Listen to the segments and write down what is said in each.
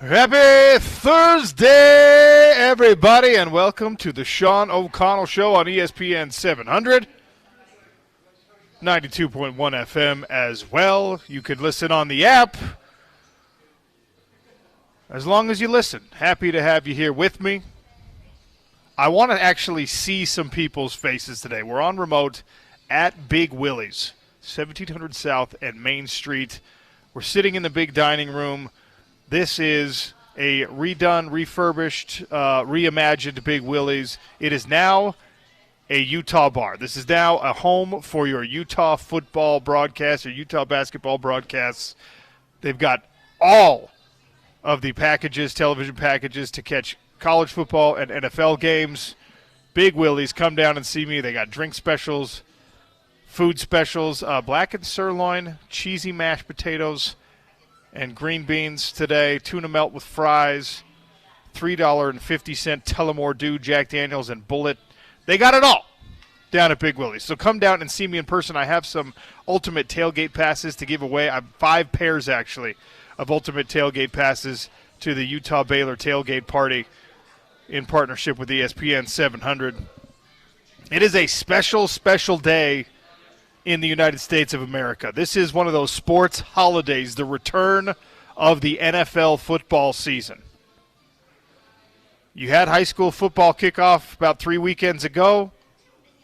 Happy Thursday, everybody, and welcome to the Sean O'Connell Show on ESPN 700, 92.1 FM as well. You could listen on the app as long as you listen. Happy to have you here with me. I want to actually see some people's faces today. We're on remote at Big Willie's, 1700 South and Main Street. We're sitting in the big dining room. This is a redone, refurbished, reimagined Big Willie's. It is now a Utah bar. This is now a home for your Utah football broadcasts, or Utah basketball broadcasts. They've got all of the packages, television packages, to catch college football and NFL games. Big Willie's, come down and see me. They got drink specials, food specials, blackened sirloin, cheesy mashed potatoes, and green beans today, tuna melt with fries, $3.50 Tullamore Dew, Jack Daniels, and Bullet. They got it all down at Big Willie's. So come down and see me in person. I have some ultimate tailgate passes to give away. I have 5 pairs, actually, of ultimate tailgate passes to the Utah Baylor tailgate party in partnership with ESPN 700. It is a special, special day in the United States of America. This is one of those sports holidays, the return of the NFL football season. You had high school football kickoff about 3 weekends ago.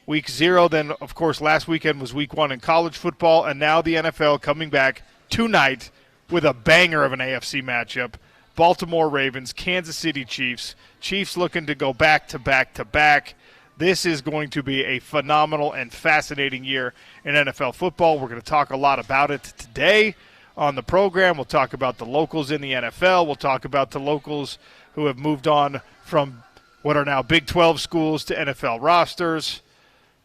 Week 0, then, of course, last weekend was week 1 in college football, and now the NFL coming back tonight with a banger of an AFC matchup. Baltimore Ravens, Kansas City Chiefs. Chiefs looking to go back to back to back. This is going to be a phenomenal and fascinating year in NFL football. We're going to talk a lot about it today on the program. We'll talk about the locals in the NFL. We'll talk about the locals who have moved on from what are now Big 12 schools to NFL rosters.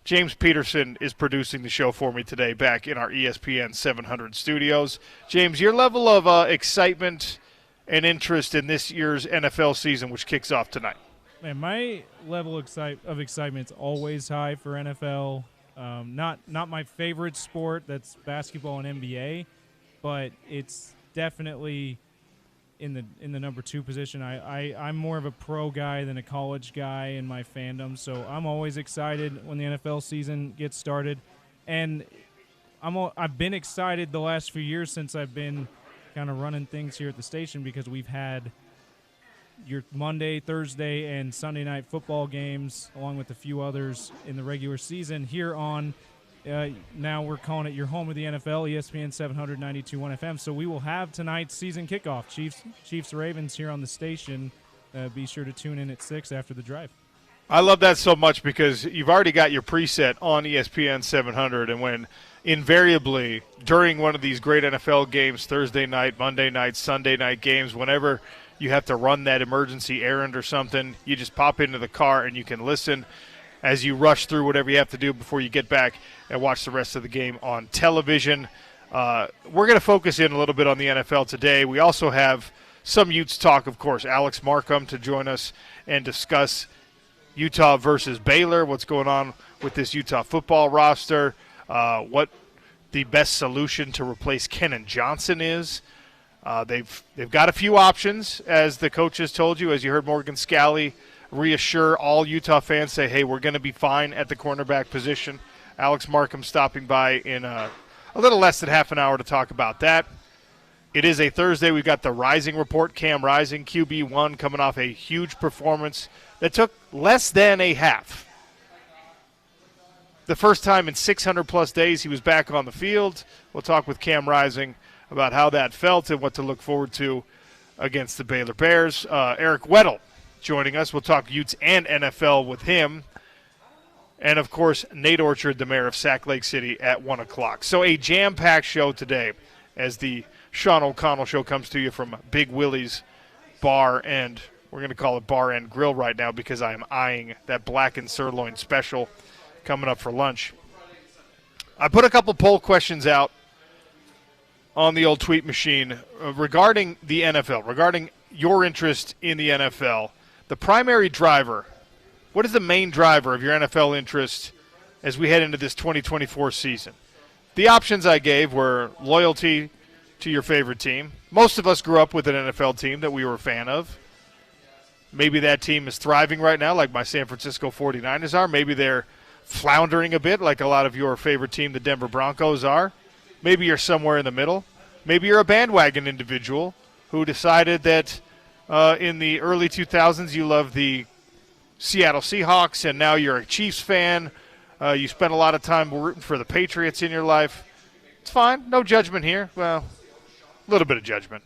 James Peterson is producing the show for me today back in our ESPN 700 studios. James, your level of excitement and interest in this year's NFL season, which kicks off tonight. Man, my level of excitement is always high for NFL. Not my favorite sport, that's basketball and NBA, but it's definitely in the number 2 position. I'm more of a pro guy than a college guy in my fandom, so I'm always excited when the NFL season gets started. And I've been excited the last few years since I've been kind of running things here at the station, because we've had your Monday, Thursday, and Sunday night football games, along with a few others in the regular season here on, now we're calling it your home of the NFL, ESPN 700, 92.1 FM. So we will have tonight's season kickoff, Chiefs-Ravens here on the station. Be sure to tune in at 6 after the drive. I love that so much, because you've already got your preset on ESPN 700, and when invariably during one of these great NFL games, Thursday night, Monday night, Sunday night games, whenever you have to run that emergency errand or something, you just pop into the car and you can listen as you rush through whatever you have to do before you get back and watch the rest of the game on television. We're going to focus in a little bit on the NFL today. We also have some Utes talk, of course. Alex Markham to join us and discuss Utah versus Baylor, what's going on with this Utah football roster, what the best solution to replace Kenan Johnson is. They've got a few options, as the coaches told you, as you heard Morgan Scalley reassure all Utah fans, say, hey, we're going to be fine at the cornerback position. Alex Markham stopping by in a little less than half an hour to talk about that. It is a Thursday. We've got the Rising Report, Cam Rising, QB1, coming off a huge performance that took less than a half. The first time in 600-plus days he was back on the field. We'll talk with Cam Rising about how that felt and what to look forward to against the Baylor Bears. Eric Weddle joining us. We'll talk Utes and NFL with him. And, of course, Nate Orchard, the mayor of Sac Lake City, at 1 o'clock. So a jam-packed show today as the Sean O'Connell Show comes to you from Big Willie's Bar, and we're going to call it Bar and Grill right now because I am eyeing that blackened sirloin special coming up for lunch. I put a couple poll questions out on the old tweet machine regarding the NFL, regarding your interest in the NFL. The primary driver, what is the main driver of your NFL interest as we head into this 2024 season? The options I gave were loyalty to your favorite team. Most of us grew up with an NFL team that we were a fan of. Maybe that team is thriving right now like my San Francisco 49ers are. Maybe they're floundering a bit like a lot of your favorite team, the Denver Broncos, are. Maybe you're somewhere in the middle. Maybe you're a bandwagon individual who decided that in the early 2000s you loved the Seattle Seahawks and now you're a Chiefs fan. You spent a lot of time rooting for the Patriots in your life. It's fine. No judgment here. Well, a little bit of judgment.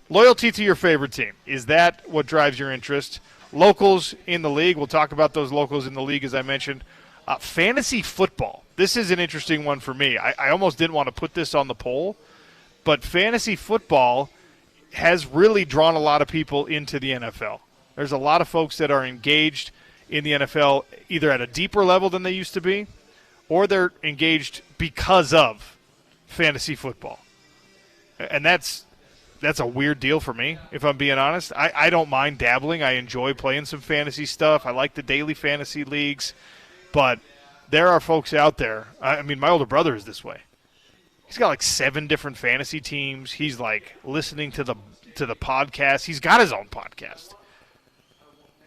Loyalty to your favorite team. Is that what drives your interest? Locals in the league. We'll talk about those locals in the league, as I mentioned. Fantasy football. This is an interesting one for me. I almost didn't want to put this on the poll, but fantasy football has really drawn a lot of people into the NFL. There's a lot of folks that are engaged in the NFL either at a deeper level than they used to be, or they're engaged because of fantasy football. And that's a weird deal for me, if I'm being honest. I don't mind dabbling. I enjoy playing some fantasy stuff. I like the daily fantasy leagues. But there are folks out there. I mean, my older brother is this way. He's got like 7 different fantasy teams. He's like listening to the podcast. He's got his own podcast.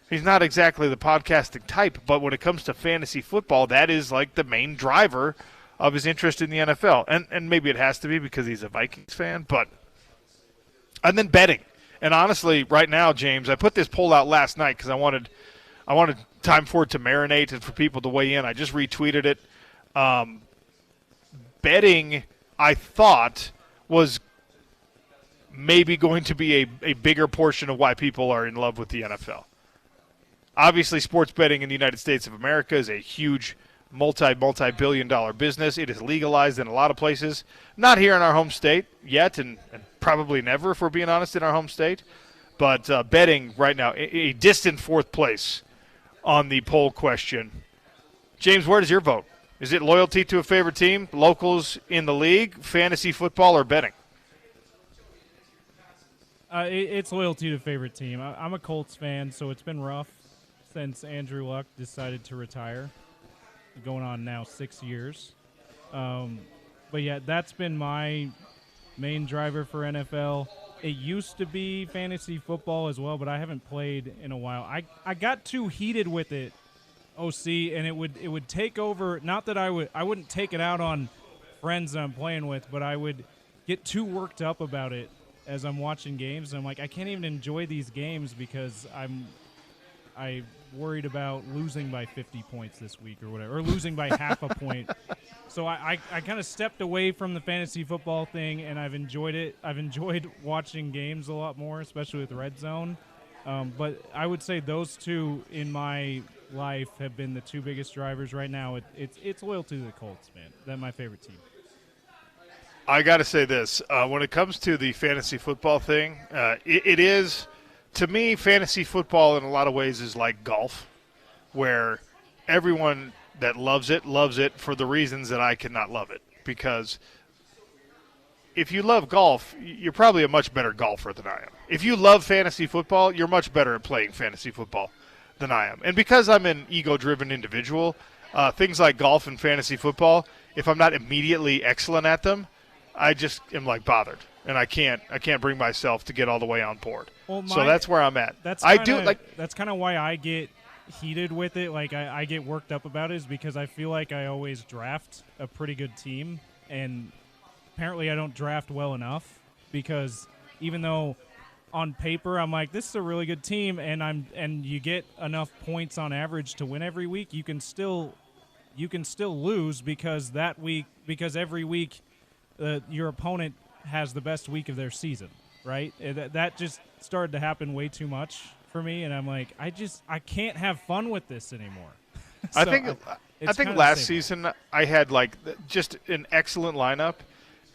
He's not exactly the podcasting type, but when it comes to fantasy football, that is like the main driver of his interest in the NFL. And maybe it has to be because he's a Vikings fan, but and then betting. And honestly, right now, James, I put this poll out last night because I wanted time for it to marinate and for people to weigh in. I just retweeted it. Betting, I thought, was maybe going to be a bigger portion of why people are in love with the NFL. Obviously, sports betting in the United States of America is a huge multi-billion-dollar business. It is legalized in a lot of places. Not here in our home state yet, and probably never, if we're being honest, in our home state. But betting right now, a distant fourth place on the poll question. James, where does your vote? Is it loyalty to a favorite team, locals in the league, fantasy football, or betting? It's loyalty to a favorite team. I'm a Colts fan, so it's been rough since Andrew Luck decided to retire. Going on now 6 years. But yeah, that's been my main driver for NFL. It used to be fantasy football as well, but I haven't played in a while. I got too heated with it, OC, and it would take over. Not that I wouldn't take it out on friends that I'm playing with, but I would get too worked up about it as I'm watching games. And I'm like, I can't even enjoy these games because I worried about losing by 50 points this week or whatever, or losing by half a point. So I kind of stepped away from the fantasy football thing, and I've enjoyed it. I've enjoyed watching games a lot more, especially with Red Zone. But I would say those two in my life have been the two biggest drivers right now. It's loyalty to the Colts, man. They're my favorite team. I got to say this. When it comes to the fantasy football thing, it is – to me, fantasy football in a lot of ways is like golf, where everyone that loves it for the reasons that I cannot love it. Because if you love golf, you're probably a much better golfer than I am. If you love fantasy football, you're much better at playing fantasy football than I am. And because I'm an ego-driven individual, things like golf and fantasy football, if I'm not immediately excellent at them, I just am like bothered. And I can't bring myself to get all the way on board. Well, so that's where I'm at. That's kind of why I get heated with it. Like I get worked up about it, is because I feel like I always draft a pretty good team, and apparently I don't draft well enough. Because even though on paper I'm like, this is a really good team, and you get enough points on average to win every week, you can still lose because every week your opponent has the best week of their season, right? That just started to happen way too much for me, and I'm like, I can't have fun with this anymore. So I think last season I had like just an excellent lineup,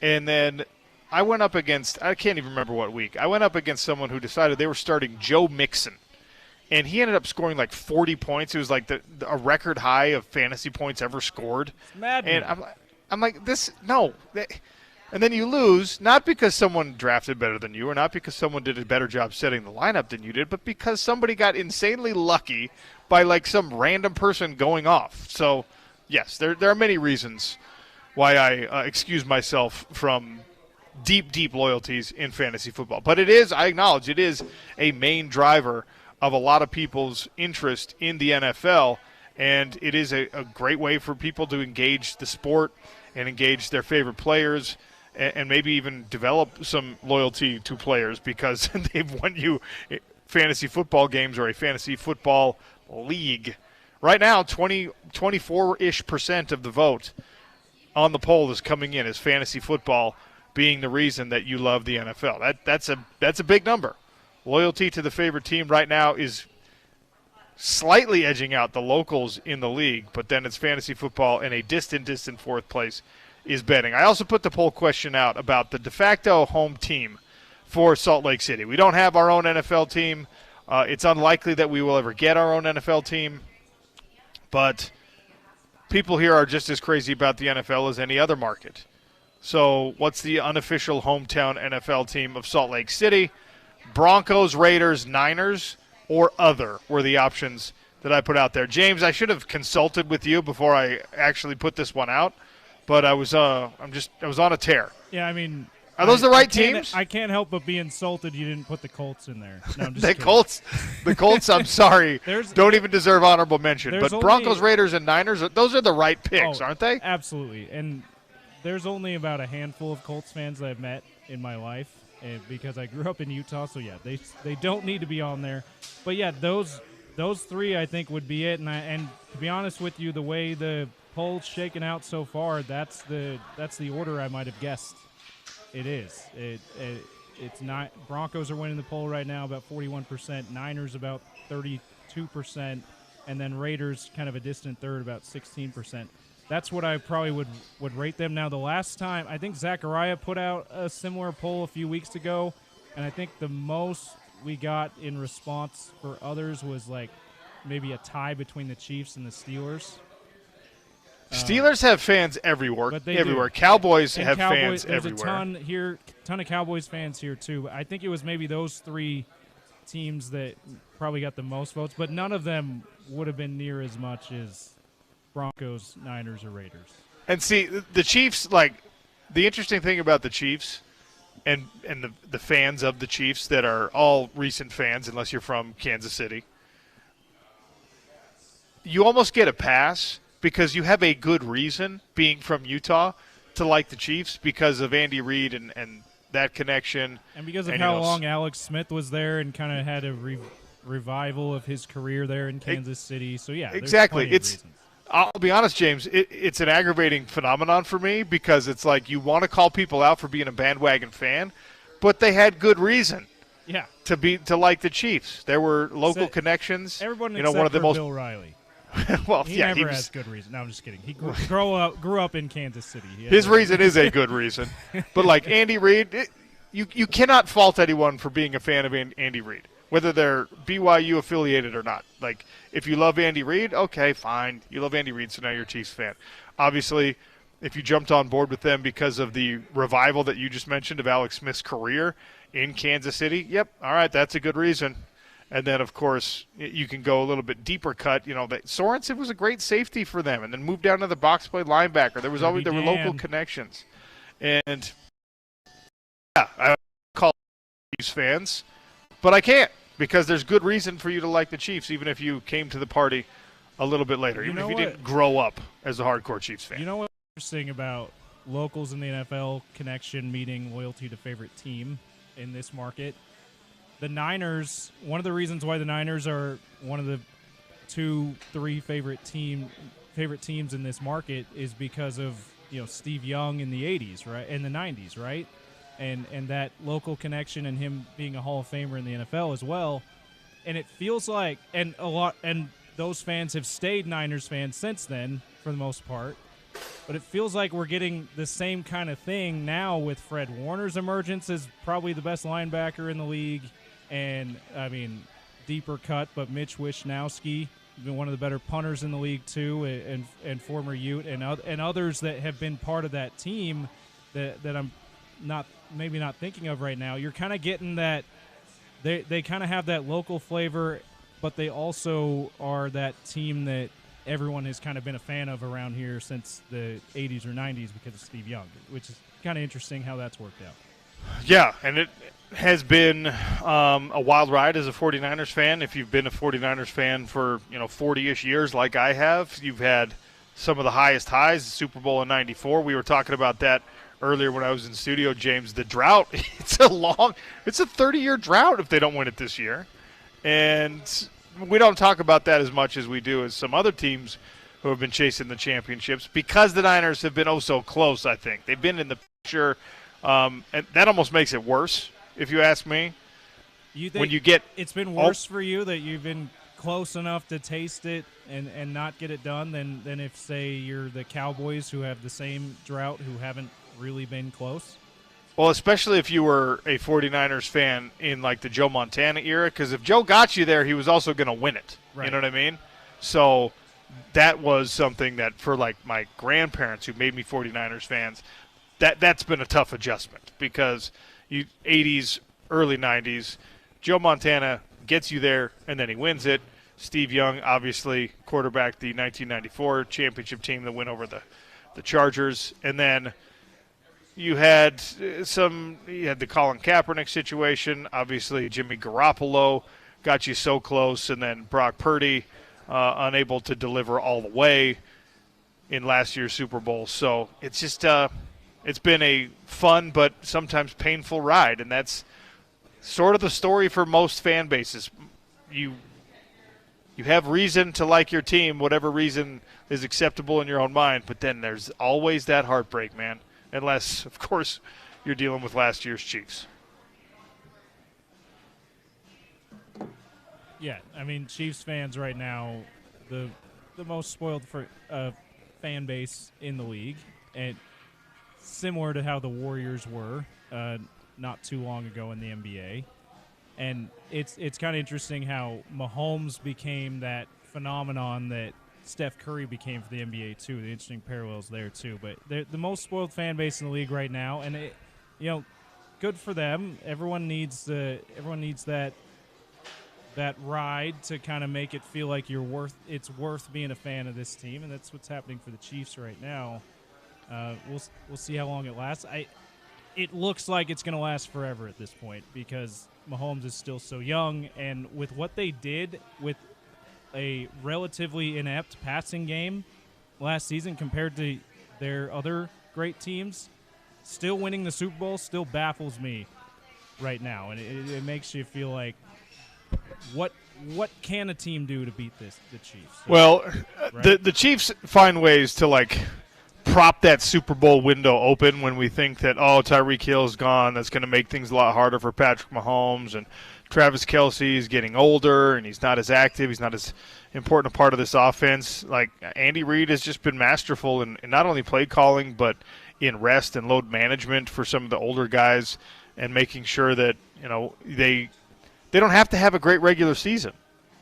and then I went up against, I can't even remember what week, I went up against someone who decided they were starting Joe Mixon, and he ended up scoring like 40 points. It was like a record high of fantasy points ever scored. It's maddening. And I'm like, this, no. And then you lose, not because someone drafted better than you or not because someone did a better job setting the lineup than you did, but because somebody got insanely lucky by like some random person going off. So, yes, there are many reasons why I excuse myself from deep, deep loyalties in fantasy football. But it is, I acknowledge, it is a main driver of a lot of people's interest in the NFL, and it is a great way for people to engage the sport and engage their favorite players and maybe even develop some loyalty to players because they've won you fantasy football games or a fantasy football league. Right now, 24-ish% of the vote on the poll is coming in as fantasy football being the reason that you love the NFL. That's a big number. Loyalty to the favorite team right now is slightly edging out the locals in the league, but then it's fantasy football, and a distant fourth place is betting. I also put the poll question out about the de facto home team for Salt Lake City. We don't have our own NFL team. It's unlikely that we will ever get our own NFL team, but people here are just as crazy about the NFL as any other market. So what's the unofficial hometown NFL team of Salt Lake City? Broncos, Raiders, Niners, or other were the options that I put out there. James, I should have consulted with you before I actually put this one out, but I was on a tear. Yeah, I mean, are those the right teams? I can't help but be insulted you didn't put the Colts in there. No, I'm just the kidding. Colts. I'm sorry, don't even deserve honorable mention. But Broncos, Raiders, and Niners, those are the right picks, aren't they? Absolutely. And there's only about a handful of Colts fans that I've met in my life. Because I grew up in Utah, so yeah, they don't need to be on there. But yeah, those three I think would be it. And to be honest with you, the way the poll's shaken out so far, that's the order I might have guessed. It is. It's not. Broncos are winning the poll right now, about 41%. Niners about 32%, and then Raiders kind of a distant third, about 16%. That's what I probably would rate them. Now, the last time, I think Zachariah put out a similar poll a few weeks ago, and I think the most we got in response for others was like maybe a tie between the Chiefs and the Steelers. Steelers have fans everywhere. Do. Cowboys and have Cowboys, fans everywhere. There's a ton of Cowboys fans here, too. I think it was maybe those three teams that probably got the most votes, but none of them would have been near as much as Broncos, Niners, or Raiders. And see, the Chiefs, like, the interesting thing about the Chiefs and the fans of the Chiefs that are all recent fans, unless you're from Kansas City, you almost get a pass because you have a good reason, being from Utah, to like the Chiefs because of Andy Reid and that connection. And because of how long Alex Smith was there and kind of had a revival of his career there in Kansas City. So, yeah, exactly. I'll be honest, James, it's an aggravating phenomenon for me because it's like you want to call people out for being a bandwagon fan, but they had good reason to like the Chiefs. There were local connections. Everyone except for Bill Riley. Well, he never has good reason. No, I'm just kidding. He grew up in Kansas City. His reason is a good reason. But like Andy Reid, you cannot fault anyone for being a fan of Andy Reid, whether they're BYU affiliated or not. Like, if you love Andy Reid, okay, fine. You love Andy Reid, so now you're a Chiefs fan. Obviously, if you jumped on board with them because of the revival that you just mentioned of Alex Smith's career in Kansas City, yep, all right, that's a good reason. And then, of course, you can go a little bit deeper cut. You know, that Sorensen was a great safety for them, and then moved down to the box play linebacker. There were local connections, and yeah, I call Chiefs fans, but I can't because there's good reason for you to like the Chiefs, even if you came to the party a little bit later, even if you didn't grow up as a hardcore Chiefs fan. You know what's interesting about locals in the NFL connection meeting loyalty to favorite team in this market? The Niners, one of the reasons why the Niners are one of the 2-3 favorite teams in this market is because of, you know, Steve Young in the 80s, right? In the 90s, right? And that local connection and him being a Hall of Famer in the NFL as well. And it feels like and those fans have stayed Niners fans since then for the most part. But it feels like we're getting the same kind of thing now with Fred Warner's emergence as probably the best linebacker in the league. And, I mean, deeper cut, but Mitch Wishnowsky, been one of the better punters in the league, too, and former Ute, and others that have been part of that team that I'm maybe not thinking of right now. You're kind of getting that they kind of have that local flavor, but they also are that team that everyone has kind of been a fan of around here since the 80s or 90s because of Steve Young, which is kind of interesting how that's worked out. Yeah, and it has been a wild ride as a 49ers fan. If you've been a 49ers fan for 40-ish years like I have, you've had some of the highest highs. The Super Bowl in '94. We were talking about that earlier when I was in studio, James. The drought. It's a 30-year drought if they don't win it this year, and we don't talk about that as much as we do as some other teams who have been chasing the championships because the Niners have been so close. I think they've been in the picture. And that almost makes it worse, if you ask me. You think when you get it's been worse for you that you've been close enough to taste it and not get it done than if, say, you're the Cowboys who have the same drought who haven't really been close? Well, especially if you were a 49ers fan in, like, the Joe Montana era, because if Joe got you there, he was also going to win it. Right. You know what I mean? So that was something that for, like, my grandparents who made me 49ers fans – that's been a tough adjustment because 80s, early 90s, Joe Montana gets you there and then he wins it. Steve Young, obviously, quarterbacked the 1994 championship team that went over the Chargers. And then you had the Colin Kaepernick situation. Obviously, Jimmy Garoppolo got you so close. And then Brock Purdy unable to deliver all the way in last year's Super Bowl. So it's just it's been a fun but sometimes painful ride, and that's sort of the story for most fan bases. You have reason to like your team, whatever reason is acceptable in your own mind, but then there's always that heartbreak, man, unless, of course, you're dealing with last year's Chiefs. Yeah, I mean, Chiefs fans right now, the most spoiled fan base in the league, and similar to how the Warriors were not too long ago in the NBA. And it's kind of interesting how Mahomes became that phenomenon that Steph Curry became for the NBA too. The interesting parallels there too. But they're the most spoiled fan base in the league right now, and good for them. Everyone needs that ride to kind of make it feel like it's worth being a fan of this team, and that's what's happening for the Chiefs right now. We'll see how long it lasts. It looks like it's going to last forever at this point because Mahomes is still so young, and with what they did with a relatively inept passing game last season compared to their other great teams, still winning the Super Bowl still baffles me right now, and it makes you feel like what can a team do to beat the Chiefs? Well, right? the Chiefs find ways to prop that Super Bowl window open when we think that, Tyreek Hill's gone. That's going to make things a lot harder for Patrick Mahomes. And Travis Kelce is getting older, and he's not as active. He's not as important a part of this offense. Like, Andy Reid has just been masterful in not only play calling, but in rest and load management for some of the older guys and making sure that, they don't have to have a great regular season.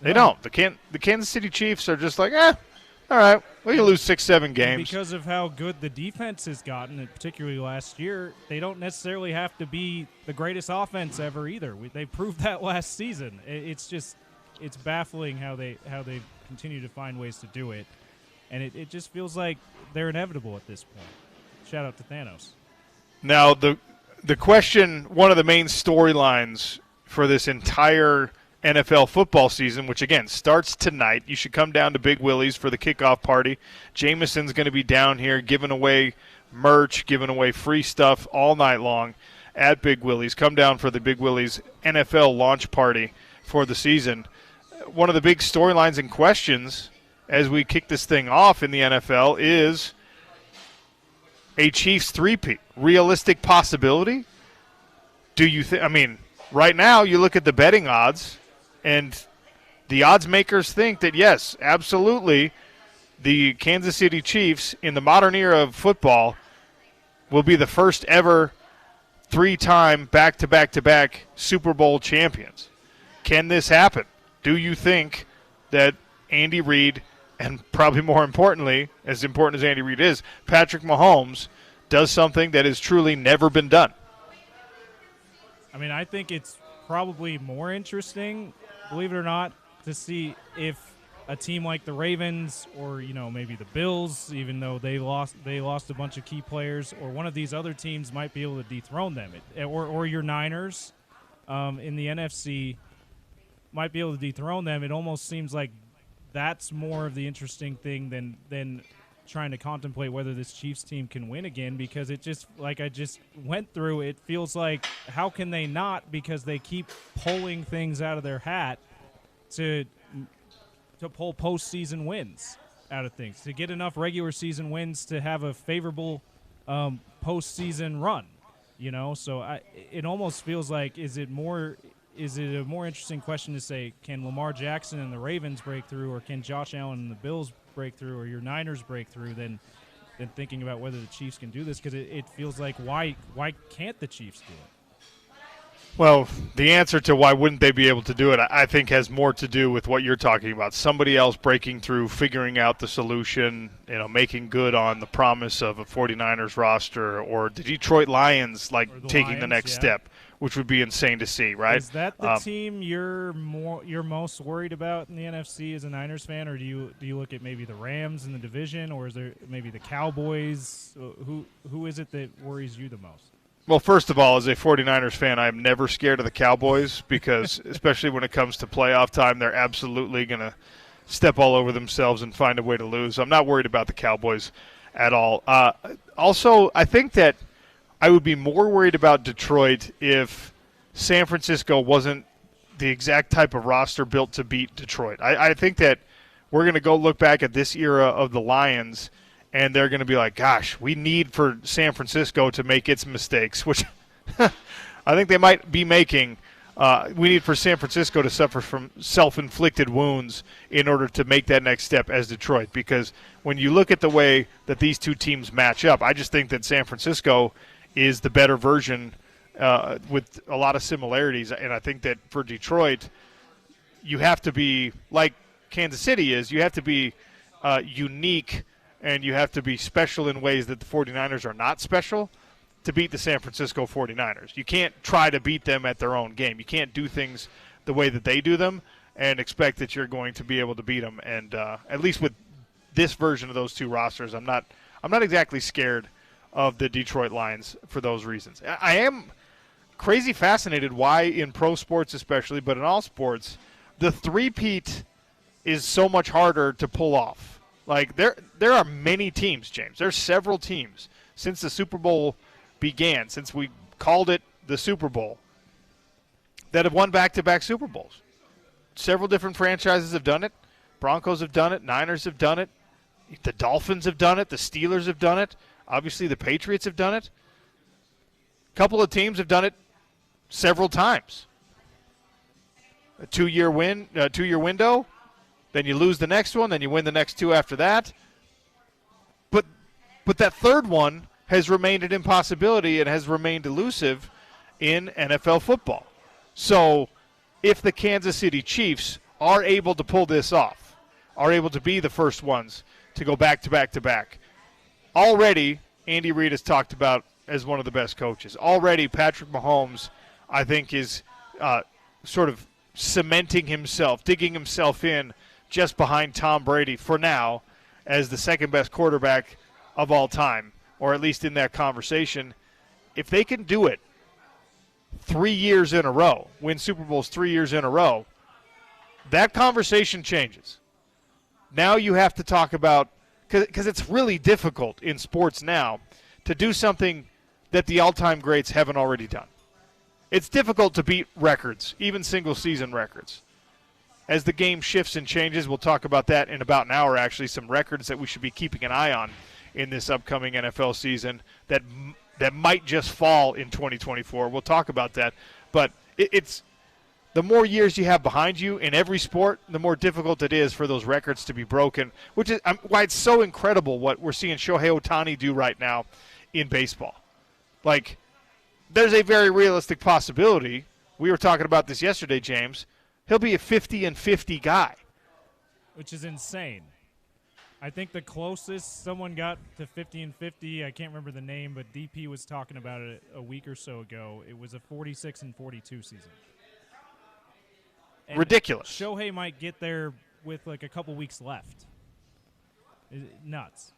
They don't. The Kansas City Chiefs are just like, all right, we can lose 6-7 games. Because of how good the defense has gotten, and particularly last year, they don't necessarily have to be the greatest offense ever either. They proved that last season. It's baffling how they continue to find ways to do it, and it just feels like they're inevitable at this point. Shout out to Thanos. Now the question, one of the main storylines for this entire NFL football season, which, again, starts tonight. You should come down to Big Willie's for the kickoff party. Jameson's going to be down here giving away merch, giving away free stuff all night long at Big Willie's. Come down for the Big Willie's NFL launch party for the season. One of the big storylines and questions as we kick this thing off in the NFL is a Chiefs three-peat. Realistic possibility? Do you think? I mean, right now you look at the betting odds, and the odds makers think that, yes, absolutely, the Kansas City Chiefs in the modern era of football will be the first ever three-time back-to-back-to-back Super Bowl champions. Can this happen? Do you think that Andy Reid, and probably more importantly, as important as Andy Reid is, Patrick Mahomes, does something that has truly never been done? I mean, I think it's probably more interesting, believe it or not, to see if a team like the Ravens or maybe the Bills, even though they lost a bunch of key players, or one of these other teams might be able to dethrone them, or your Niners in the NFC might be able to dethrone them. It almost seems like that's more of the interesting thing than trying to contemplate whether this Chiefs team can win again, because it just, like I just went through, it feels like how can they not, because they keep pulling things out of their hat to pull postseason wins out of things, to get enough regular season wins to have a favorable postseason run. So it almost feels like, is it a more interesting question to say, can Lamar Jackson and the Ravens break through, or can Josh Allen and the Bills break through, or your Niners break through, than thinking about whether the Chiefs can do this? Because it feels like, why can't the Chiefs do it? Well, the answer to why wouldn't they be able to do it, I think, has more to do with what you're talking about. Somebody else breaking through, figuring out the solution, making good on the promise of a 49ers roster, or the Detroit Lions, taking the next step, which would be insane to see, right? Is that the team you're most worried about in the NFC as a Niners fan, or do you look at maybe the Rams in the division, or is there maybe the Cowboys? Who is it that worries you the most? Well, first of all, as a 49ers fan, I'm never scared of the Cowboys because, especially when it comes to playoff time, they're absolutely going to step all over themselves and find a way to lose. I'm not worried about the Cowboys at all. Also, I think that I would be more worried about Detroit if San Francisco wasn't the exact type of roster built to beat Detroit. I think that we're going to go look back at this era of the Lions, and they're going to be like, gosh, we need for San Francisco to make its mistakes, which I think they might be making. We need for San Francisco to suffer from self-inflicted wounds in order to make that next step as Detroit. Because when you look at the way that these two teams match up, I just think that San Francisco is the better version with a lot of similarities. And I think that for Detroit, you have to be, like Kansas City is, you have to be unique, and you have to be special in ways that the 49ers are not special to beat the San Francisco 49ers. You can't try to beat them at their own game. You can't do things the way that they do them and expect that you're going to be able to beat them. And at least with this version of those two rosters, I'm not exactly scared of the Detroit Lions for those reasons. I am crazy fascinated why in pro sports especially, but in all sports, the three-peat is so much harder to pull off. Like, there are many teams, James. There's several teams since the Super Bowl began, since we called it the Super Bowl, that have won back-to-back Super Bowls. Several different franchises have done it. Broncos have done it. Niners have done it. The Dolphins have done it. The Steelers have done it. Obviously, the Patriots have done it. A couple of teams have done it several times. A two-year window. Then you lose the next one, then you win the next two after that. But that third one has remained an impossibility and has remained elusive in NFL football. So if the Kansas City Chiefs are able to pull this off, are able to be the first ones to go back to back to back, already Andy Reid is talked about as one of the best coaches. Already Patrick Mahomes, I think, is sort of cementing himself, digging himself in just behind Tom Brady for now as the second best quarterback of all time, or at least in that conversation. If they can do it 3 years in a row, win Super Bowls 3 years in a row, that conversation changes. Now you have to talk about, because it's really difficult in sports now to do something that the all-time greats haven't already done. It's difficult to beat records, even single-season records. As the game shifts and changes, we'll talk about that in about an hour, actually, some records that we should be keeping an eye on in this upcoming NFL season that might just fall in 2024. We'll talk about that. But it's the more years you have behind you in every sport, the more difficult it is for those records to be broken, which is why it's so incredible what we're seeing Shohei Ohtani do right now in baseball. Like, there's a very realistic possibility. We were talking about this yesterday, James. He'll be a 50-50 guy. Which is insane. I think the closest someone got to 50-50, I can't remember the name, but DP was talking about it a week or so ago. It was a 46-42 season. And ridiculous. Shohei might get there with like a couple weeks left. Nuts.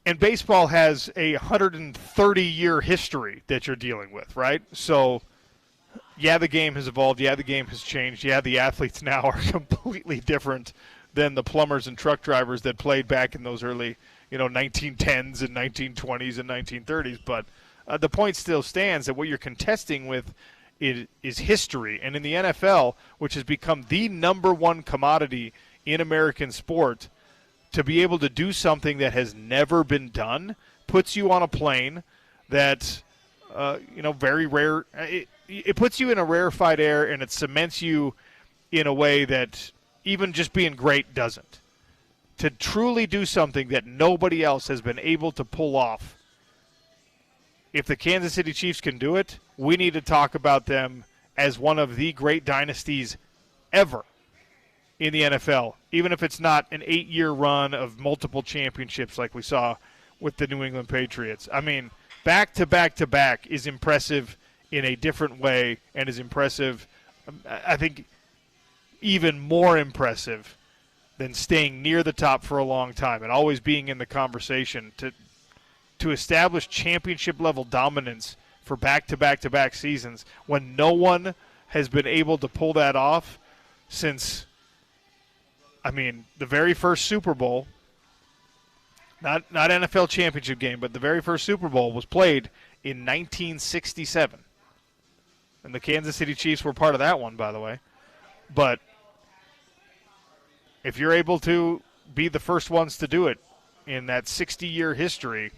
And baseball has a 130-year history that you're dealing with, right? So, yeah, the game has evolved. Yeah, the game has changed. Yeah, the athletes now are completely different than the plumbers and truck drivers that played back in those early, 1910s and 1920s and 1930s. But the point still stands that what you're contesting with is history. And in the NFL, which has become the number one commodity in American sport, to be able to do something that has never been done puts you on a plane that, very rare. It puts you in a rarefied air, and it cements you in a way that even just being great doesn't. To truly do something that nobody else has been able to pull off, if the Kansas City Chiefs can do it, we need to talk about them as one of the great dynasties ever in the NFL, even if it's not an 8-year run of multiple championships like we saw with the New England Patriots. I mean, back to back to back is impressive in a different way, and is impressive, I think, even more impressive than staying near the top for a long time and always being in the conversation. To establish championship-level dominance for back-to-back-to-back seasons when no one has been able to pull that off since, the very first Super Bowl, not NFL championship game, but the very first Super Bowl was played in 1967. And the Kansas City Chiefs were part of that one, by the way. But if you're able to be the first ones to do it in that 60-year history,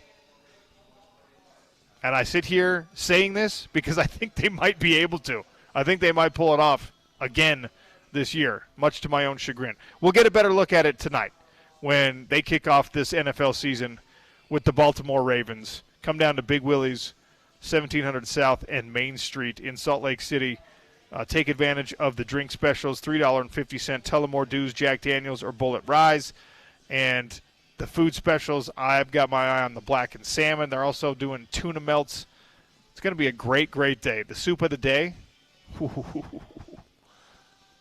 and I sit here saying this because I think they might be able to. I think they might pull it off again this year, much to my own chagrin. We'll get a better look at it tonight when they kick off this NFL season with the Baltimore Ravens. Come down to Big Willie's, 1700 South and Main Street in Salt Lake City. Take advantage of the drink specials, $3.50 Tullamore Dews, Jack Daniels, or Bullet Rise. And the food specials, I've got my eye on the blackened salmon. They're also doing tuna melts. It's going to be a great, great day. The soup of the day,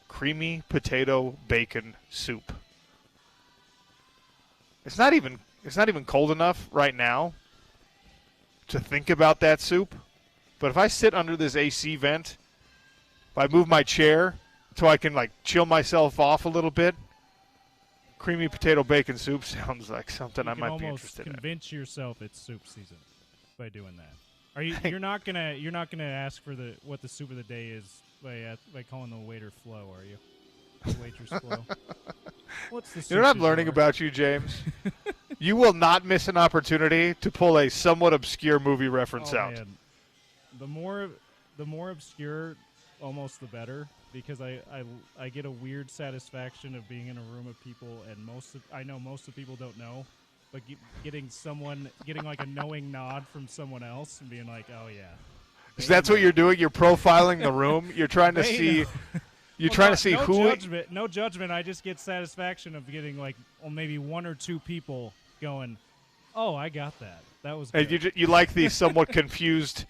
creamy potato bacon soup. It's not even cold enough right now to think about that soup. But if I sit under this AC vent, if I move my chair so I can chill myself off a little bit, creamy potato bacon soup sounds like something I might be interested in. You can almost convince yourself it's soup season by doing that. Are you? You're not gonna ask for what the soup of the day is by calling the waiter Flo, are you? The waitress Flo. What's the soup? You know what I'm learning about you, James? You will not miss an opportunity to pull a somewhat obscure movie reference out. Man. The more obscure, almost the better. Because I get a weird satisfaction of being in a room of people, and I know most of the people don't know, but getting like a knowing nod from someone else and being like, oh yeah. So that's what you're doing. You're profiling the room. You're trying to see. You're trying to see who. No judgment. I just get satisfaction of getting maybe one or two people going, oh, I got that. That was good. And you like the somewhat confused.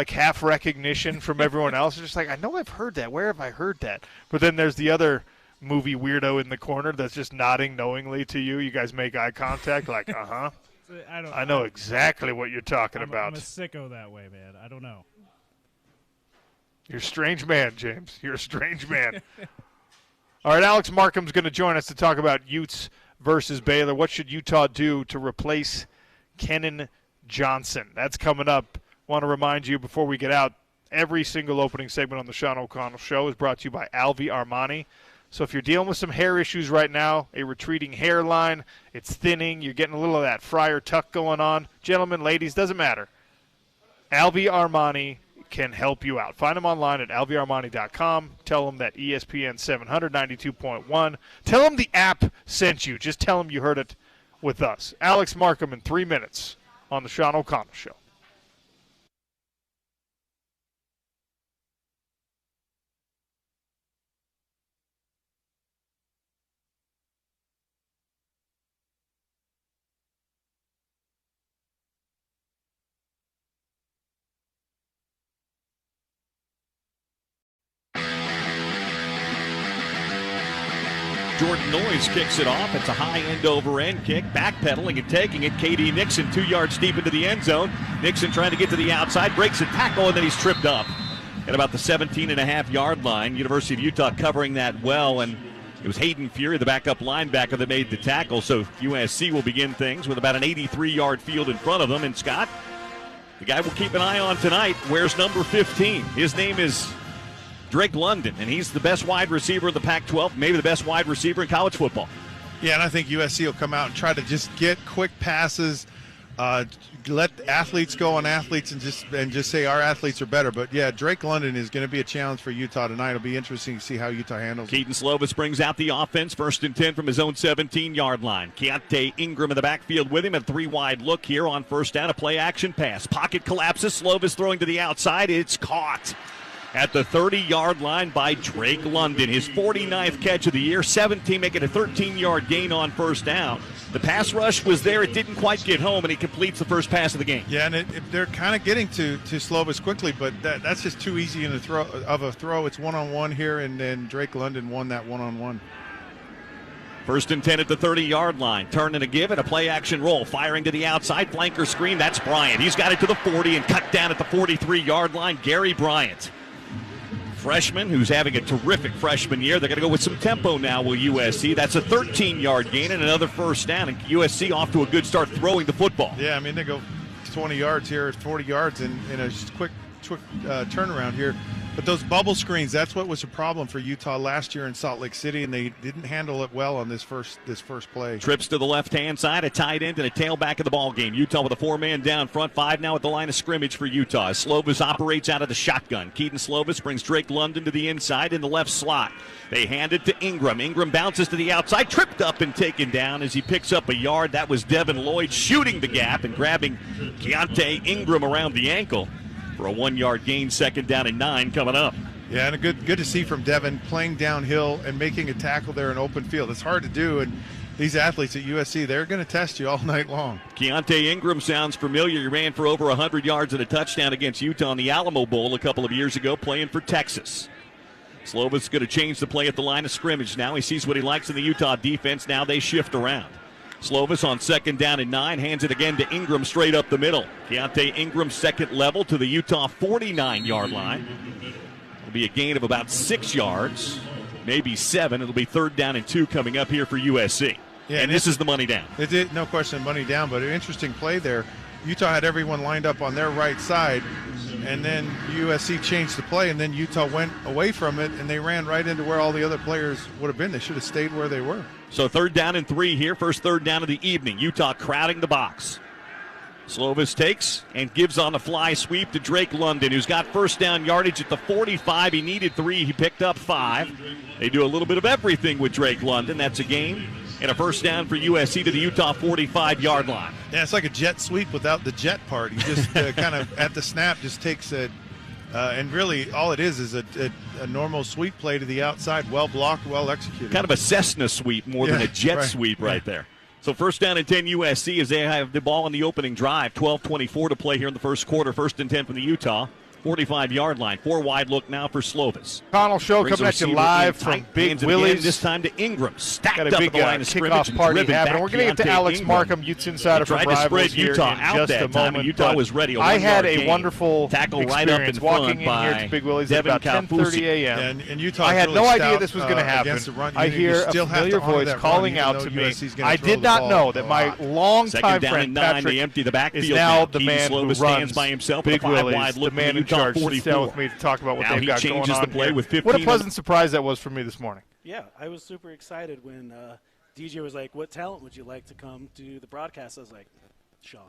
Half recognition from everyone else. It's just I know I've heard that. Where have I heard that? But then there's the other movie weirdo in the corner that's just nodding knowingly to you. You guys make eye contact uh-huh. I know exactly what you're talking about. I'm a sicko that way, man. I don't know. You're a strange man, James. You're a strange man. All right, Alex Markham's going to join us to talk about Utes versus Baylor. What should Utah do to replace Kennan Johnson? That's coming up. Want to remind you before we get out, every single opening segment on the Sean O'Connell Show is brought to you by Alvi Armani. So if you're dealing with some hair issues right now, a retreating hairline, it's thinning, you're getting a little of that friar tuck going on, gentlemen, ladies, doesn't matter. Alvi Armani can help you out. Find them online at alviarmani.com. Tell them that ESPN 792.1. Tell them the app sent you. Just tell them you heard it with us. Alex Markham in 3 minutes on the Sean O'Connell Show. Jordan Noyes kicks it off. It's a high end-over-end kick, backpedaling and taking it. K.D. Nixon 2 yards deep into the end zone. Nixon trying to get to the outside, breaks a tackle, and then he's tripped up at about the 17.5-yard line. University of Utah covering that well, and it was Hayden Fury, the backup linebacker, that made the tackle. So USC will begin things with about an 83-yard field in front of them. And Scott, the guy we'll keep an eye on tonight, wears number 15. His name is Drake London, and he's the best wide receiver in the Pac-12, maybe the best wide receiver in college football. Yeah, and I think USC will come out and try to just get quick passes, let athletes go on athletes, and just say our athletes are better. But yeah, Drake London is going to be a challenge for Utah tonight. It'll be interesting to see how Utah handles it. Keaton Slovis brings out the offense, 1st and 10 from his own 17-yard line. Keontae Ingram in the backfield with him, a 3-wide look here on 1st down, a play-action pass. Pocket collapses, Slovis throwing to the outside. It's caught at the 30-yard line by Drake London. His 49th catch of the year, 17, making a 13-yard gain on 1st down. The pass rush was there. It didn't quite get home, and he completes the first pass of the game. Yeah, and they're kind of getting to Slovis quickly, but that's just too easy in a throw. It's one-on-one here, and then Drake London won that one-on-one. 1st and 10 at the 30-yard line. Turn and a give and a play-action roll. Firing to the outside. Flanker screen. That's Bryant. He's got it to the 40 and cut down at the 43-yard line. Gary Bryant, freshman who's having a terrific freshman year. They're going to go with some tempo now with USC. That's a 13-yard gain and another 1st down. And USC off to a good start throwing the football. Yeah, I mean, they go 20 yards here, 40 yards in a quick turnaround here. But those bubble screens, that's what was a problem for Utah last year in Salt Lake City, and they didn't handle it well on this first play. Trips to the left-hand side, a tight end and a tailback of the ball game. Utah with a 4-man down front, 5 now at the line of scrimmage for Utah. Slovis operates out of the shotgun. Keaton Slovis brings Drake London to the inside in the left slot. They hand it to Ingram. Ingram bounces to the outside, tripped up and taken down as he picks up a yard. That was Devin Lloyd shooting the gap and grabbing Keontae Ingram around the ankle for a 1-yard gain. 2nd down and 9 coming up. Yeah, and good to see from Devin playing downhill and making a tackle there in open field. It's hard to do, and these athletes at USC, they're going to test you all night long. Keontae Ingram sounds familiar. He ran for over 100 yards and a touchdown against Utah in the Alamo Bowl a couple of years ago, playing for Texas. Slovis going to change the play at the line of scrimmage now. He sees what he likes in the Utah defense. Now they shift around. Slovis on 2nd down and 9, hands it again to Ingram straight up the middle. Keontae Ingram 2nd level to the Utah 49-yard line. It'll be a gain of about 6 yards, maybe 7. It'll be 3rd down and 2 coming up here for USC. Yeah, and this is the money down. It did, no question, money down, but an interesting play there. Utah had everyone lined up on their right side, and then USC changed the play, and then Utah went away from it, and they ran right into where all the other players would have been. They should have stayed where they were. So 3rd down and 3 here, first 3rd down of the evening. Utah crowding the box. Slovis takes and gives on the fly sweep to Drake London, who's got 1st down yardage at the 45. He needed 3. He picked up 5. They do a little bit of everything with Drake London. That's a gain and a 1st down for USC to the Utah 45-yard line. Yeah, it's like a jet sweep without the jet part. He just kind of at the snap just takes it. And really all it is a normal sweep play to the outside, well blocked, well executed. Kind of a Cessna sweep more than a jet sweep right there. So 1st down and 10 USC as they have the ball on the opening drive. 12:24 to play here in the first quarter. 1st and 10 from the Utah 45-yard line. 4-wide look now for Slovis. Connell Show coming at you live from Big Willie's. This time to Ingram. Stacked got up a big at the line of scrimmage. kickoff party happening. We're going to get to Alex Markham, Utes Insider from Rivals here in just a moment. Utah was ready. I had a wonderful tackle right up in walking in here to Big Willie's at about 10:30 a.m. And Utah I had really no idea this was going to happen. I hear a familiar voice calling out to me. I did not know that my longtime friend Patrick is now the man who runs Big Willie's, the man in charge. Sits down with me to talk about what they've got going on here. What a pleasant surprise that was for me this morning. Yeah, I was super excited when DJ was like, what talent would you like to come to the broadcast? I was like, Sean.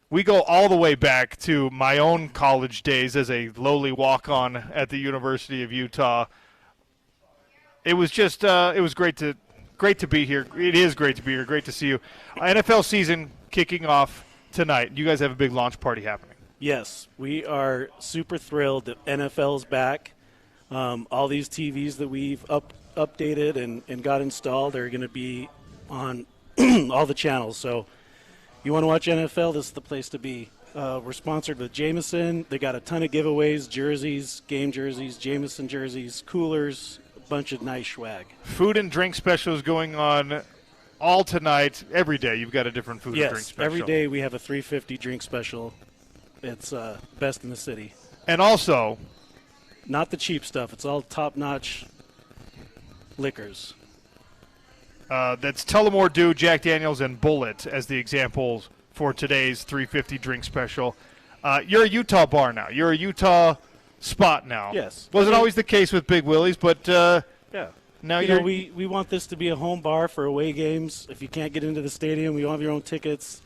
We go all the way back to my own college days as a lowly walk-on at the University of Utah. It was just it was great to be here. It is great to be here. Great to see you. NFL season kicking off tonight. You guys have a big launch party happening. Yes, we are super thrilled that NFL's back. All these TVs that we've updated and got installed are going to be on all the channels. So you want to watch NFL, this is the place to be. We're sponsored with Jameson. They got a ton of giveaways, jerseys, game jerseys, Jameson jerseys, coolers, bunch of nice swag. Food and drink specials going on all tonight. Every day you've got a different food and drink special. Every day we have a $3.50 drink special. It's best in the city. And also, not the cheap stuff. It's all top-notch liquors. That's Tullamore Dew, Jack Daniels, and Bullet as the examples for today's $3.50 drink special. You're a Utah bar now. You're a Utah spot now. Yes. Wasn't always the case with Big Willie's, but yeah. Now we want this to be a home bar for away games. If you can't get into the stadium, you have your own tickets.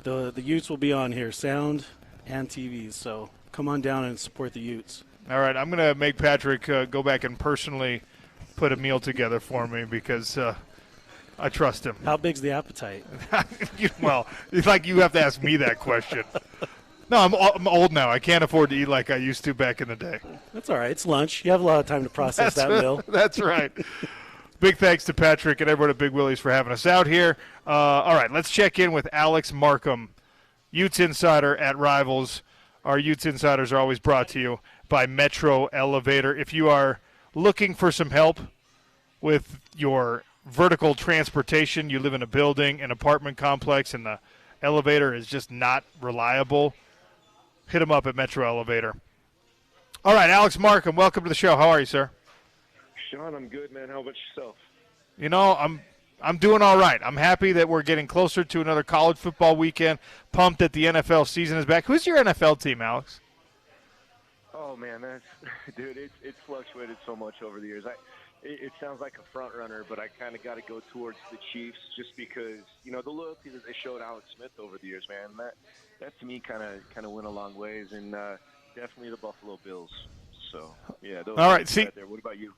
The Utes will be on here, sound and TVs. So come on down and support the Utes. All right, I'm going to make Patrick go back and personally put a meal together for me because I trust him. How big's the appetite? Well, it's like you have to ask me that question. No, I'm old now. I can't afford to eat like I used to back in the day. That's all right. It's lunch. You have a lot of time to process that meal. That's right. Big thanks to Patrick and everyone at Big Willie's for having us out here. All right, let's check in with Alex Markham, Utes Insider at Rivals. Our Utes Insiders are always brought to you by Metro Elevator. If you are looking for some help with your vertical transportation, you live in a building, an apartment complex, and the elevator is just not reliable, hit them up at Metro Elevator. All right, Alex Markham, welcome to the show. How are you, sir? Sean, I'm good, man. How about yourself? You know, I'm doing all right. I'm happy that we're getting closer to another college football weekend. Pumped that the NFL season is back. Who's your NFL team, Alex? Oh man, dude, it's fluctuated so much over the years. It sounds like a front runner, but I kind of got to go towards the Chiefs just because the loyalty that they showed Alex Smith over the years, man. That to me kind of went a long ways, and definitely the Buffalo Bills. So yeah, those all right. See, right there. What about you?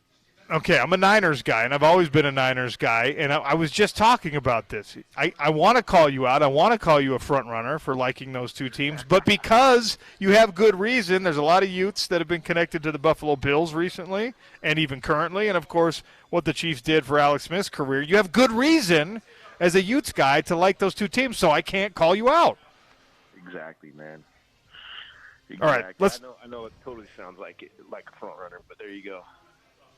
Okay, I'm a Niners guy, and I've always been a Niners guy, and I was just talking about this. I want to call you out. I want to call you a front runner for liking those two teams, but because you have good reason, there's a lot of Utes that have been connected to the Buffalo Bills recently and even currently, and, of course, what the Chiefs did for Alex Smith's career. You have good reason as a Utes guy to like those two teams, so I can't call you out. Exactly, man. Exactly. All right, I know it totally sounds like a front runner, but there you go.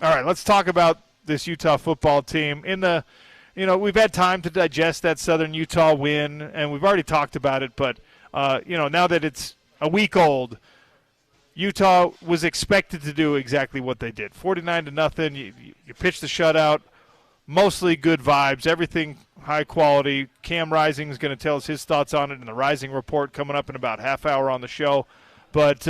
All right, let's talk about this Utah football team. We've had time to digest that Southern Utah win, and we've already talked about it. But now that it's a week old, Utah was expected to do exactly what they did: 49-0. You pitched the shutout, mostly good vibes, everything high quality. Cam Rising is going to tell us his thoughts on it in the Rising Report coming up in about half hour on the show. But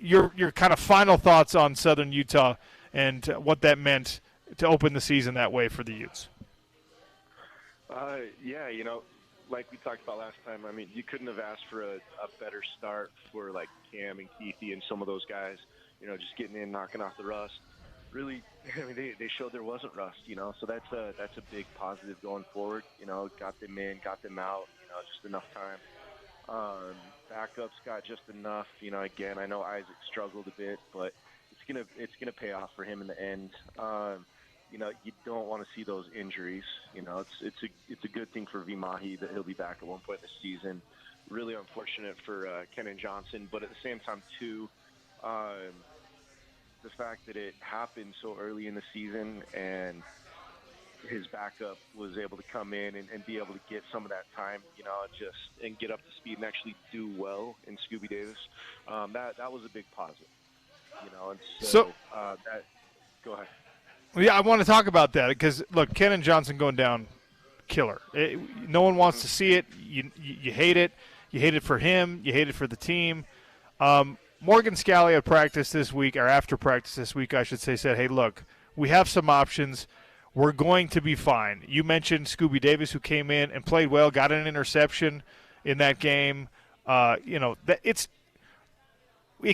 your kind of final thoughts on Southern Utah and what that meant to open the season that way for the Utes. Yeah, like we talked about last time, I mean, you couldn't have asked for a better start for, like, Cam and Keithy and some of those guys, just getting in, knocking off the rust. Really, I mean, they showed there wasn't rust, so that's a big positive going forward. Got them in, got them out, just enough time. Backups got just enough. Again, I know Isaac struggled a bit, but it's gonna pay off for him in the end. You don't want to see those injuries. It's a good thing for Vimahi that he'll be back at one point this season. Really unfortunate for Kenan Johnson, but at the same time too, the fact that it happened so early in the season and his backup was able to come in and be able to get some of that time, and get up to speed and actually do well in Scooby Davis. That was a big positive. Go ahead. Well, yeah, I want to talk about that because, look, Kenan Johnson going down, killer. No one wants to see it. You hate it. You hate it for him. You hate it for the team. Morgan Scalley at practice this week, or after practice this week, I should say, said, hey, look, we have some options. We're going to be fine. You mentioned Scooby Davis, who came in and played well, got an interception in that game. It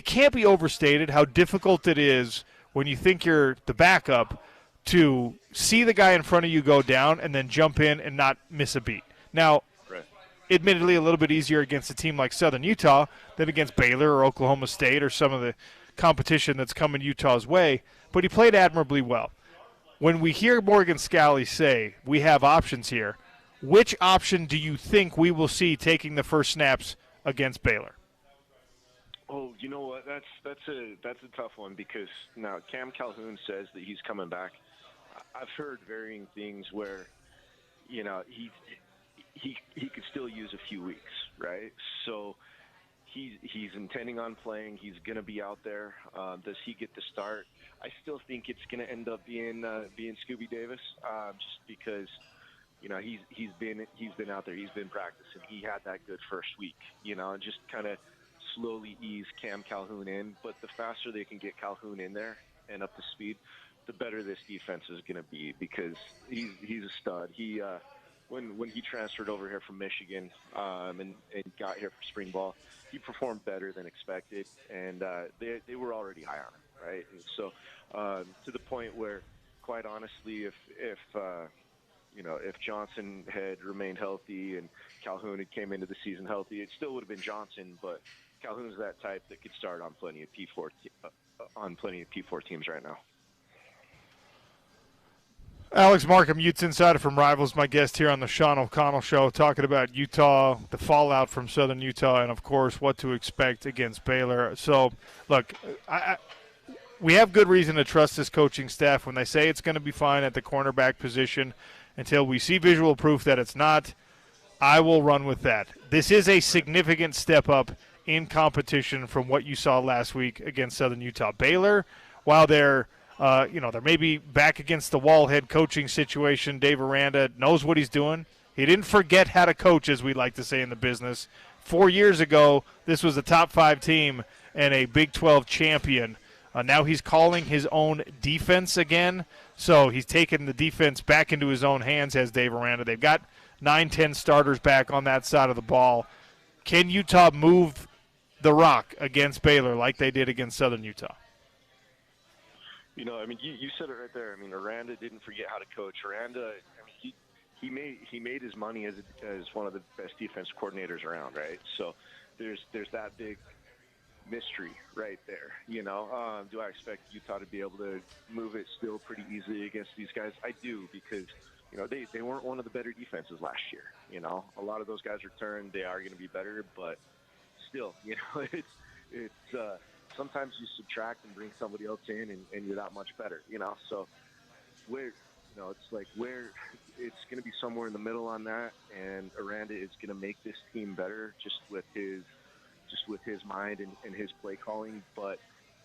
can't be overstated how difficult it is when you think you're the backup to see the guy in front of you go down and then jump in and not miss a beat. Now, right. Admittedly, a little bit easier against a team like Southern Utah than against Baylor or Oklahoma State or some of the competition that's coming Utah's way, but he played admirably well. When we hear Morgan Scalley say we have options here, which option do you think we will see taking the first snaps against Baylor? Oh, you know what? That's a tough one because now Cam Calhoun says that he's coming back. I've heard varying things where, he could still use a few weeks, right? So he's intending on playing. He's going to be out there. Does he get the start? I still think it's going to end up being Scooby Davis, just because he's been out there. He's been practicing. He had that good first week, and just kind of slowly ease Cam Calhoun in. But the faster they can get Calhoun in there and up to speed, the better this defense is going to be, because he's a stud. He when he transferred over here from Michigan and got here for spring ball, he performed better than expected, and they were already high on him, right? And so to the point where, quite honestly, if Johnson had remained healthy and Calhoun had came into the season healthy, it still would have been Johnson, but Calhoun's that type that could start on plenty of P4 teams right now. Alex Markham, Utes Insider from Rivals, my guest here on the Sean O'Connell Show, talking about Utah, the fallout from Southern Utah, and, of course, what to expect against Baylor. So, look, we have good reason to trust this coaching staff when they say it's going to be fine at the cornerback position. Until we see visual proof that it's not, I will run with that. This is a significant step up in competition from what you saw last week against Southern Utah. Baylor, while they're maybe back against the wall head coaching situation, Dave Aranda knows what he's doing. He didn't forget how to coach, as we like to say in the business. 4 years ago, this was a top 5 team and a Big 12 champion. Now he's calling his own defense again, so he's taken the defense back into his own hands, has Dave Aranda. They've got 9-10 starters back on that side of the ball. Can Utah move the rock against Baylor like they did against Southern Utah? You said it right there. Aranda didn't forget how to coach. Aranda, he made his money as one of the best defense coordinators around, right? So there's that big mystery right there. Do I expect Utah to be able to move it still pretty easily against these guys? I do, because they weren't one of the better defenses last year. A lot of those guys returned. They are going to be better, but still, it's sometimes you subtract and bring somebody else in, and you're that much better. So where it's going to be somewhere in the middle on that, and Aranda is going to make this team better just with his mind and his play calling. But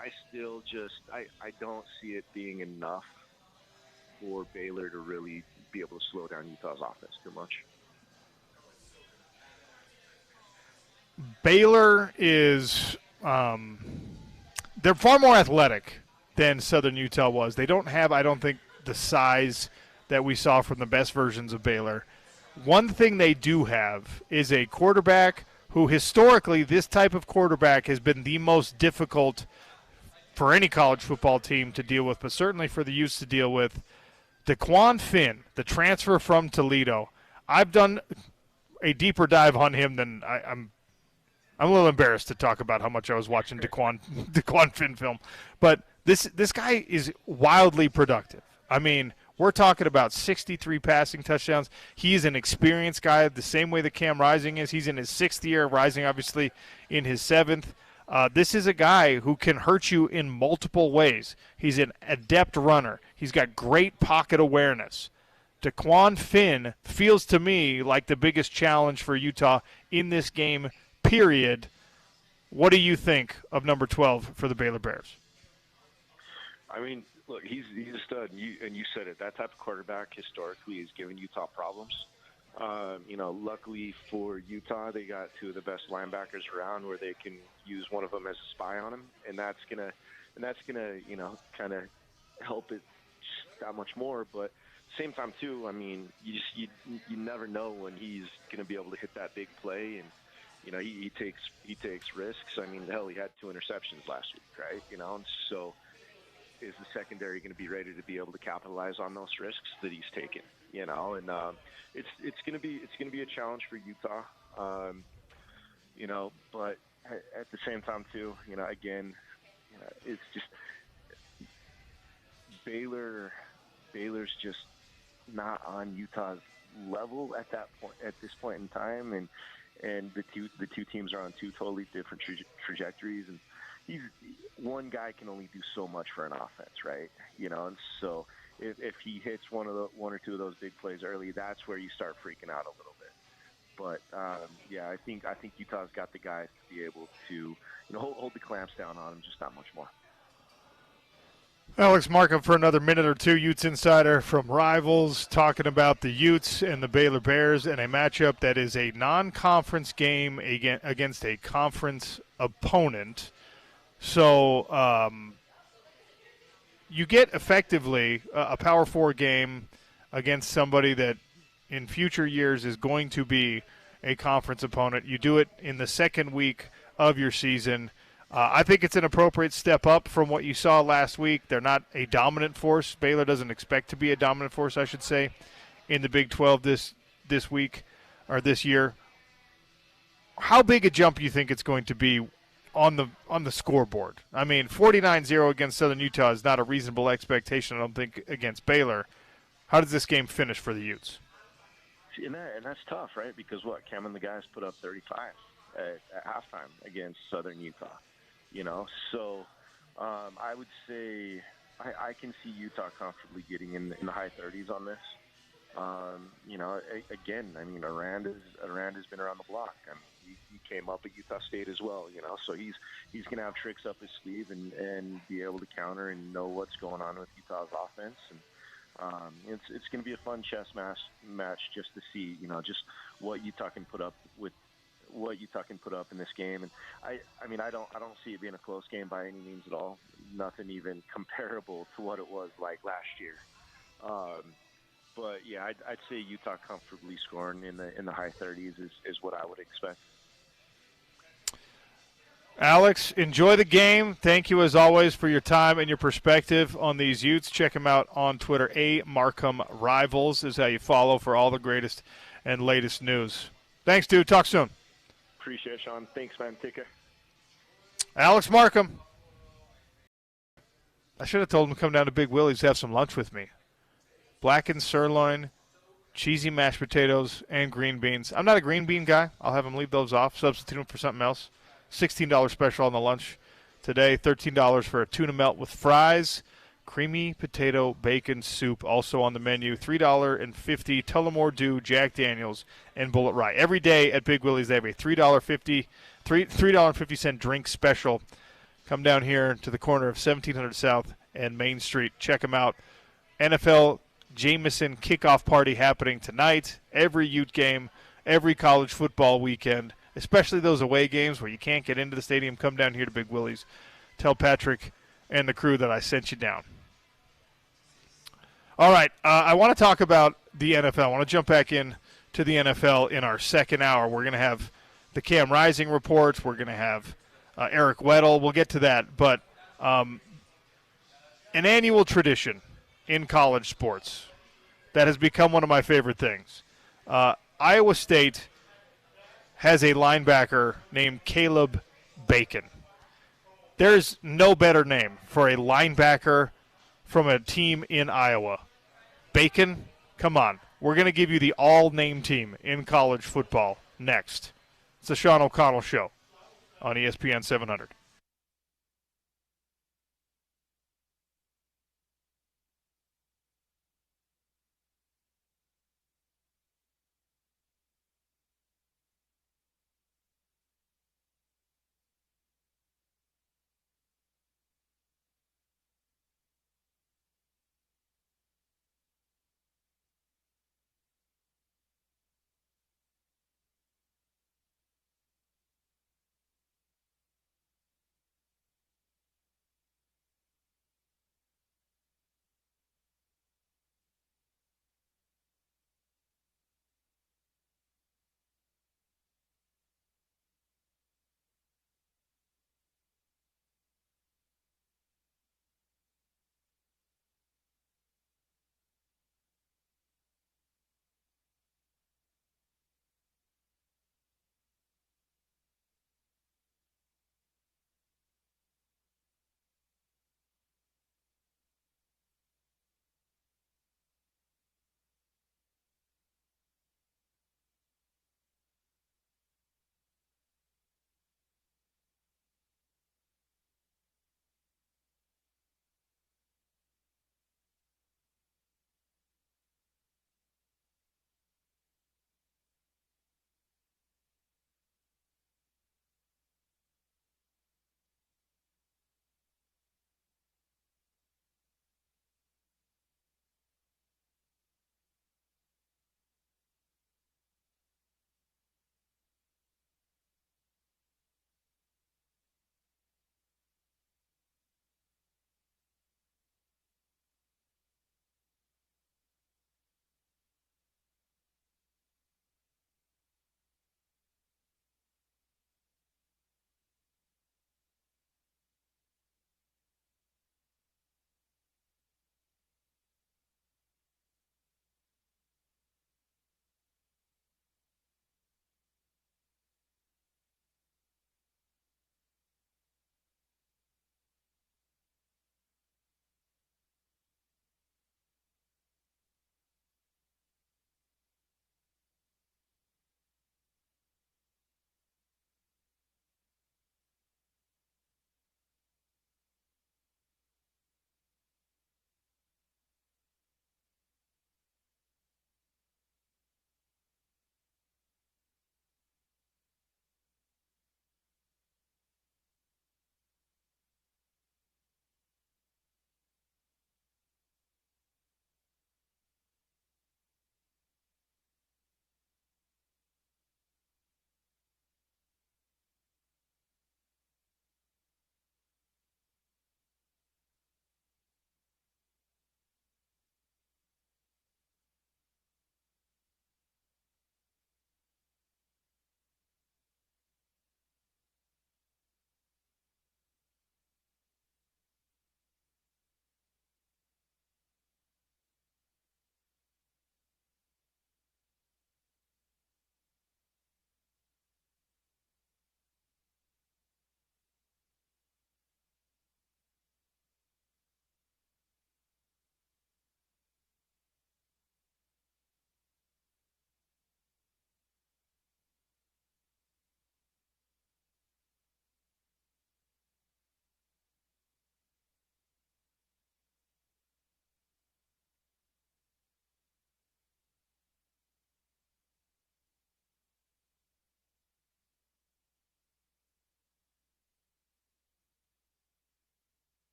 I still I don't see it being enough for Baylor to really be able to slow down Utah's offense too much. Baylor is they're far more athletic than Southern Utah was. They don't have, I don't think, the size that we saw from the best versions of Baylor. One thing they do have is a quarterback who historically, this type of quarterback has been the most difficult for any college football team to deal with, but certainly for the Utes to deal with. DeQuan Finn, the transfer from Toledo. I've done a deeper dive on him than I'm a little embarrassed to talk about how much I was watching DeQuan Finn film. But this guy is wildly productive. We're talking about 63 passing touchdowns. He is an experienced guy, the same way that Cam Rising is. He's in his 6th year, Rising obviously in his 7th. This is a guy who can hurt you in multiple ways. He's an adept runner. He's got great pocket awareness. DeQuan Finn feels to me like the biggest challenge for Utah in this game, period. What do you think of number 12 for the Baylor Bears? Look, he's a stud, and you said it. That type of quarterback historically has given Utah problems. Luckily for Utah, they got 2 of the best linebackers around, where they can use one of them as a spy on him, and that's gonna kind of help it just that much more. But same time too, you never know when he's gonna be able to hit that big play, and he takes risks. Hell, he had 2 interceptions last week, right? And so is the secondary going to be ready to be able to capitalize on those risks that he's taken? And it's going to be a challenge for Utah. But at the same time too, it's just Baylor's just not on Utah's level at this point in time, and the two teams are on 2 totally different trajectories, and one guy can only do so much for an offense, right? And so if he hits one or two of those big plays early, that's where you start freaking out a little bit. But yeah, I think Utah's got the guys to be able to hold the clamps down on him, just not much more. Alex Markham for another minute or two. Utes Insider from Rivals, talking about the Utes and the Baylor Bears and a matchup that is a non-conference game against a conference opponent. So you get effectively a Power 4 game against somebody that in future years is going to be a conference opponent. You do it in the second week of your season. I think it's an appropriate step up from what you saw last week. They're not a dominant force. Baylor doesn't expect to be a dominant force, I should say, in the Big 12 this week or this year. How big a jump do you think it's going to be on the scoreboard? I mean, 49-0 against Southern Utah is not a reasonable expectation, I don't think, against Baylor. How does this game finish for the Utes? And that's tough, right? Because Cam and the guys put up 35 at halftime against Southern Utah. So I would say I can see Utah comfortably getting in the high 30s on this. Again, I mean, Arand has been around the block. I mean, he came up at Utah State as well, so he's going to have tricks up his sleeve and be able to counter and know what's going on with Utah's offense. And it's going to be a fun chess match just to see, just what Utah can put up in this game. And I mean, I don't see it being a close game by any means at all. Nothing even comparable to what it was like last year. But yeah, I'd say Utah comfortably scoring in the high 30s is what I would expect. Alex, enjoy the game. Thank you, as always, for your time and your perspective on these Utes. Check him out on Twitter. Markham Rivals is how you follow for all the greatest and latest news. Thanks, dude. Talk soon. Appreciate it, Sean. Thanks, man. Take care. Alex Markham. I should have told him to come down to Big Willie's to have some lunch with me. Blackened sirloin, cheesy mashed potatoes, and green beans. I'm not a green bean guy. I'll have him leave those off, substitute them for something else. $16 special on the lunch today. $13 for a tuna melt with fries. Creamy potato bacon soup also on the menu. $3.50 Tullamore Dew, Jack Daniels, and Bullet Rye. Every day at Big Willie's they have a $3.50 drink special. Come down here to the corner of 1700 South and Main Street. Check them out. NFL Jameson kickoff party happening tonight. Every Ute game, every college football weekend, especially those away games where you can't get into the stadium. Come down here to Big Willie's. Tell Patrick and the crew that I sent you down. All right, I want to talk about the NFL. I want to jump back in to the NFL in our second hour. We're going to have the Cam Rising reports. We're going to have Eric Weddle. We'll get to that. But an annual tradition in college sports that has become one of my favorite things. Iowa State has a linebacker named Caleb Bacon. There's no better name for a linebacker from a team in Iowa. Bacon, come on. We're going to give you the all-name team in college football next. It's the Sean O'Connell Show on ESPN 700.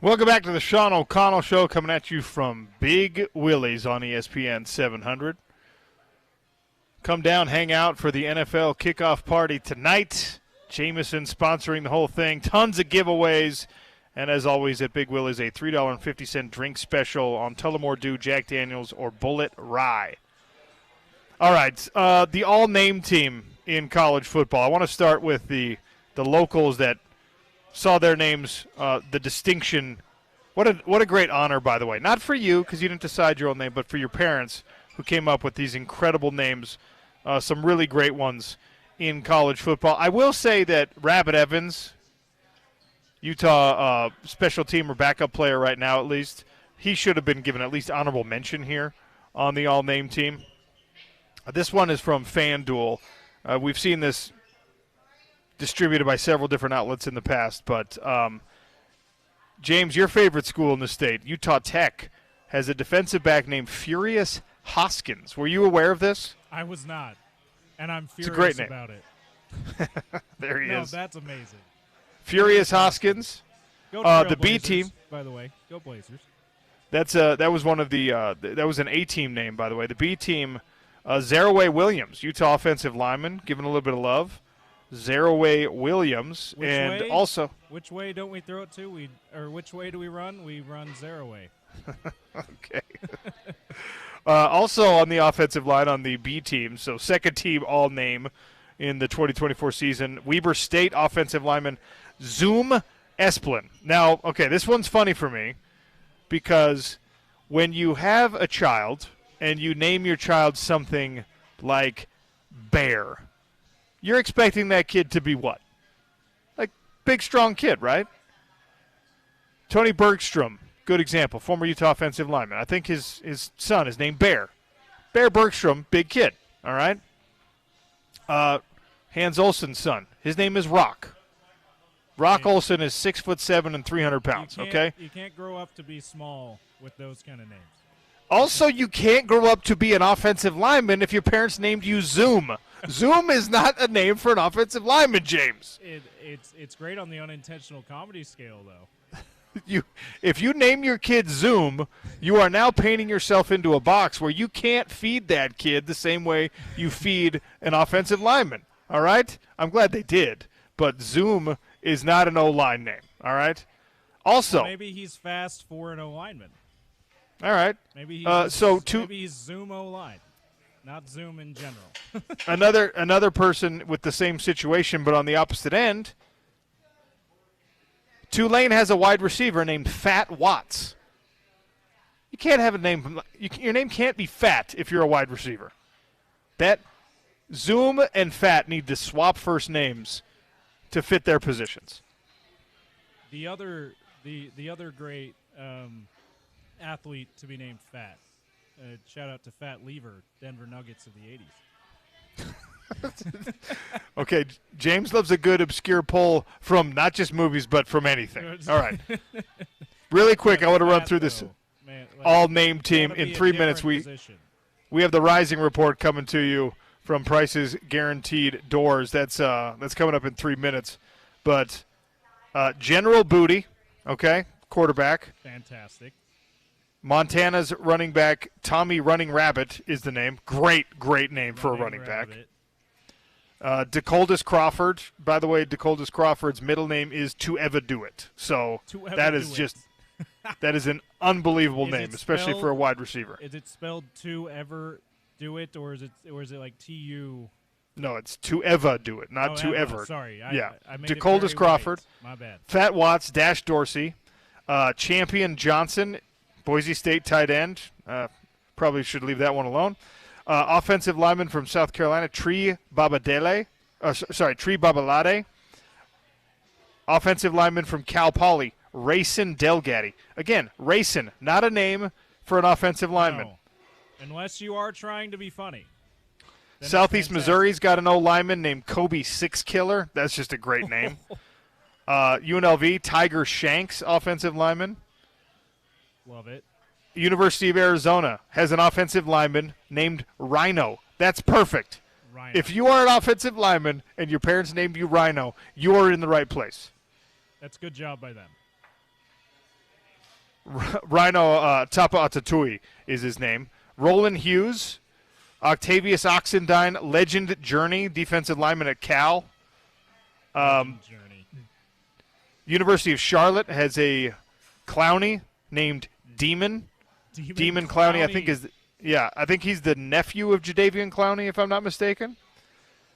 Welcome back to the Sean O'Connell Show, coming at you from Big Willie's on ESPN 700. Come down, hang out for the NFL kickoff party tonight. Jameson sponsoring the whole thing. Tons of giveaways. And as always at Big Willie's, a $3.50 drink special on Tullamore Dew, Jack Daniels, or Bullet Rye. All right, the all-name team in college football. I want to start with the locals that saw their names, the distinction. What a great honor, by the way. Not for you, because you didn't decide your own name, but for your parents who came up with these incredible names, some really great ones in college football. I will say that Rabbit Evans, Utah special team or backup player right now at least, he should have been given at least honorable mention here on the all-name team. This one is from FanDuel. We've seen this distributed by several different outlets in the past, but James, your favorite school in the state, Utah Tech, has a defensive back named Furious Hoskins. Were you aware of this? I was not, and I'm furious it's a great name. about it. There he is. No, that's amazing. Furious Hoskins. Go the B Blazers, team, by the way. Go Blazers. That was one of the that was an A team name, by the way. The B team, Zaraway Williams, Utah offensive lineman, given a little bit of love. Zaraway Williams, also which way don't we throw it to? Which way do we run? We run Zaraway. Okay. Also on the offensive line on the B team, so second team all name in the 2024 season, Weber State offensive lineman Zoom Esplin. Now, okay, this one's funny for me because when you have a child and you name your child something like Bear, you're expecting that kid to be what? Like, big, strong kid, right? Tony Bergstrom, good example, former Utah offensive lineman. I think his son is named Bear. Bear Bergstrom, big kid, all right? Hans Olsen's son, his name is Rock. Rock Olsen is 6'7" and 300 pounds, okay? You can't grow up to be small with those kind of names. Also, you can't grow up to be an offensive lineman if your parents named you Zoom. Zoom is not a name for an offensive lineman, James. It's great on the unintentional comedy scale, though. If you name your kid Zoom, you are now painting yourself into a box where you can't feed that kid the same way you feed an offensive lineman, all right? I'm glad they did, but Zoom is not an O-line name, all right? Also, well, maybe he's fast for an O-lineman. All right. Maybe he's, maybe he's Zoom O-line. Not Zoom in general. another person with the same situation but on the opposite end, Tulane has a wide receiver named Fat Watts. You can't have a name. Your name can't be Fat if you're a wide receiver. That Zoom and Fat need to swap first names to fit their positions. The other great athlete to be named Fat. Shout out to Fat Lever, Denver Nuggets of the 80s. Okay, James loves a good obscure poll from not just movies but from anything. All right. Really quick, I want to run through this all-name team in 3 minutes. We have the Rising Report coming to you from Price's Guaranteed Doors. That's coming up in 3 minutes. But General Booty, okay, quarterback. Fantastic. Montana's running back, Tommy Running Rabbit is the name. Great name for a running back. DeColdis Crawford. By the way, DeColdis Crawford's middle name is To Ever Do It. So that is an unbelievable name, especially for a wide receiver. Is it spelled To Ever Do It, or is it like T-U? No, it's To Ever Do It, not To Ever. Sorry. I made DeColdis Crawford. My bad. Fat Watts, Dash Dorsey, Champion Johnson, Boise State tight end. Probably should leave that one alone. Offensive lineman from South Carolina, Tree Babalade. Offensive lineman from Cal Poly, Rayson Delgatti. Again, Rayson, not a name for an offensive lineman. No. Unless you are trying to be funny. Southeast Missouri's got an old lineman named Kobe Six Killer. That's just a great name. UNLV, Tiger Shanks, offensive lineman. Love it. University of Arizona has an offensive lineman named Rhino. That's perfect. Rhino. If you are an offensive lineman and your parents named you Rhino, you are in the right place. That's a good job by them. Rhino Tapa Atatui is his name. Roland Hughes, Octavius Oxendine, Legend Journey, defensive lineman at Cal. Journey. University of Charlotte has a Clowney named Demon. Demon Clowney, I think he's the nephew of Jadeveon Clowney, if I'm not mistaken.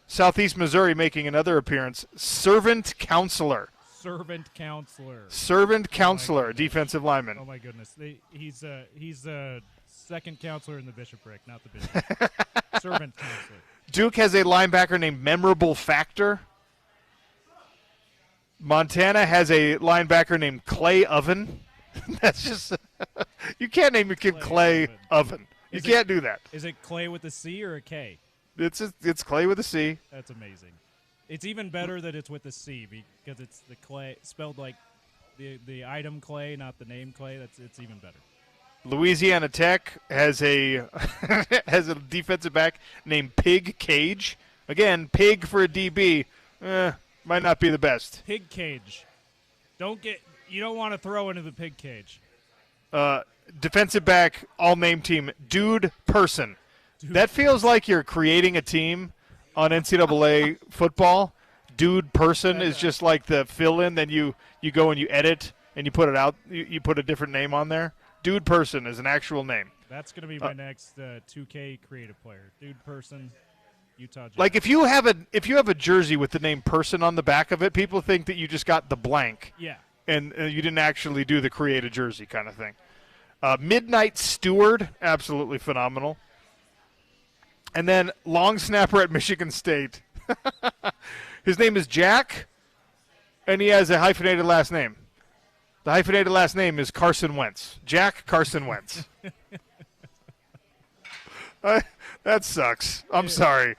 Southeast Missouri making another appearance. Servant Counselor, defensive lineman. Oh my goodness, he's a second counselor in the bishopric, not the bishop. Servant counselor. Duke has a linebacker named Memorable Factor. Montana has a linebacker named Clay Oven. That's just you can't name your kid Clay Oven. You can't do that. Is it Clay with a C or a K? It's Clay with a C. That's amazing. It's even better that it's with a C because it's the Clay spelled like the item Clay, not the name Clay. It's even better. Louisiana Tech has a has a defensive back named Pig Cage. Again, Pig for a DB might not be the best. Pig Cage. You don't want to throw into the pig cage. Defensive back, all name team, Dude Person. That feels like you're creating a team on NCAA football. Dude Person is just like the fill-in. Then you go and you edit and you put it out. You put a different name on there. Dude Person is an actual name. That's going to be my next 2K creative player. Dude Person, Utah Jazz. Like if you have a jersey with the name Person on the back of it, people think that you just got the blank. Yeah. And you didn't actually do the create a jersey kind of thing. Midnight Steward, absolutely phenomenal. And then long snapper at Michigan State. His name is Jack, and he has a hyphenated last name. The hyphenated last name is Carson Wentz. Jack Carson Wentz. That sucks. I'm sorry.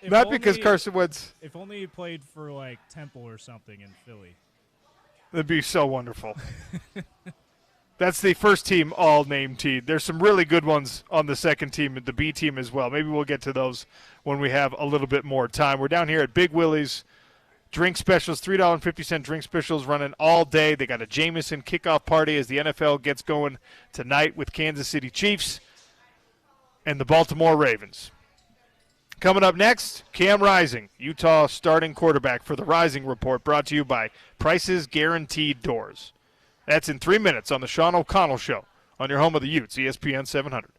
Not because Carson Wentz. If only he played for like Temple or something in Philly. That'd be so wonderful. That's the first team all-name team. There's some really good ones on the second team, the B team as well. Maybe we'll get to those when we have a little bit more time. We're down here at Big Willie's. Drink specials, $3.50 drink specials running all day. They got a Jameson kickoff party as the NFL gets going tonight with Kansas City Chiefs and the Baltimore Ravens. Coming up next, Cam Rising, Utah starting quarterback for the Rising Report, brought to you by Prices Guaranteed Doors. That's in 3 minutes on the Sean O'Connell Show on your home of the Utes, ESPN 700.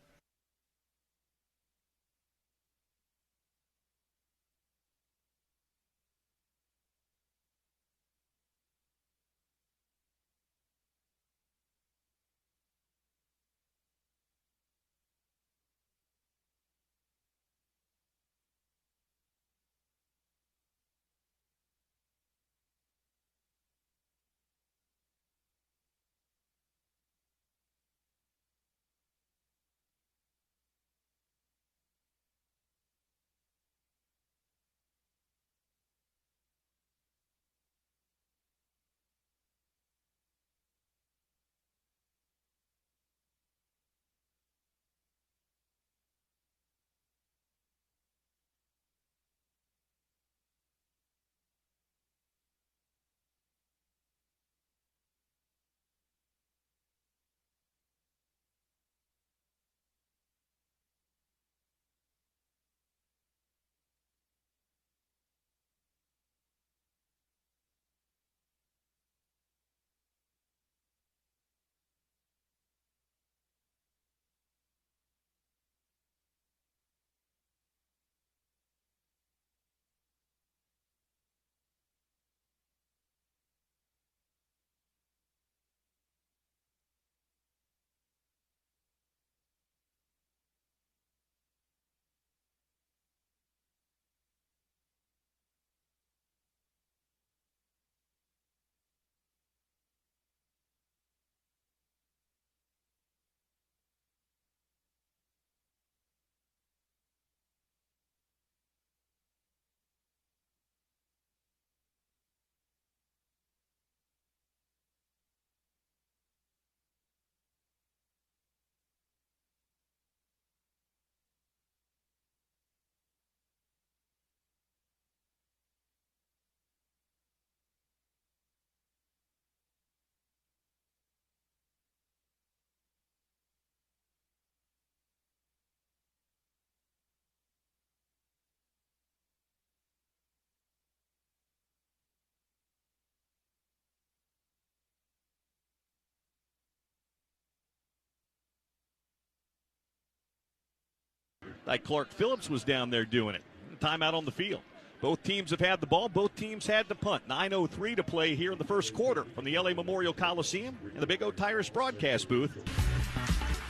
like Clark Phillips was down there doing it. Timeout on the field. Both teams have had the ball. Both teams had the punt. 9:03 to play here in the first quarter from the LA Memorial Coliseum and the Big O Tires broadcast booth.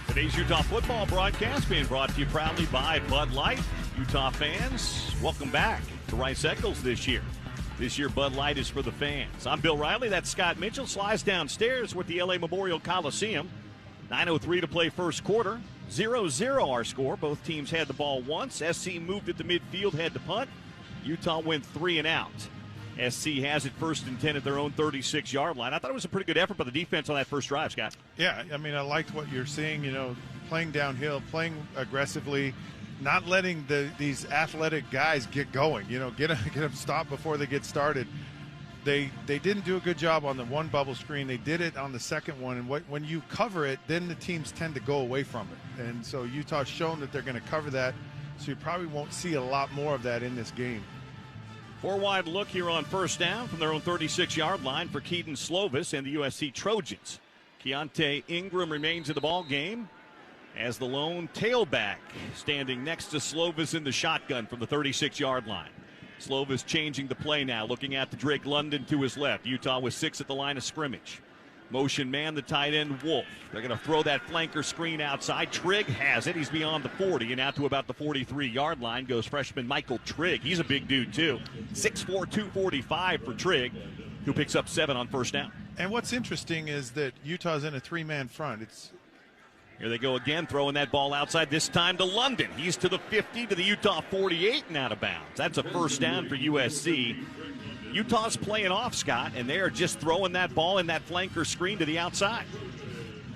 Today's Utah football broadcast being brought to you proudly by Bud Light. Utah fans, welcome back to Rice Eccles this year. This year, Bud Light is for the fans. I'm Bill Riley. That's Scott Mitchell. Slides downstairs with the LA Memorial Coliseum. 9:03 to play first quarter. 0-0 our score. Both teams had the ball once. SC moved it to midfield, had to punt. Utah went 3 and out. SC has it 1st and 10 at their own 36-yard line. I thought it was a pretty good effort by the defense on that first drive, Scott. Yeah, I mean, I liked what you're seeing, playing downhill, playing aggressively, not letting these athletic guys get going, get them stopped before they get started. They didn't do a good job on the one bubble screen. They did it on the second one, and when you cover it, then the teams tend to go away from it. And so Utah's shown that they're going to cover that, so you probably won't see a lot more of that in this game. 4-wide look here on first down from their own 36-yard line for Keaton Slovis and the USC Trojans. Keontae Ingram remains in the ball game as the lone tailback standing next to Slovis in the shotgun from the 36-yard line. Slovis changing the play now, looking at the Drake London to his left. Utah with 6 at the line of scrimmage. Motion man, the tight end, Wolf. They're going to throw that flanker screen outside. Trigg has it. He's beyond the 40 and out to about the 43-yard line goes freshman Michael Trigg. He's a big dude, too. 6'4", 245 for Trigg, who picks up 7 on first down. And what's interesting is that Utah's in a 3-man front. Here they go again, throwing that ball outside, this time to London. He's to the 50, to the Utah 48 and out of bounds. That's a first down for USC. Utah's playing off, Scott, and they are just throwing that ball in that flanker screen to the outside.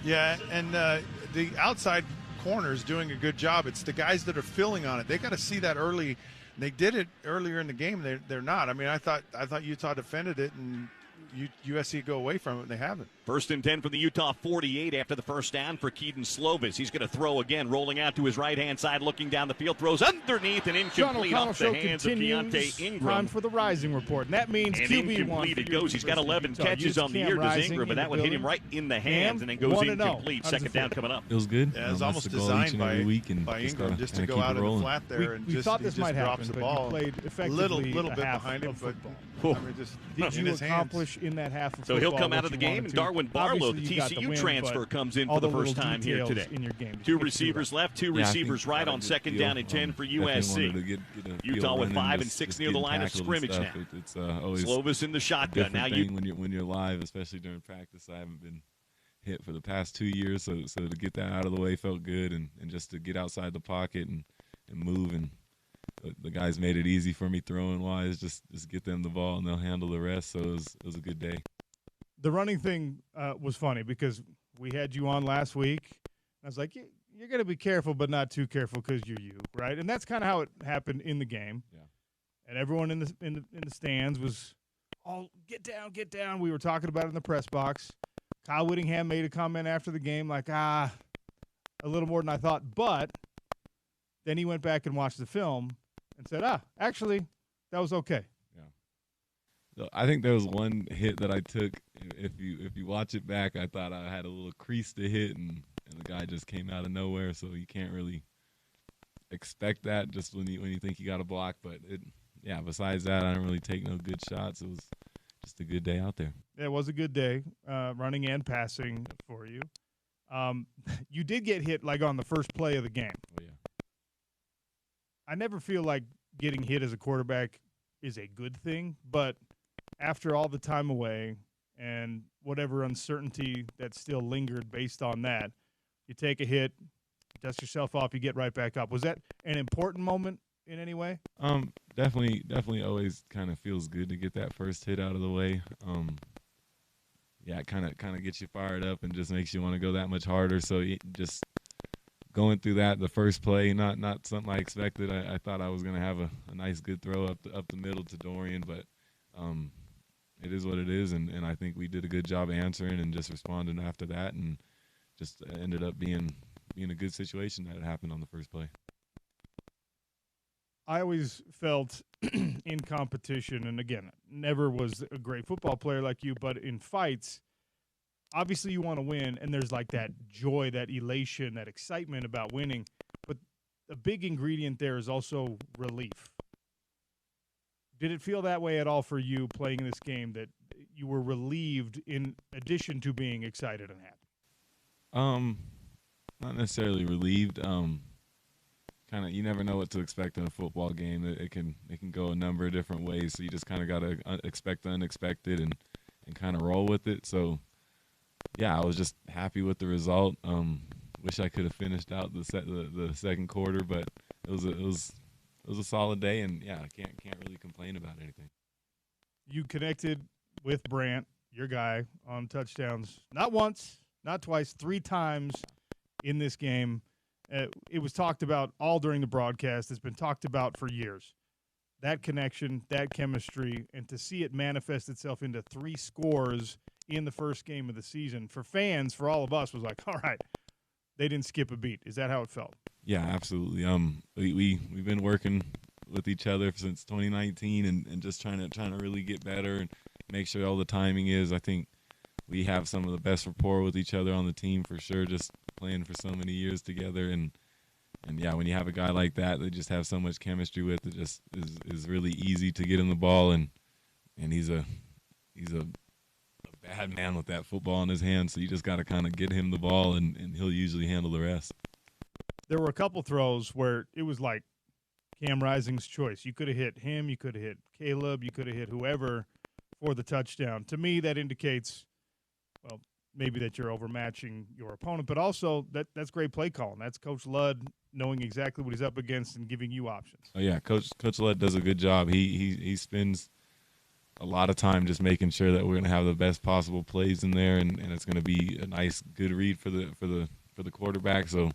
Yeah, and the outside corner's doing a good job. It's the guys that are filling on it. They got to see that early. They did it earlier in the game. They're not. I mean, I thought Utah defended it, and USC go away from it, and they haven't. 1st and 10 from the Utah 48 after the first down for Keaton Slovis. He's going to throw again, rolling out to his right-hand side, looking down the field, throws underneath and incomplete off the hands of Keontae Ingram. Time for the Rising Report, and that means and QB1. Incomplete it goes. He's got 11 catches on the year, does Ingram, but that one hit him right in the hands and then goes incomplete. Second down coming up. It was good. Yeah, it was almost designed by Ingram just to go out in the flat there and just drops the ball. Played effectively little bit behind him, but did you accomplish in that half of so he'll come out of the game, and Darwin Barlow, the TCU transfer, comes in for the first time here today. Two receivers left, two receivers right on 2nd down and 10 for USC. Utah with 5 and 6 near the line of scrimmage now. It's always Slovis in the shotgun. Now when you're live, especially during practice. I haven't been hit for the past 2 years, so to get that out of the way felt good, and just to get outside the pocket and move, and the guys made it easy for me throwing wise. Just get them the ball and they'll handle the rest. So it was a good day. The running thing was funny because we had you on last week. I was like, you're going to be careful, but not too careful because you're you, right? And that's kind of how it happened in the game. Yeah. And everyone in the stands was all get down. We were talking about it in the press box. Kyle Whittingham made a comment after the game like, a little more than I thought. But then he went back and watched the film and said, actually, that was okay. I think there was one hit that I took. If you watch it back, I thought I had a little crease to hit, and the guy just came out of nowhere. So you can't really expect that just when you think you got a block. But besides that, I didn't really take no good shots. It was just a good day out there. Yeah, it was a good day, running and passing for you. You did get hit like on the first play of the game. Oh yeah. I never feel like getting hit as a quarterback is a good thing, but after all the time away and whatever uncertainty that still lingered based on that, you take a hit, dust yourself off, you get right back up. Was that an important moment in any way? Definitely always kind of feels good to get that first hit out of the way. It kind of gets you fired up and just makes you want to go that much harder. So just going through that, the first play, not something I expected. I thought I was going to have a nice good throw up the middle to Dorian, but it is what it is, and I think we did a good job answering and just responding after that, and just ended up being a good situation that happened on the first play. I always felt in competition, and again, never was a great football player like you, but in fights, obviously you want to win, and there's like that joy, that elation, that excitement about winning. But a big ingredient there is also relief. Did it feel that way at all for you playing in this game, that you were relieved in addition to being excited and happy? Not necessarily relieved. Kind of, you never know what to expect in a football game. It can go a number of different ways, so you just kind of got to expect the unexpected and kind of roll with it. So, yeah, I was just happy with the result. Wish I could have finished out the second quarter, but it was a solid day, and yeah, I can't really complain about anything. You connected with Brant, your guy, on touchdowns, not once, not twice, 3 times in this game. It was talked about all during the broadcast. It's been talked about for years. That connection, that chemistry, and to see it manifest itself into 3 scores in the first game of the season, for fans, for all of us, was like, all right, they didn't skip a beat. Is that how it felt? Yeah, absolutely. We've been working with each other since 2019 and just trying to really get better and make sure all the timing is. I think we have some of the best rapport with each other on the team for sure, just playing for so many years together. And yeah, when you have a guy like that just have so much chemistry with, it just is really easy to get him the ball. And he's a bad man with that football in his hand, so you just got to kind of get him the ball, and he'll usually handle the rest. There were a couple throws where it was like Cam Rising's choice. You could have hit him, you could have hit Caleb, you could have hit whoever for the touchdown. To me, that indicates, well, maybe that you're overmatching your opponent, but also that's great play calling. That's Coach Ludd knowing exactly what he's up against and giving you options. Oh yeah, Coach Ludd does a good job. He spends a lot of time just making sure that we're going to have the best possible plays in there, and it's going to be a nice, good read for the quarterback. So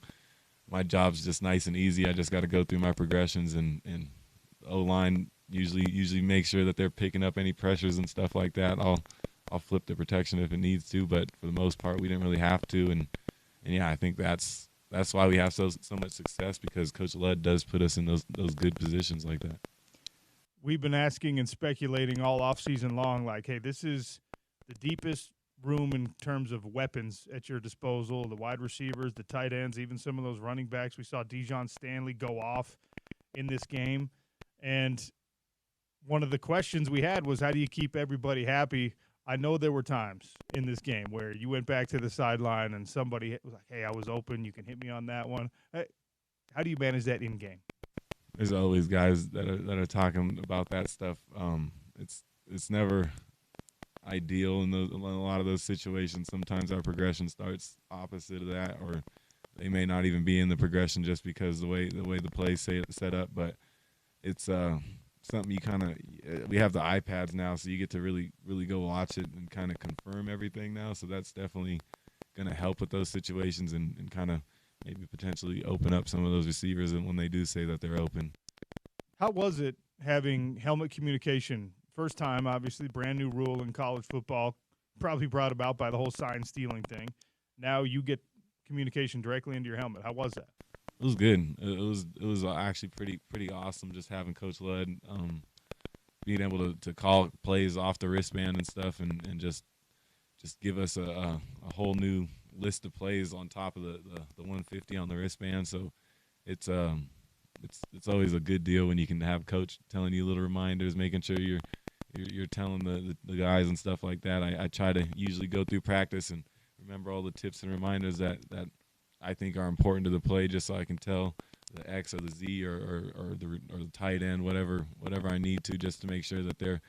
my job's just nice and easy. I just got to go through my progressions, and O-line usually make sure that they're picking up any pressures and stuff like that. I'll flip the protection if it needs to, but for the most part, we didn't really have to. And yeah, I think that's why we have so much success, because Coach Ludd does put us in those good positions like that. We've been asking and speculating all offseason long, like, hey, this is the deepest room in terms of weapons at your disposal, the wide receivers, the tight ends, even some of those running backs. We saw Dijon Stanley go off in this game. And one of the questions we had was, how do you keep everybody happy? I know there were times in this game where you went back to the sideline and somebody was like, hey, I was open. You can hit me on that one. How do you manage that in game? There's always guys that are talking about that stuff. It's never ideal in a lot of those situations. Sometimes our progression starts opposite of that, or they may not even be in the progression just because the way the play's set up. But it's something you we have the iPads now, so you get to really go watch it and kind of confirm everything now. So that's definitely going to help with those situations and kind of maybe potentially open up some of those receivers and when they do say that they're open. How was it having helmet communication? First time, obviously, brand new rule in college football, probably brought about by the whole sign stealing thing. Now you get communication directly into your helmet. How was that? It was good. It was actually pretty awesome just having Coach Ludd being able to call plays off the wristband and stuff, and just give us a whole new list of plays on top of the 150 on the wristband. So it's always a good deal when you can have Coach telling you little reminders, making sure you're telling the guys and stuff like that. I try to usually go through practice and remember all the tips and reminders that I think are important to the play, just so I can tell the X or the Z or the tight end, whatever I need to, just to make sure that they're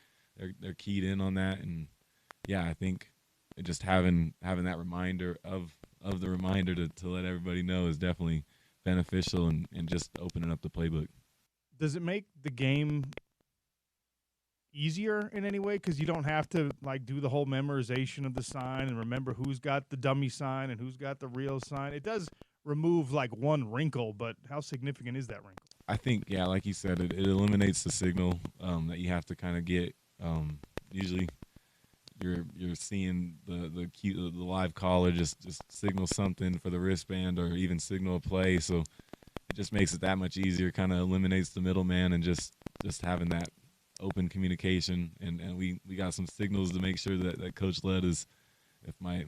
keyed in on that. And yeah, I think just having that reminder of the reminder to let everybody know is definitely beneficial, and just opening up the playbook. Does it make the game easier in any way, because you don't have to do the whole memorization of the sign and remember who's got the dummy sign and who's got the real sign? It does remove one wrinkle, but how significant is that wrinkle? I think, yeah, like you said, it eliminates the signal that you have to kind of get. Usually you're seeing the live caller just signal something for the wristband or even signal a play, so it just makes it that much easier, kind of eliminates the middleman, and just having that open communication. And we got some signals to make sure that Coach Ludd is, if my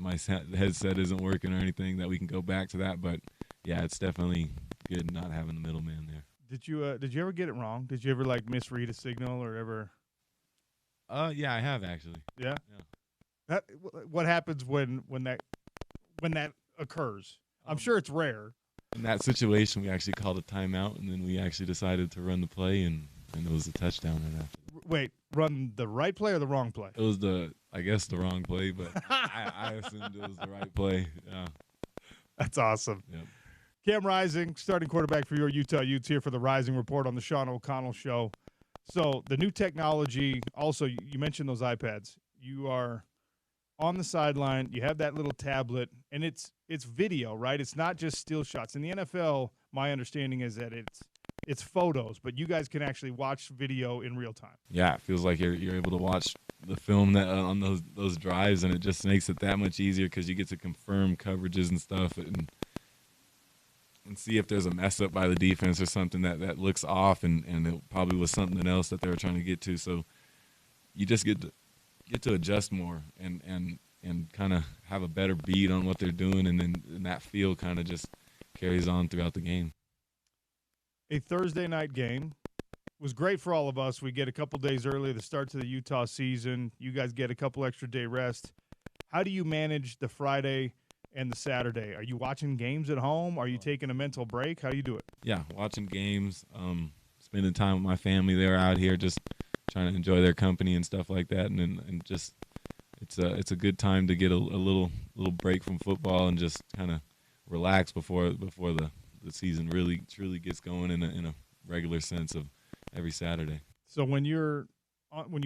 headset isn't working or anything, that we can go back to that. But yeah, it's definitely good not having the middleman there. Did you ever get it wrong? Did you ever like misread a signal or ever? Yeah, I have actually. Yeah. Yeah. What happens when that occurs? I'm sure it's rare. In that situation, we actually called a timeout, and then we actually decided to run the play, and it was a touchdown right after. Wait, run the right play or the wrong play? It was I guess the wrong play, but I assumed it was the right play. Yeah. That's awesome. Yep. Cam Rising, starting quarterback for your Utah Utes, here for the Rising Report on the Sean O'Connell Show. So the new technology, also, you mentioned those iPads. You are on the sideline. You have that little tablet, and it's video, right? It's not just still shots. In the NFL, my understanding is that it's photos, but you guys can actually watch video in real time. Yeah, it feels like you're able to watch the film that on those drives, and it just makes it that much easier because you get to confirm coverages and stuff and see if there's a mess up by the defense or something that looks off, and it probably was something else that they were trying to get to. So you just get to adjust more and kind of have a better beat on what they're doing, and that feel kind of just carries on throughout the game. A Thursday night game was great for all of us. We get a couple days early, the start to the Utah season. You guys get a couple extra day rest. How do you manage the Friday and the Saturday? Are you watching games at home? Are you taking a mental break? How do you do it? Yeah, watching games, spending time with my family. They're out here just trying to enjoy their company and stuff like that, and just it's a good time to get a little break from football and just kind of relax before the season really truly gets going in a regular sense of every Saturday. So when you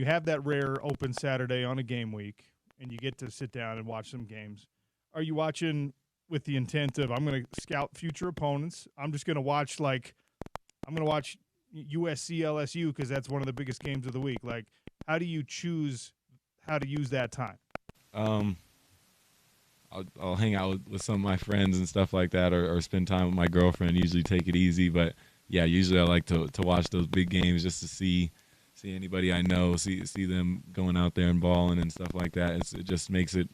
have that rare open Saturday on a game week and you get to sit down and watch some games, are you watching with the intent of, I'm going to scout future opponents? I'm just going to watch USC LSU because that's one of the biggest games of the week. Like, how do you choose how to use that time? I'll hang out with some of my friends and stuff like that, or spend time with my girlfriend. Usually take it easy, but yeah, usually I like to watch those big games just to see anybody I know, see them going out there and balling and stuff like that. It just makes it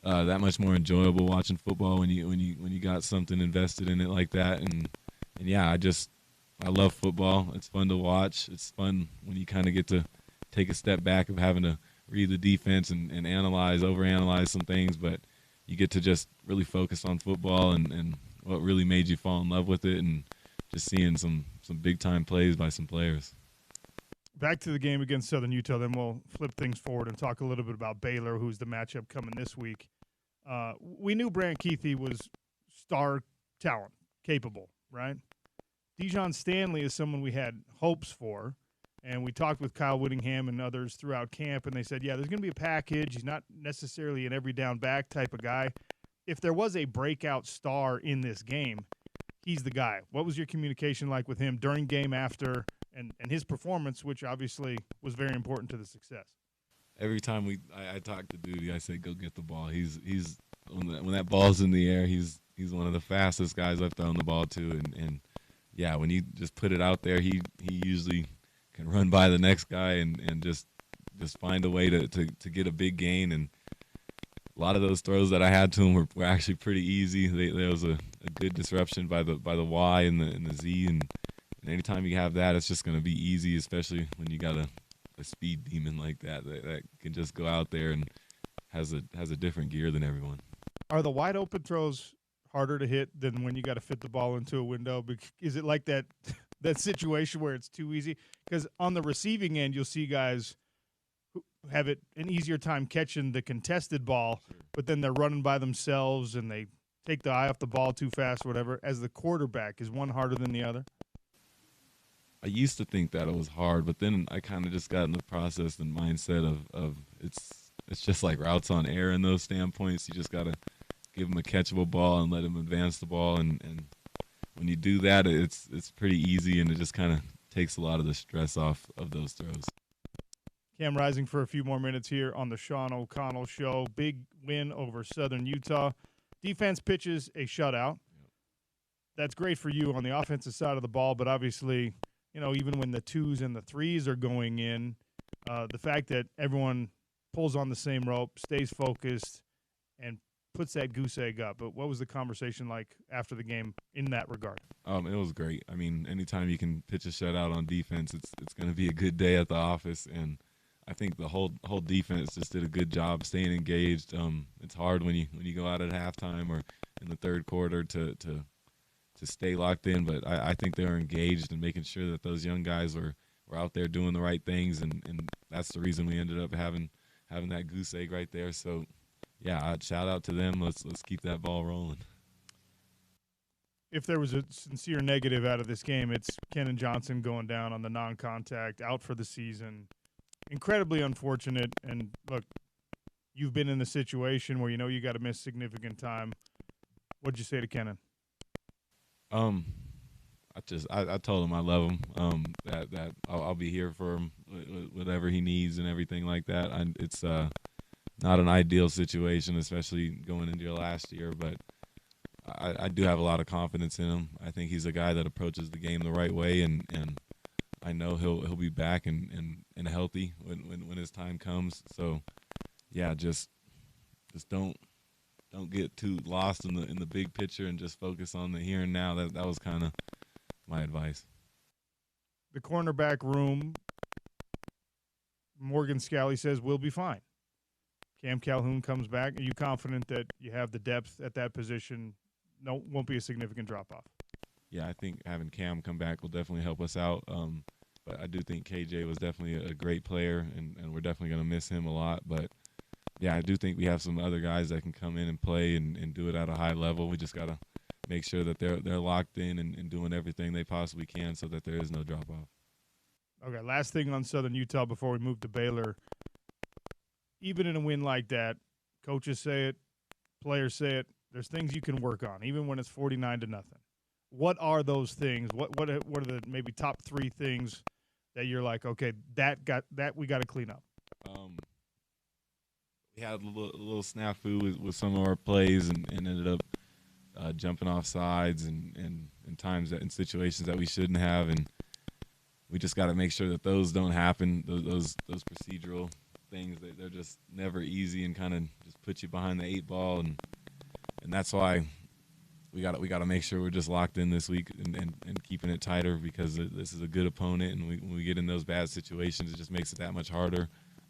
that much more enjoyable watching football when you got something invested in it like that. And yeah, I love football. It's fun to watch. It's fun when you kind of get to take a step back of having to read the defense and overanalyze some things, but you get to just really focus on football and what really made you fall in love with it, and just seeing some big-time plays by some players. Back to the game against Southern Utah, then we'll flip things forward and talk a little bit about Baylor, who's the matchup coming this week. We knew Brant Keithy was star talent, capable, right? Dijon Stanley is someone we had hopes for, and we talked with Kyle Whittingham and others throughout camp, and they said, yeah, there's going to be a package. He's not necessarily an every down back type of guy. If there was a breakout star in this game, he's the guy. What was your communication like with him during game, after, and his performance, which obviously was very important to the success? Every time I talk to Duty, I say, go get the ball. He's when that ball's in the air, he's one of the fastest guys I've thrown the ball to, and yeah, when you just put it out there, he usually can run by the next guy and just find a way to get a big gain. And a lot of those throws that I had to him were actually pretty easy. There was a good disruption by the Y and the Z, and anytime you have that, it's just going to be easy, especially when you got a speed demon like that can just go out there and has a different gear than everyone. Are the wide open throws harder to hit than when you got to fit the ball into a window? Is it like that situation where it's too easy? Because on the receiving end, you'll see guys who have an easier time catching the contested ball, but then they're running by themselves and they take the eye off the ball too fast or whatever. As the quarterback, is one harder than the other? I used to think that it was hard, but then I kind of just got in the process and mindset of it's just like routes on air in those standpoints. You just got to give them a catchable ball and let them advance the ball, and when you do that, it's pretty easy, and it just kind of takes a lot of the stress off of those throws. Cam Rising for a few more minutes here on the Sean O'Connell Show. Big win over Southern Utah. Defense pitches a shutout. That's great for you on the offensive side of the ball, but obviously, even when the 2s and the 3s are going in, the fact that everyone pulls on the same rope, stays focused, and puts that goose egg up. But what was the conversation like after the game in that regard? It was great. I mean, anytime you can pitch a shutout on defense, it's going to be a good day at the office. And I think the whole defense just did a good job staying engaged. It's hard when you go out at halftime or in the third quarter to stay locked in, but I think they were engaged and making sure that those young guys were out there doing the right things, and that's the reason we ended up having that goose egg right there. So, yeah, I'd shout out to them. Let's keep that ball rolling. If there was a sincere negative out of this game, it's Kenan Johnson going down on the non-contact, out for the season. Incredibly unfortunate. And look, you've been in the situation where you know you got to miss significant time. What'd you say to Kenan? I told him I love him. That I'll be here for him, whatever he needs and everything like that. It's not an ideal situation, especially going into your last year, but I do have a lot of confidence in him. I think he's a guy that approaches the game the right way, and I know he'll be back and healthy when his time comes. So, yeah, just don't get too lost in the big picture and just focus on the here and now. That was kind of my advice. The cornerback room, Morgan Scalley says, we'll be fine. Cam Calhoun comes back. Are you confident that you have the depth at that position? No, won't be a significant drop-off. Yeah, I think having Cam come back will definitely help us out. But I do think KJ was definitely a great player, and we're definitely going to miss him a lot. But, yeah, I do think we have some other guys that can come in and play and do it at a high level. We just got to make sure that they're locked in and doing everything they possibly can so that there is no drop-off. Okay, last thing on Southern Utah before we move to Baylor. Even in a win like that, coaches say it, players say it, there's things you can work on, even when it's 49-0. What are those things? What are the maybe top three things that you're like, okay, that we got to clean up? We had a little snafu with some of our plays and ended up jumping off sides and times that in situations that we shouldn't have, and we just got to make sure that those don't happen. Those procedural things, they're just never easy and kind of just put you behind the 8 ball, and that's why we got to make sure we're just locked in this week and keeping it tighter, because this is a good opponent, and when we get in those bad situations, it just makes it that much harder.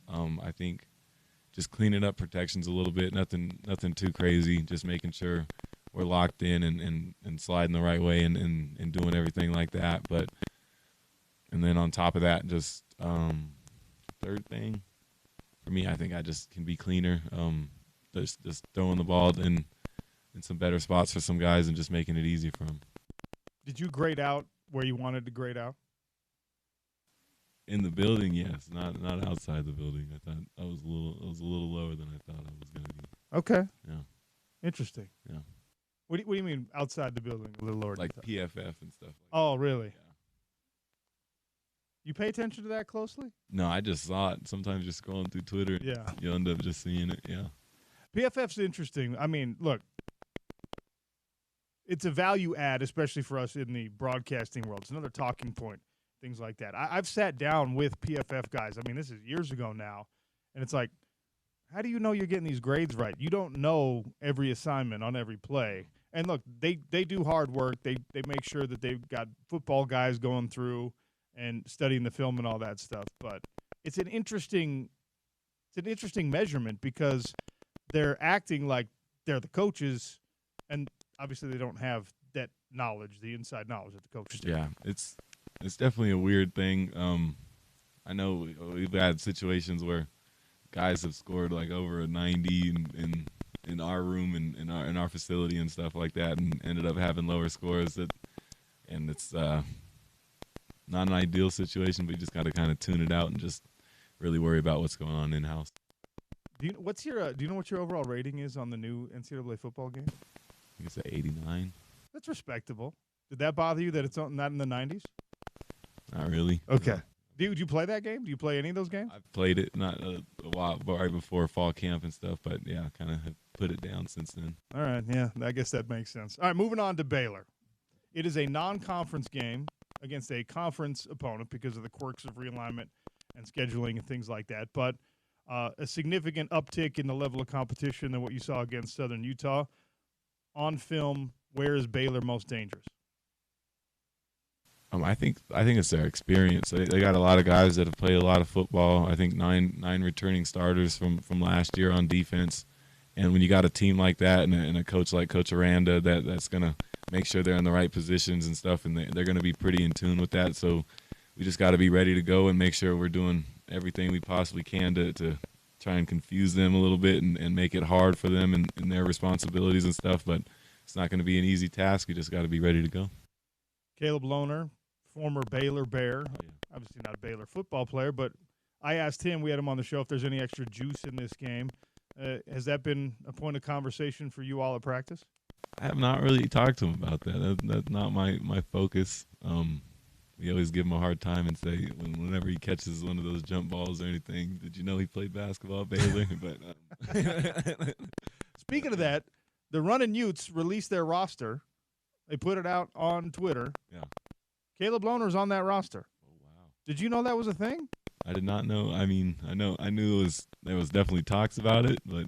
I think just cleaning up protections a little bit, nothing too crazy, just making sure we're locked in and sliding the right way and doing everything like that. And then on top of that, just third thing for me, I think I just can be cleaner. Just throwing the ball in some better spots for some guys and just making it easy for them. Did you grade out where you wanted to grade out? In the building, yes. Not outside the building. I thought I was a little lower than I thought I was going to be. Okay. Yeah. Interesting. Yeah. What do you mean outside the building? A little lower. Like PFF and stuff. Oh, really? Yeah. You pay attention to that closely? No, I just saw it. Sometimes you're scrolling through Twitter. Yeah. You end up just seeing it. Yeah. PFF's interesting. I mean, look, it's a value add, especially for us in the broadcasting world. It's another talking point, things like that. I've sat down with PFF guys. I mean, this is years ago now, and it's like, how do you know you're getting these grades right? You don't know every assignment on every play. And look, they do hard work. They make sure that they've got football guys going through and studying the film and all that stuff. But it's an interesting measurement, because they're acting like they're the coaches, and obviously they don't have that knowledge, the inside knowledge that the coaches do. Yeah, it's definitely a weird thing. I know we've had situations where guys have scored like over a 90 in our room and in our facility and stuff like that, and ended up having lower scores. And it's not an ideal situation, but you just got to kind of tune it out and just really worry about what's going on in-house. Do you know what your overall rating is on the new NCAA football game? I think it's at 89. That's respectable. Did that bother you that it's not in the 90s? Not really. Okay. Did you play that game? Do you play any of those games? I've played it not a while, but right before fall camp and stuff, but yeah, kind of have put it down since then. All right, yeah, I guess that makes sense. All right, moving on to Baylor. It is a non-conference game against a conference opponent because of the quirks of realignment and scheduling and things like that. But a significant uptick in the level of competition than what you saw against Southern Utah. On film, where is Baylor most dangerous? I think it's their experience. They got a lot of guys that have played a lot of football. I think nine returning starters from last year on defense. And when you got a team like that and a coach like Coach Aranda that's going to make sure they're in the right positions and stuff, and they're going to be pretty in tune with that. So we just got to be ready to go and make sure we're doing everything we possibly can to try and confuse them a little bit and make it hard for them and their responsibilities and stuff. But it's not going to be an easy task. We just got to be ready to go. Caleb Lohner, former Baylor Bear, obviously not a Baylor football player, but I asked him, we had him on the show, if there's any extra juice in this game. Has that been a point of conversation for you all at practice? I have not really talked to him about that. That's not my focus. We always give him a hard time and say whenever he catches one of those jump balls or anything, did you know he played basketball at Baylor? But Speaking of that, the Runnin' Utes released their roster. They put it out on Twitter. Yeah. Caleb Lohner's on that roster. Oh wow. Did you know that was a thing? I did not know. I mean, I knew there was definitely talks about it, but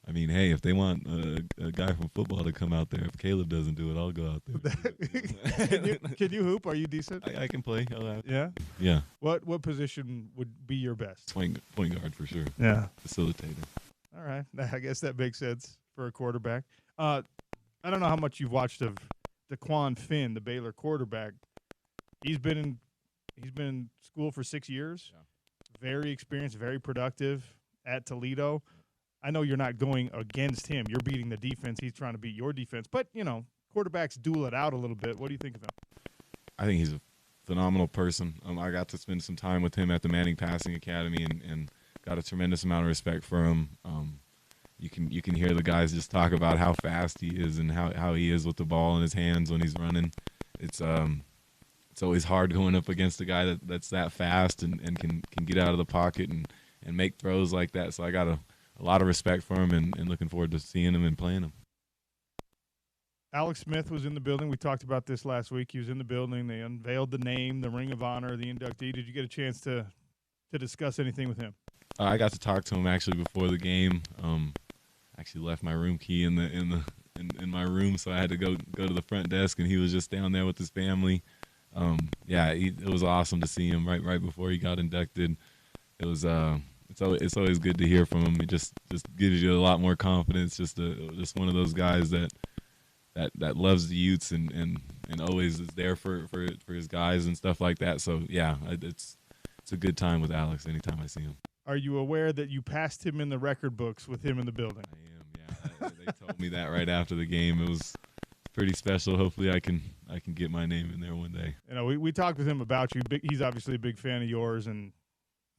I mean, hey, if they want a guy from football to come out there, if Caleb doesn't do it, I'll go out there. Can you hoop? Are you decent? I can play. Yeah? Yeah. What position would be your best? Point guard for sure. Yeah. Facilitator. All right. I guess that makes sense for a quarterback. I don't know how much you've watched of DeQuan Finn, the Baylor quarterback. He's been in school for 6 years. Yeah. Very experienced, very productive at Toledo. I know you're not going against him. You're beating the defense. He's trying to beat your defense. But, quarterbacks duel it out a little bit. What do you think of him? I think he's a phenomenal person. I got to spend some time with him at the Manning Passing Academy and got a tremendous amount of respect for him. You can hear the guys just talk about how fast he is and how he is with the ball in his hands when he's running. It's always hard going up against a guy that's that fast and can get out of the pocket and make throws like that. So I got a lot of respect for him and looking forward to seeing him and playing him. Alex Smith was in the building. We talked about this last week. He was in the building. They unveiled the name, the Ring of Honor, the inductee. Did you get a chance to discuss anything with him? I got to talk to him actually before the game. Actually left my room key in my room, so I had to go to the front desk, and he was just down there with his family. It was awesome to see him right before he got inducted. It was it's always good to hear from him. It just gives you a lot more confidence. Just one of those guys that loves the Utes and always is there for his guys and stuff like that. So yeah, it's a good time with Alex anytime I see him. Are you aware that you passed him in the record books with him in the building? I am, yeah. They told me that right after the game. It was pretty special. Hopefully I can get my name in there one day. We talked with him about you. He's obviously a big fan of yours, and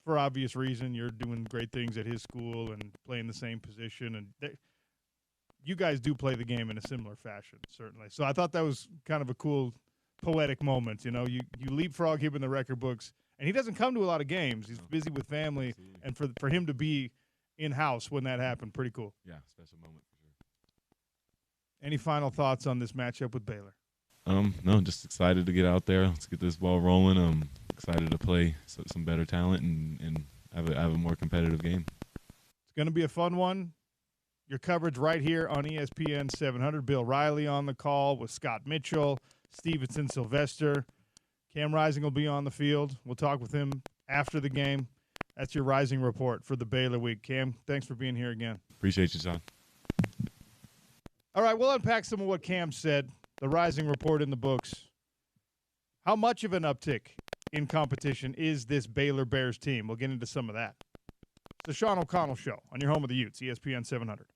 for obvious reason, you're doing great things at his school and playing the same position. And you guys do play the game in a similar fashion, certainly. So I thought that was kind of a cool, poetic moment. You leapfrog him in the record books. And he doesn't come to a lot of games. He's busy with family. Absolutely. And for him to be in-house when that happened, pretty cool. Yeah, special moment for sure. Any final thoughts on this matchup with Baylor? No, just excited to get out there. Let's get this ball rolling. I'm excited to play some better talent and have a more competitive game. It's going to be a fun one. Your coverage right here on ESPN 700. Bill Riley on the call with Scott Mitchell, Stevenson Sylvester. Cam Rising will be on the field. We'll talk with him after the game. That's your Rising report for the Baylor week. Cam, thanks for being here again. Appreciate you, John. All right, we'll unpack some of what Cam said. The Rising report in the books. How much of an uptick in competition is this Baylor Bears team? We'll get into some of that. It's the Sean O'Connell Show on your home of the Utes, ESPN 700.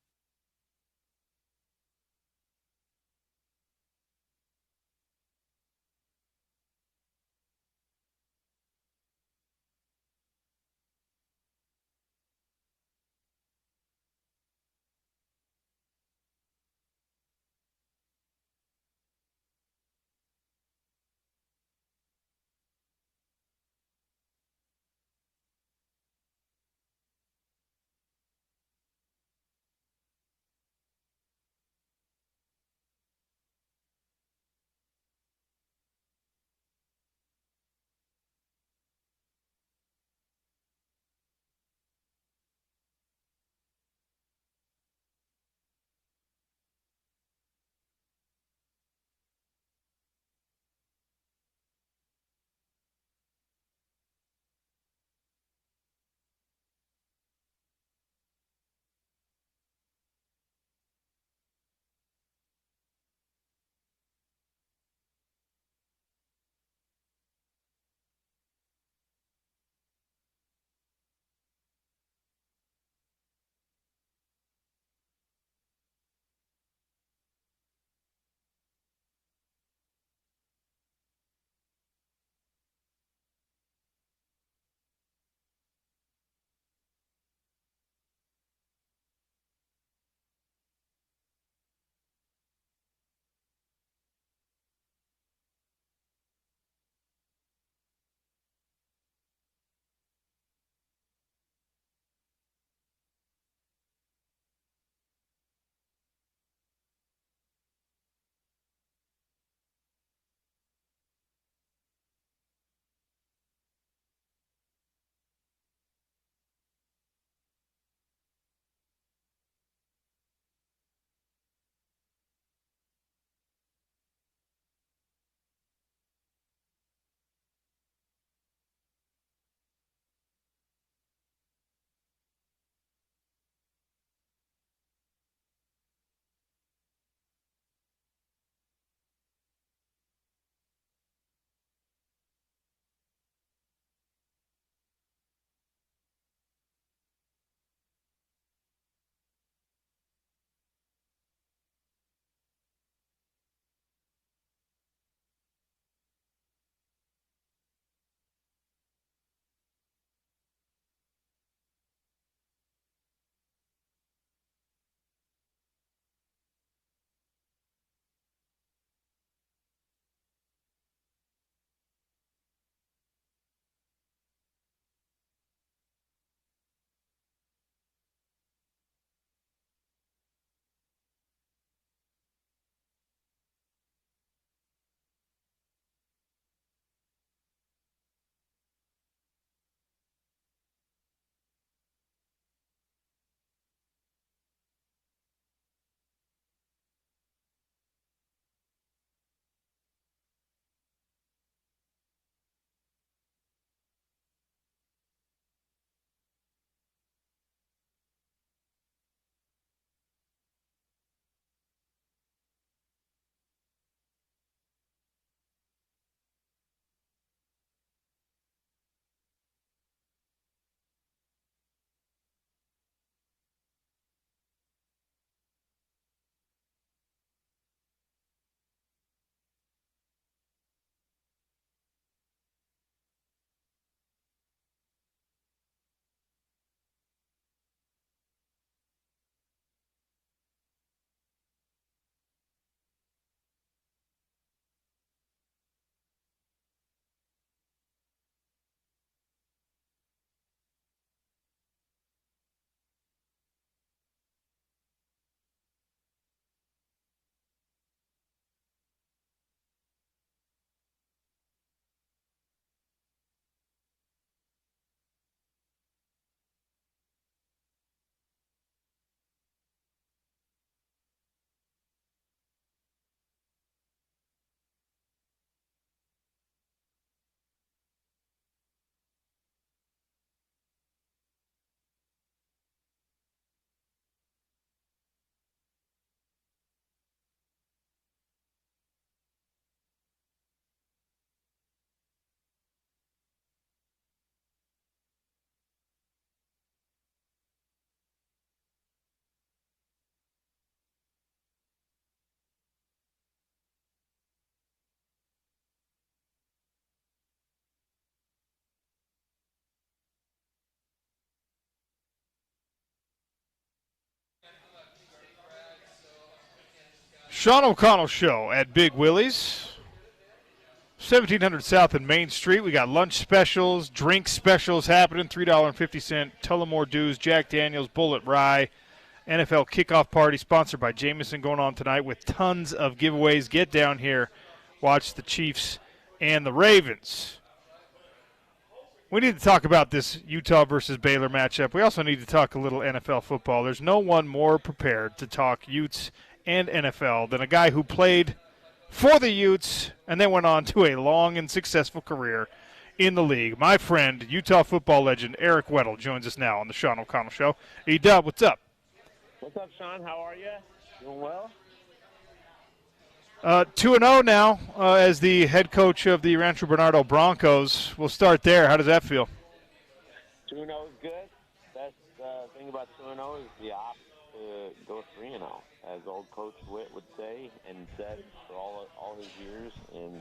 Sean O'Connell Show at Big Willie's, 1700 South and Main Street. We got lunch specials, drink specials happening, $3.50 Tullamore Dews, Jack Daniels, Bullet Rye, NFL kickoff party sponsored by Jameson going on tonight with tons of giveaways. Get down here, watch the Chiefs and the Ravens. We need to talk about this Utah versus Baylor matchup. We also need to talk a little NFL football. There's no one more prepared to talk Utes and NFL than a guy who played for the Utes and then went on to a long and successful career in the league. My friend, Utah football legend Eric Weddle joins us now on the Sean O'Connell Show. E-Dub, what's up? What's up, Sean? How are you? Doing well? 2-0 now as the head coach of the Rancho Bernardo Broncos. We'll start there. How does that feel? 2-0 is good. Best thing about 2-0 is the opt to go 3-0, as old Coach Witt would say and said for all his years. And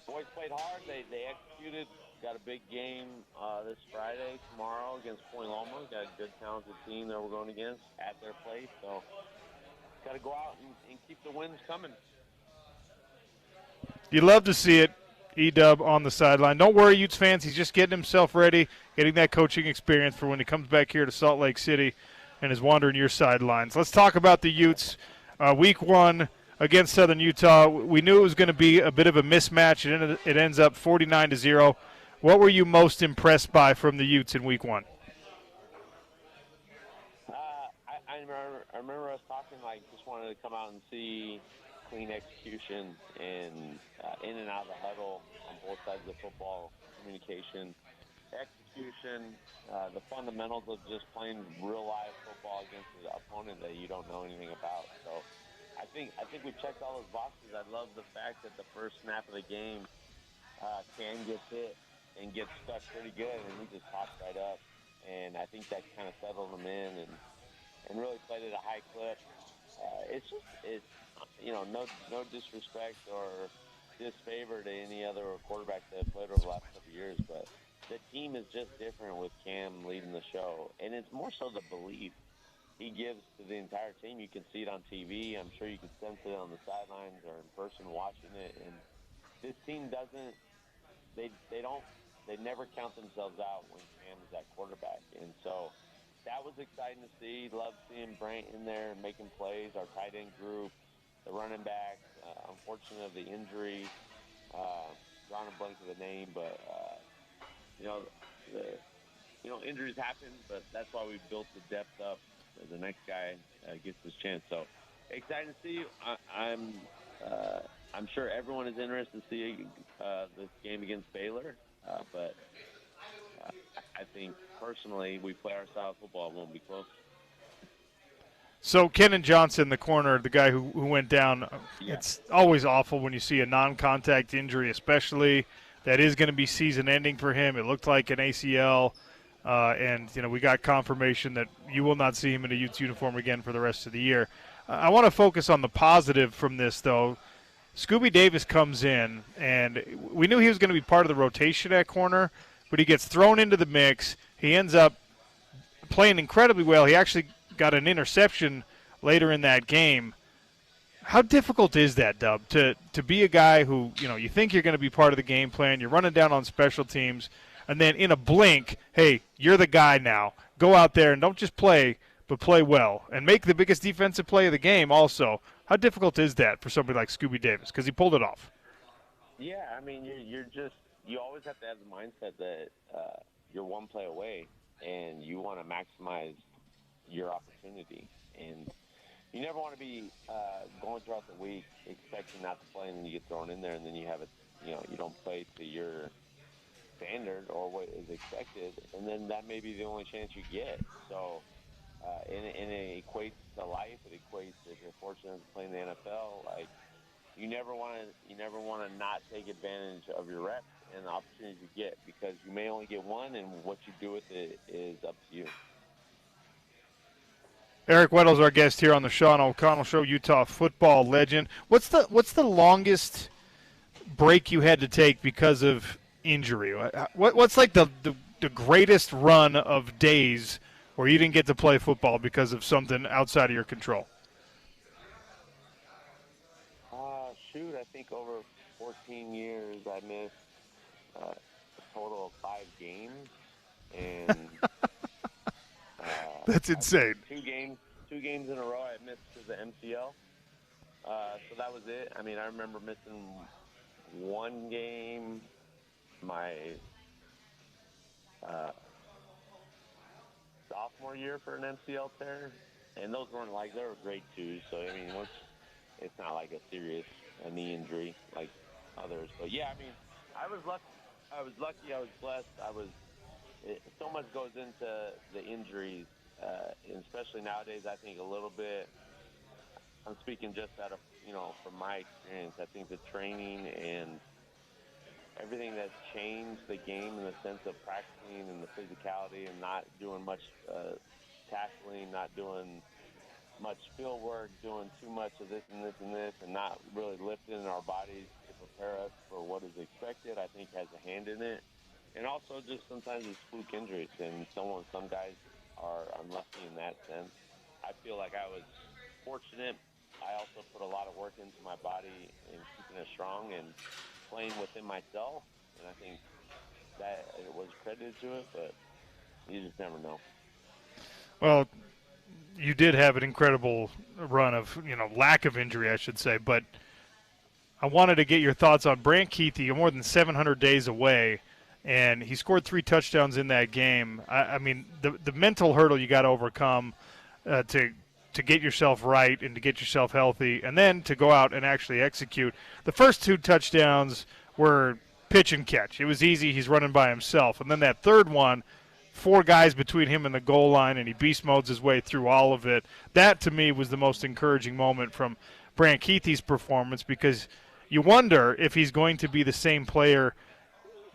boys played hard. They executed. Got a big game this Friday, tomorrow against Point Loma. Got a good, talented team that we're going against at their place. So got to go out and keep the wins coming. You love to see it, E-Dub on the sideline. Don't worry, Utes fans. He's just getting himself ready, getting that coaching experience for when he comes back here to Salt Lake City and is wandering your sidelines. Let's talk about the Utes. Week 1 against Southern Utah. We knew it was going to be a bit of a mismatch. It ends up 49-0. What were you most impressed by from the Utes in Week 1? I remember us talking, just wanted to come out and see clean execution and in and out of the huddle on both sides of the football, communication, execution, the fundamentals of just playing real live football against an opponent that you don't know anything about. So I think we checked all those boxes. I love the fact that the first snap of the game, Cam gets hit and gets stuck pretty good, and he just pops right up. And I think that kind of settled him in and really played at a high clip. It's no disrespect or disfavor to any other quarterback that have played over the last couple of years, but the team is just different with Cam leading the show, and it's more so the belief he gives to the entire team. You can see it on TV. I'm sure you can sense it on the sidelines or in person watching it. And this team doesn't. They never count themselves out when Cam is that quarterback, and so that was exciting to see. Love seeing Brant in there making plays. Our tight end group, the running backs. Unfortunate of the injury, drawing a blank of the name, but injuries happen. But that's why we built the depth up. The next guy gets his chance. So exciting to see. I'm sure everyone is interested to see this game against Baylor, but I think personally, we play our style of football. It won't be close. So Kenan Johnson, the corner, the guy who went down, It's always awful when you see a non-contact injury, especially that is going to be season-ending for him. It looked like an ACL, and we got confirmation that you will not see him in a Utes uniform again for the rest of the year. I want to focus on the positive from this, though. Scooby Davis comes in, and we knew he was going to be part of the rotation at corner, but he gets thrown into the mix. He ends up playing incredibly well. He actually got an interception later in that game. How difficult is that, Dub, to be a guy who, you think you're going to be part of the game plan, you're running down on special teams, and then in a blink, hey, you're the guy now. Go out there and don't just play, but play well and make the biggest defensive play of the game also. How difficult is that for somebody like Scooby Davis? Because he pulled it off. Yeah, I mean, you always have to have the mindset that you're one play away and you want to maximize your opportunity. And you never want to be going throughout the week expecting not to play, and then you get thrown in there, and then you have you don't play to your standard or what is expected, and then that may be the only chance you get. So, and it equates to life. It equates if you're fortunate to play in the NFL. Like you never want to not take advantage of your reps and the opportunities you get, because you may only get one, and what you do with it is up to you. Eric Weddle's our guest here on the Sean O'Connell Show, Utah football legend. What's the longest break you had to take because of injury? What's like the greatest run of days where you didn't get to play football because of something outside of your control? shoot, I think over 14 years, I missed a total of 5 games, and That's insane. Two games in a row I missed to the MCL. So that was it. I mean, I remember missing one game my sophomore year for an MCL tear, and those weren't like, they were grade 2. So I mean, once it's not like a serious knee injury like others. But yeah, I mean, I was lucky. I was blessed. So much goes into the injuries, and especially nowadays. I think a little bit. I'm speaking just out of from my experience. I think the training and everything that's changed the game in the sense of practicing and the physicality and not doing much tackling, not doing much field work, doing too much of this and this and this, and not really lifting our bodies to prepare us for what is expected, I think has a hand in it. And also just sometimes it's fluke injuries, and some guys are unlucky in that sense. I feel like I was fortunate. I also put a lot of work into my body and keeping it strong and playing within myself, and I think that it was credited to it, but you just never know. Well, you did have an incredible run of, lack of injury, I should say, but I wanted to get your thoughts on Brant Kuithe. You're more than 700 days away, and he scored 3 touchdowns in that game. I mean, the mental hurdle you got to overcome to get yourself right and to get yourself healthy, and then to go out and actually execute. The first 2 touchdowns were pitch and catch. It was easy. He's running by himself. And then that third one, 4 guys between him and the goal line, and he beast modes his way through all of it. That, to me, was the most encouraging moment from Brant Kuithe's performance, because you wonder if he's going to be the same player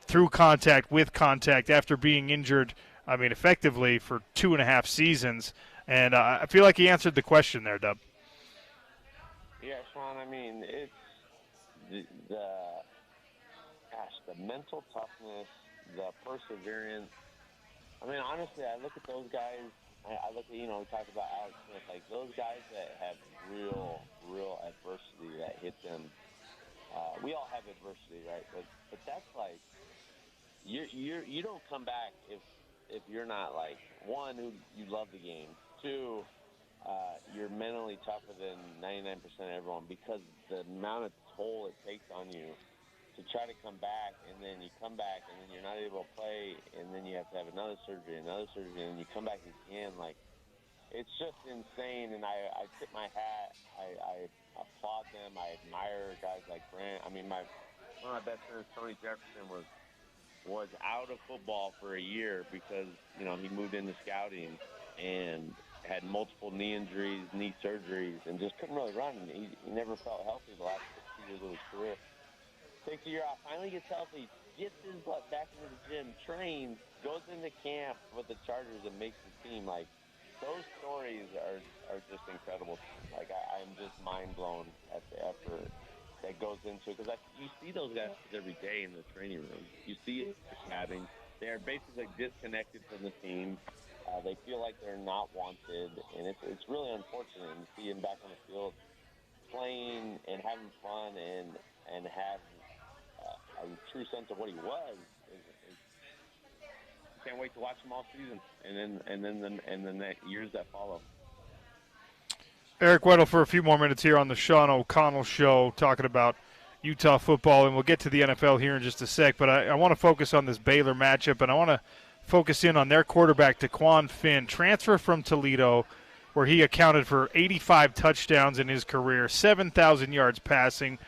through contact, with contact, after being injured, effectively for 2.5 seasons. And I feel like he answered the question there, Dub. Yeah, Sean, I mean, it's the mental toughness, the perseverance. I mean, honestly, I look at those guys. I look at, we talk about Alex Smith, like those guys that have real adversity that hit them. We all have adversity, right? But that's like you don't come back if you're not like, one, who you love the game, 2, you're mentally tougher than 99% of everyone, because the amount of toll it takes on you to try to come back, and then you come back, and then you're not able to play, and then you have to have another surgery, and you come back again. Like, it's just insane, and I tip my hat. I applaud them. I admire guys like Brant. I mean, one of my best friends, Tony Jefferson, was out of football for a year because, he moved into scouting and had multiple knee injuries, knee surgeries, and just couldn't really run. He never felt healthy the last 2 years of his career. Takes a year off, finally gets healthy, gets his butt back into the gym, trains, goes into camp with the Chargers and makes the team. Like, those stories are just incredible. Like, I'm just mind blown at the effort that goes into it, because you see those guys every day in the training room. You see it having. They're basically disconnected from the team. They feel like they're not wanted, and it's really unfortunate. And to see him back on the field playing and having fun and have a true sense of what he was. Can't wait to watch him all season, and then the years that follow. Eric Weddle for a few more minutes here on the Sean O'Connell Show, talking about Utah football, and we'll get to the NFL here in just a sec. But I want to focus on this Baylor matchup, and I want to focus in on their quarterback, Daquan Finn, transfer from Toledo, where he accounted for 85 touchdowns in his career, 7,000 yards passing,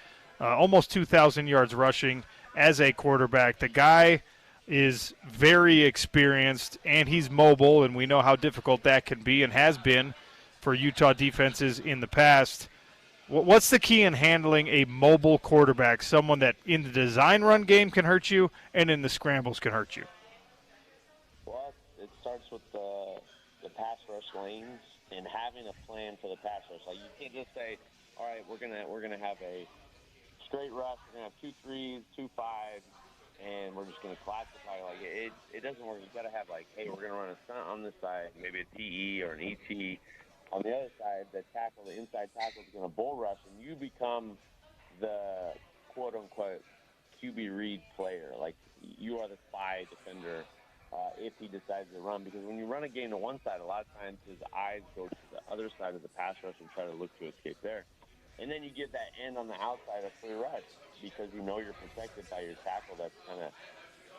almost 2,000 yards rushing as a quarterback. The guy is very experienced, and he's mobile, and we know how difficult that can be and has been for Utah defenses in the past. What's the key in handling a mobile quarterback, someone that in the design run game can hurt you and in the scrambles can hurt you? Well, it starts with the pass rush lanes and having a plan for the pass rush. Like, you can't just say, all right, we're gonna have a straight rush, we're gonna have 2 3s, 2 5s, and we're just gonna classify. Like, it doesn't work. You gotta have, like, hey, we're gonna run a stunt on this side, maybe a TE or an ET. On the other side, the inside tackle is going to bull rush, and you become the quote-unquote QB read player. Like, you are the spy defender if he decides to run. Because when you run a game to one side, a lot of times his eyes go to the other side of the pass rush and try to look to escape there. And then you get that end on the outside of free rush because you know you're protected by your tackle that's kind of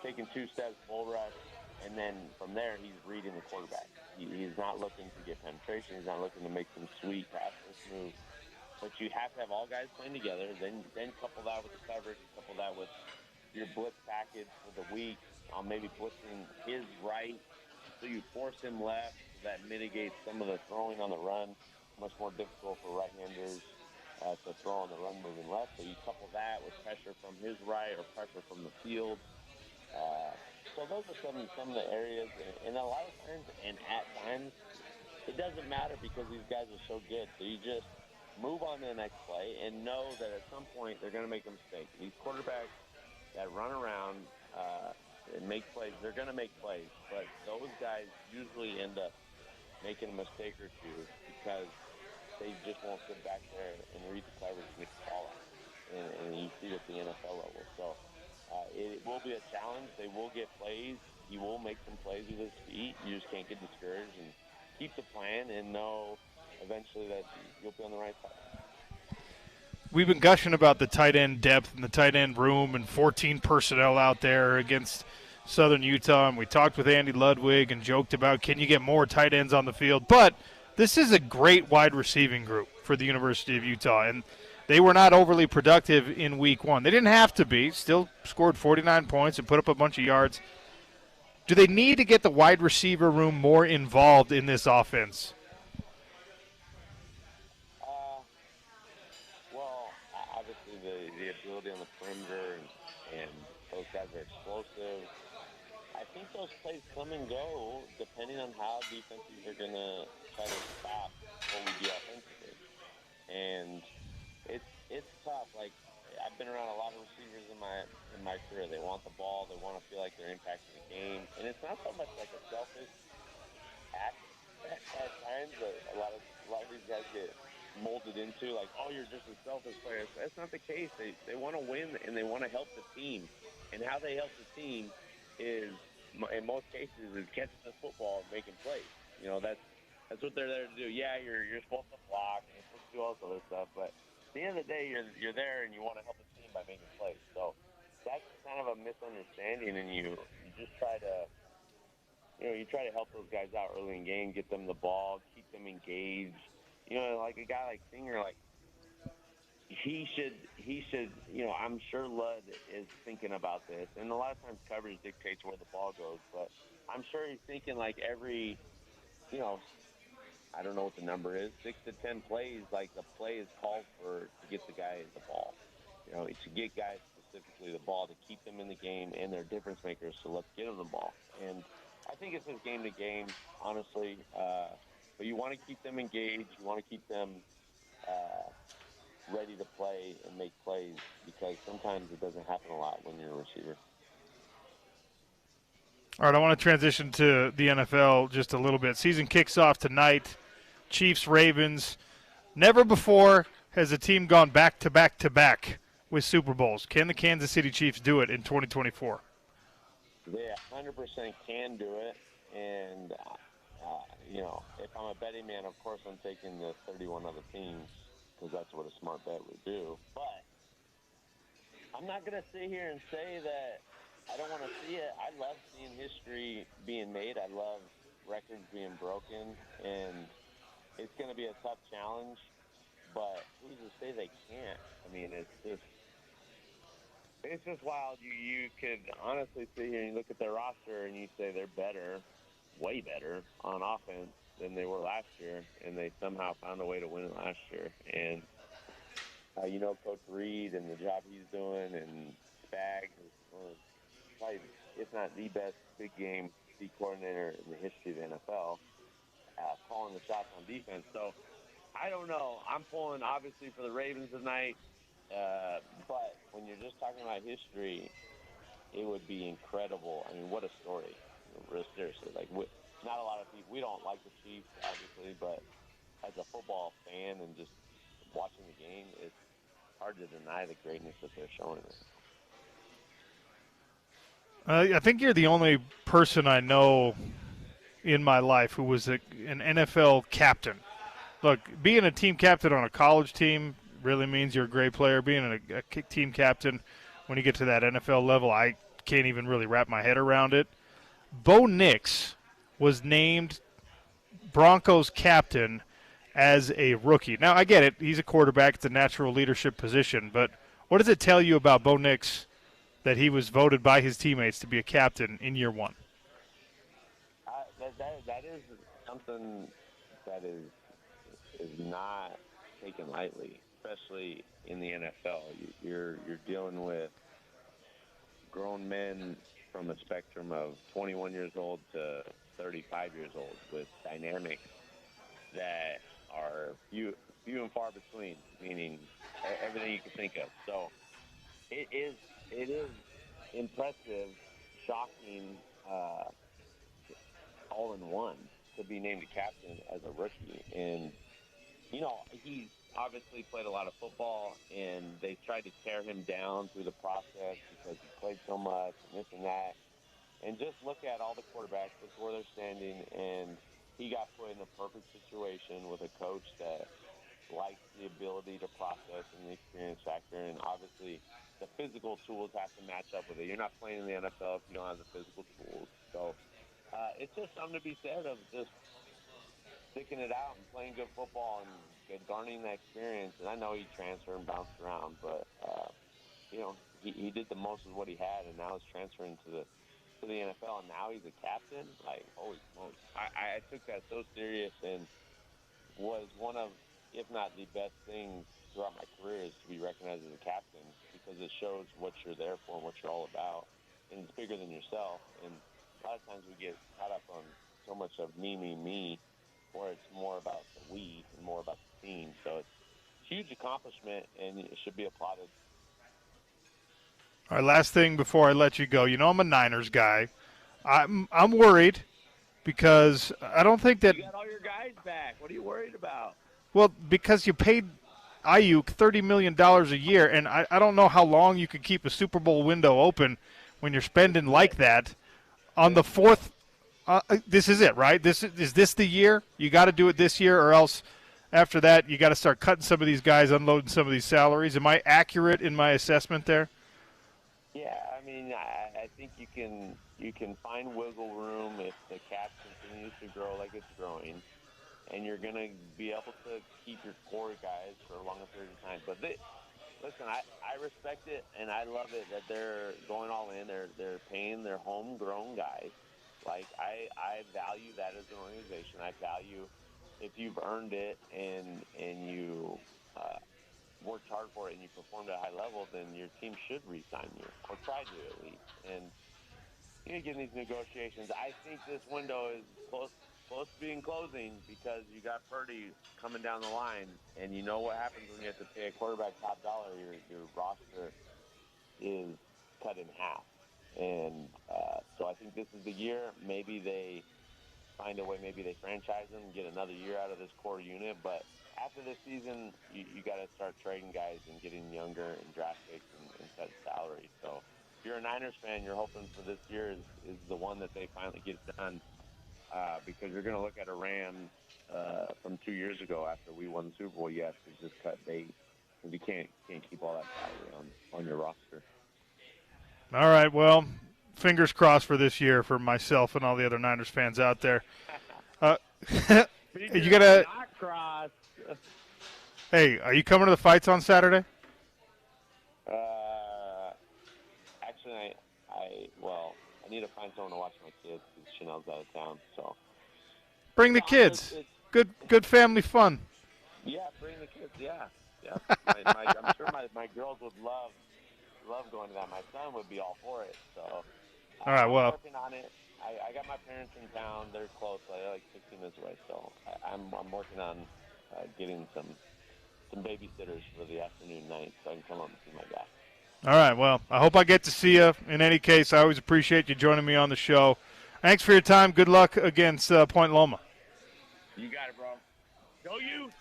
taking 2 steps full rush. And then from there, he's reading the quarterback. He's not looking to get penetration. He's not looking to make some sweet pass move. But you have to have all guys playing together. Then couple that with the coverage, couple that with your blitz package for the week, maybe blitzing his right, so you force him left. So that mitigates some of the throwing on the run. Much more difficult for right-handers to throw on the run moving left. So you couple that with pressure from his right or pressure from the field. So those are some of the areas, and a lot of times, and at times, it doesn't matter because these guys are so good. So you just move on to the next play and know that at some point they're going to make a mistake. These quarterbacks that run around and make plays, they're going to make plays. But those guys usually end up making a mistake or two because they just won't sit back there and read the coverage and get the ball out. And you see it at the NFL level. So it will be a challenge. They will get plays. He will make some plays with his feet. You just can't get discouraged and keep the plan and know eventually that you'll be on the right side. We've been gushing about the tight end depth and the tight end room and 14 personnel out there against Southern Utah. And we talked with Andy Ludwig and joked about, can you get more tight ends on the field? But this is a great wide receiving group for the University of Utah. And they were not overly productive in week one. They didn't have to be. Still scored 49 points and put up a bunch of yards. Do they need to get the wide receiver room more involved in this offense? Well, obviously the ability on the perimeter and those guys are explosive. I think those plays come and go depending on how defenses are going to try to stop what we do offensively. And it's tough. Like, I've been around a lot of receivers in my career. They want the ball. They want to feel like they're impacting the game. And it's not so much like a selfish act at times that a lot of these guys get molded into, like, oh, you're just a selfish player. That's not the case. They want to win and they want to help the team. And how they help the team is, in most cases, is catching the football and making plays. You know, that's what they're there to do. Yeah, you're supposed to block and you're supposed to do all this other stuff, but at the end of the day, you're there and you want to help the team by making plays. So that's kind of a misunderstanding, and you just try to help those guys out early in the game, get them the ball, keep them engaged. You know, like a guy like Singer, like he should. You know, I'm sure Ludd is thinking about this, and a lot of times coverage dictates where the ball goes, but I'm sure he's thinking like every, you know, I don't know what the number is, 6 to 10 plays, like the play is called for to get the guy the ball. You know, to get guys specifically the ball, to keep them in the game, and they're difference makers, so let's get them the ball. And I think it's just game to game, honestly. But you want to keep them engaged. You want to keep them ready to play and make plays because sometimes it doesn't happen a lot when you're a receiver. All right, I want to transition to the NFL just a little bit. Season kicks off tonight. Chiefs, Ravens. Never before has a team gone back to back to back with Super Bowls. Can the Kansas City Chiefs do it in 2024? They 100% can do it. And, you know, if I'm a betting man, of course I'm taking the 31 other teams because that's what a smart bet would do. But I'm not going to sit here and say that I don't want to see it. I love seeing history being made. I love records being broken. And it's going to be a tough challenge. But who's to say they can't? I mean, it's just wild. You could honestly sit here and look at their roster and you say they're better, way better on offense than they were last year, and they somehow found a way to win it last year. And you know, Coach Reed and the job he's doing, and Spags is probably, if not the best big game D coordinator in the history of the NFL, calling the shots on defense. So I don't know. I'm pulling obviously for the Ravens tonight. But when you're just talking about history, it would be incredible. I mean, what a story. Seriously, like, not a lot of people, we don't like the Chiefs, obviously, but as a football fan and just watching the game, hard to deny the greatness that they're showing. I think you're the only person I know in my life who was an NFL captain. Look, being a team captain on a college team really means you're a great player. Being a team captain when you get to that NFL level, I can't even really wrap my head around it. Bo Nix was named Broncos captain as a rookie. Now, I get it. He's a quarterback. It's a natural leadership position. But what does it tell you about Bo Nix that he was voted by his teammates to be a captain in year one? That is something that is not taken lightly, especially in the NFL. You're dealing with grown men from a spectrum of 21 years old to 35 years old with dynamics that are few and far between, meaning everything you can think of. So it is impressive, shocking, all in one to be named a captain as a rookie. And, you know, he's obviously played a lot of football, and they tried to tear him down through the process because he played so much and this and that. And just look at all the quarterbacks, look where they're standing, and he got put in the perfect situation with a coach that likes the ability to process and the experience factor. And obviously the physical tools have to match up with it. You're not playing in the NFL if you don't have the physical tools. So it's just something to be said of just sticking it out and playing good football and garnering that experience. And I know he transferred and bounced around, but, you know, he did the most of what he had, and now he's transferring to the NFL, and now he's a captain. Like, holy smokes. I took that so serious, and was one of, if not the best things throughout my career, is to be recognized as a captain, because it shows what you're there for and what you're all about, and it's bigger than yourself. And a lot of times we get caught up on so much of me, where it's more about the we and more about the team. So it's a huge accomplishment, and it should be applauded. All right, last thing before I let you go. You know I'm a Niners guy. I'm worried because I don't think that – You got all your guys back. What are you worried about? Well, because you paid Ayuk $30 million a year, and I don't know how long you could keep a Super Bowl window open when you're spending like that. On the fourth this is it, right? Is this the year? You got to do it this year, or else after that you got to start cutting some of these guys, unloading some of these salaries. Am I accurate in my assessment there? Yeah, I mean, I think you can find wiggle room if the cap continues to grow like it's growing, and you're going to be able to keep your core guys for a longer period of time. But listen, I respect it, and I love it that they're going all in. They're paying their homegrown guys. Like, I value that as an organization. I value if you've earned it and you worked hard for it and you performed at a high level, then your team should re-sign you, or try to at least. And you know, getting these negotiations, I think this window is close to being closing, because you got Purdy coming down the line, and you know what happens when you have to pay a quarterback top dollar. Your roster is cut in half. And so I think this is the year. Maybe they find a way, maybe they franchise them and get another year out of this core unit. But after this season, you got to start trading guys and getting younger and draft picks and set salary. So if you're a Niners fan, you're hoping for this year is the one that they finally get done, because you're going to look at a Rams from 2 years ago after we won the Super Bowl. You have to just cut bait, because you can't keep all that salary on your roster. All right, well, fingers crossed for this year for myself and all the other Niners fans out there. You gotta. Hey, are you coming to the fights on Saturday? Actually, I need to find someone to watch my kids because Chanel's out of town. So bring the kids. Good family fun. Yeah, bring the kids. Yeah. I'm sure my girls would love going to that. My son would be all for it. So all right, well, I'm working on it. I got my parents in town. They're close. They're like 15 minutes away. So I'm working on getting some babysitters for the afternoon night, so I can come up and see my guy. All right, well, I hope I get to see you. In any case, I always appreciate you joining me on the show. Thanks for your time. Good luck against Point Loma. You got it, bro. Go you.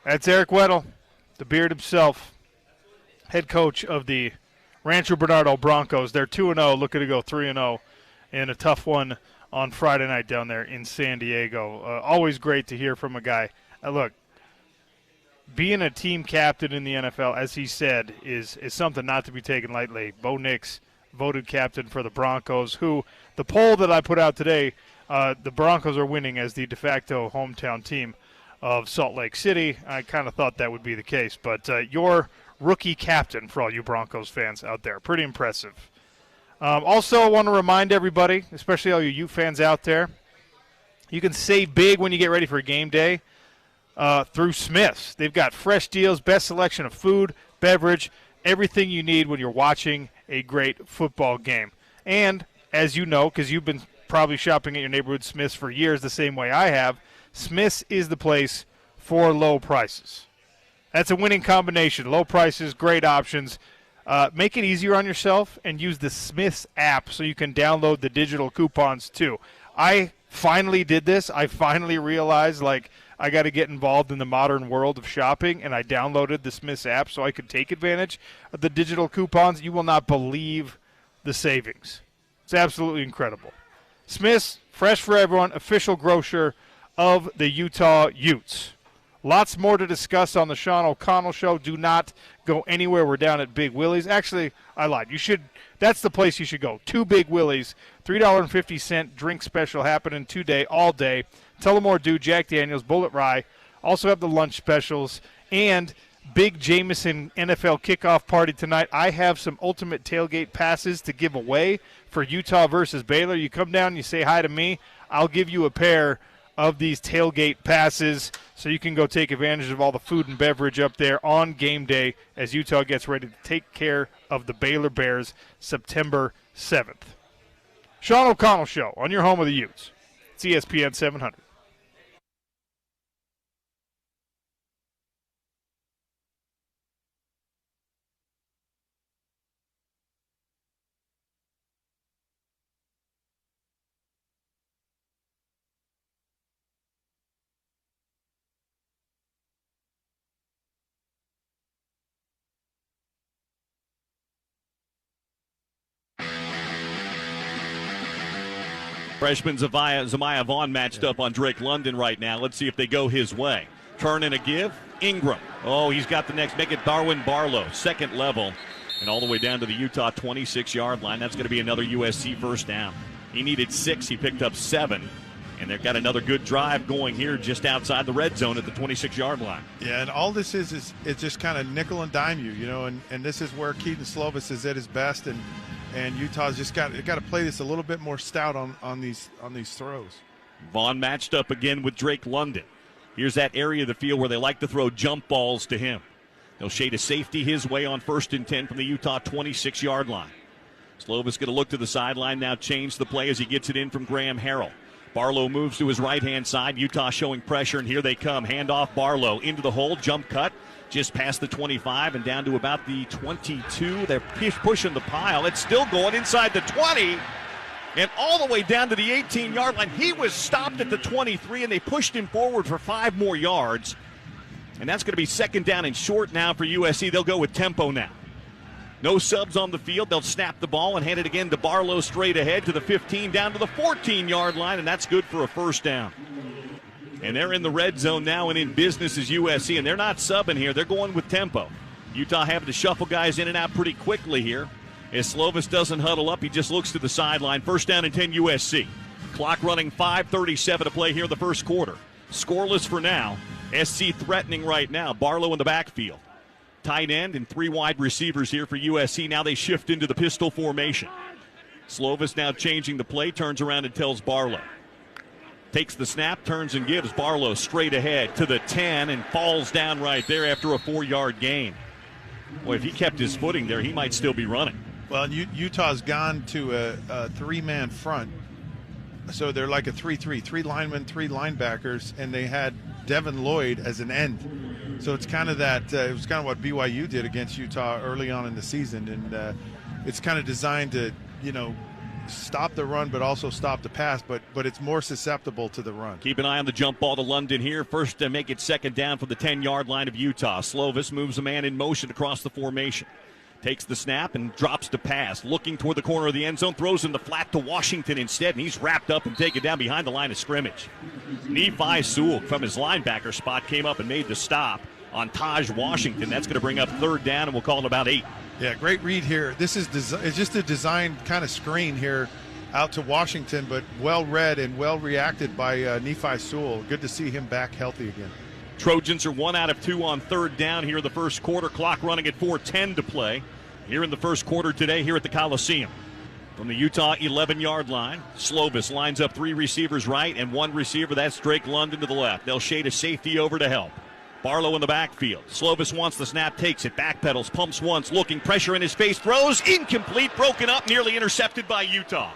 That's Eric Weddle, the Beard himself. head coach of the Rancho Bernardo Broncos. They're 2-0, looking to go 3-0 in a tough one on Friday night down there in San Diego. Always great to hear from a guy. Look, being a team captain in the NFL, as he said, is something not to be taken lightly. Bo Nix voted captain for the Broncos, who the poll that I put out today, the Broncos are winning as the de facto hometown team of Salt Lake City. I kind of thought that would be the case, but your rookie captain for all you Broncos fans out there, pretty impressive. Also, I want to remind everybody, especially all you Ute fans out there, you can save big when you get ready for game day through Smith's. They've got fresh deals, best selection of food, beverage, everything you need when you're watching a great football game. And as you know, because you've been probably shopping at your neighborhood Smith's for years the same way I have, Smith's is the place for low prices. That's a winning combination. Low prices, great options. Make it easier on yourself and use the Smith's app so you can download the digital coupons too. I finally did this. I finally realized, I got to get involved in the modern world of shopping, and I downloaded the Smith's app so I could take advantage of the digital coupons. You will not believe the savings. It's absolutely incredible. Smith's, fresh for everyone, official grocer of the Utah Utes. Lots more to discuss on the Sean O'Connell Show. Do not go anywhere. We're down at Big Willie's. Actually, I lied. That's the place you should go. 2 Big Willie's, $3.50 drink special happening today, all day. Tullamore Dew, Jack Daniels, Bullet Rye. Also have the lunch specials and big Jameson NFL kickoff party tonight. I have some ultimate tailgate passes to give away for Utah versus Baylor. You come down, you say hi to me. I'll give you a pair of these tailgate passes so you can go take advantage of all the food and beverage up there on game day as Utah gets ready to take care of the Baylor Bears September 7th. Sean O'Connell Show on your home of the Utes. It's ESPN 700. Freshman Zamiah Vaughn matched up on Drake London right now. Let's see if they go his way. Turn and a give. Ingram. Oh, he's got the next. Make it Darwin Barlow. Second level. And all the way down to the Utah 26-yard line. That's going to be another USC first down. He needed 6. He picked up 7. And they've got another good drive going here just outside the red zone at the 26-yard line. Yeah, and all this is it's just kind of nickel and dime you, and this is where Keaton Slovis is at his best, and Utah's just got to play this a little bit more stout on these throws. Vaughn matched up again with Drake London. Here's that area of the field where they like to throw jump balls to him. They'll shade a safety his way on 1st and 10 from the Utah 26-yard line. Slovis going to look to the sideline now, change the play as he gets it in from Graham Harrell. Barlow moves to his right-hand side. Utah showing pressure, and here they come. Handoff Barlow into the hole, jump cut, just past the 25 and down to about the 22. They're pushing the pile. It's still going inside the 20 and all the way down to the 18-yard line. He was stopped at the 23, and they pushed him forward for 5 more yards. And that's going to be 2nd down and short now for USC. They'll go with tempo now. No subs on the field. They'll snap the ball and hand it again to Barlow straight ahead to the 15, down to the 14-yard line, and that's good for a first down. And they're in the red zone now and in business as USC, and they're not subbing here. They're going with tempo. Utah having to shuffle guys in and out pretty quickly here. As Slovis doesn't huddle up, he just looks to the sideline. First down and 10 USC. Clock running, 5:37 to play here in the first quarter. Scoreless for now. SC threatening right now. Barlow in the backfield. Tight end and 3 wide receivers here for USC. Now they shift into the pistol formation. Slovis now changing the play, turns around and tells Barlow. Takes the snap, turns and gives. Barlow straight ahead to the 10 and falls down right there after a 4-yard gain. Boy, if he kept his footing there, he might still be running. Well, Utah's gone to a 3-man front. So they're like a 3-3, 3 linemen, 3 linebackers, and they had Devin Lloyd as an end. So it's kind of that. It was kind of what BYU did against Utah early on in the season, and it's kind of designed to, stop the run, but also stop the pass, but it's more susceptible to the run. Keep an eye on the jump ball to London here. First to make it second down from the 10-yard line of Utah. Slovis moves a man in motion across the formation. Takes the snap and drops to pass. Looking toward the corner of the end zone. Throws in the flat to Washington instead, and he's wrapped up and taken down behind the line of scrimmage. Nephi Sewell from his linebacker spot came up and made the stop on Taj Washington. That's going to bring up third down, and we'll call it about 8. Yeah, great read here. This is it's just a design kind of screen here out to Washington, but well read and well reacted by Nephi Sewell. Good to see him back healthy again. Trojans are 1 out of 2 on third down here in the first quarter. Clock running at 4:10 to play here in the first quarter today here at the Coliseum. From the Utah 11-yard line, Slovis lines up 3 receivers right and 1 receiver. That's Drake London to the left. They'll shade a safety over to help. Barlow in the backfield. Slovis wants the snap, takes it, backpedals, pumps once, looking, pressure in his face, throws, incomplete, broken up, nearly intercepted by Utah.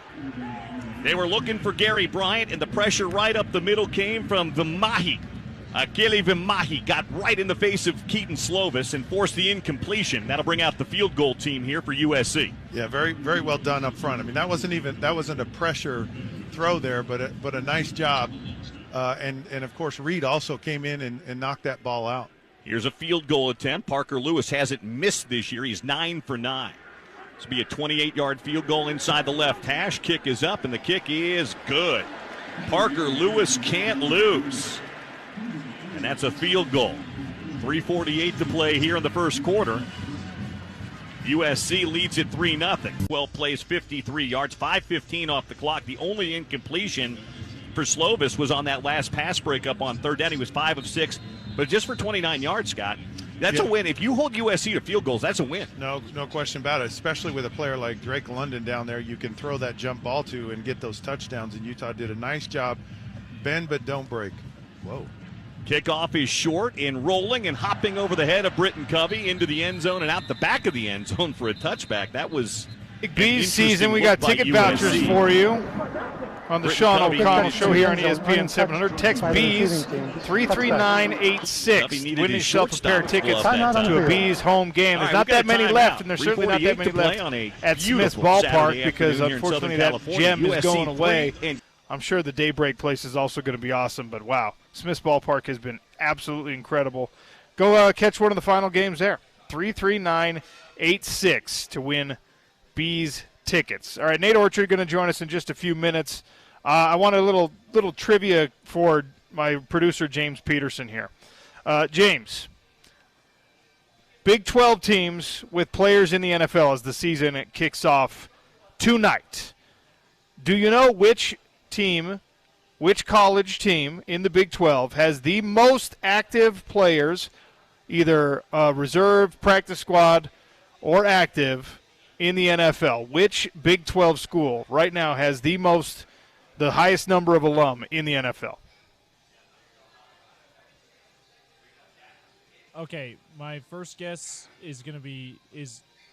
They were looking for Gary Bryant, and the pressure right up the middle came from Vimahi. Akili Vimahi got right in the face of Keaton Slovis and forced the incompletion. That'll bring out the field goal team here for USC. Yeah, very, very well done up front. I mean, that wasn't a pressure throw there, but a nice job. And of course, Reed also came in and knocked that ball out. Here's a field goal attempt. Parker Lewis hasn't missed this year. He's 9 for 9. This will be a 28-yard field goal inside the left hash. Kick is up, and the kick is good. Parker Lewis can't lose. And that's a field goal. 3:48 to play here in the first quarter. USC leads it 3-0. 12 plays, 53 yards, 5:15 off the clock. The only incompletion for Slovis was on that last pass breakup on third down. He was 5 of 6, but just for 29 yards, Scott. That's a win. If you hold USC to field goals, that's a win. No question about it, especially with a player like Drake London down there you can throw that jump ball to and get those touchdowns, and Utah did a nice job. Bend but don't break. Whoa. Kickoff is short and rolling and hopping over the head of Britton Covey into the end zone and out the back of the end zone for a touchback. That was Bees season. We got ticket vouchers for you on the Sean O'Connell Show here on ESPN 700. Text Bees 33986. Win yourself a pair of tickets to a Bees home game. There's not that many left, and there's certainly not that many left at Smith's Ballpark because unfortunately that gem is going away. I'm sure the Daybreak place is also going to be awesome, but wow, Smith's Ballpark has been absolutely incredible. Go catch one of the final games there. 33986 to win Bees tickets. All right, Nate Orchard going to join us in just a few minutes. I want a little trivia for my producer, James Peterson here. James, Big 12 teams with players in the NFL as the season kicks off tonight. Do you know which college team in the Big 12 has the most active players, either reserve, practice squad, or active in the NFL? Which Big 12 school right now has the highest number of alum in the NFL? Okay, my first guess is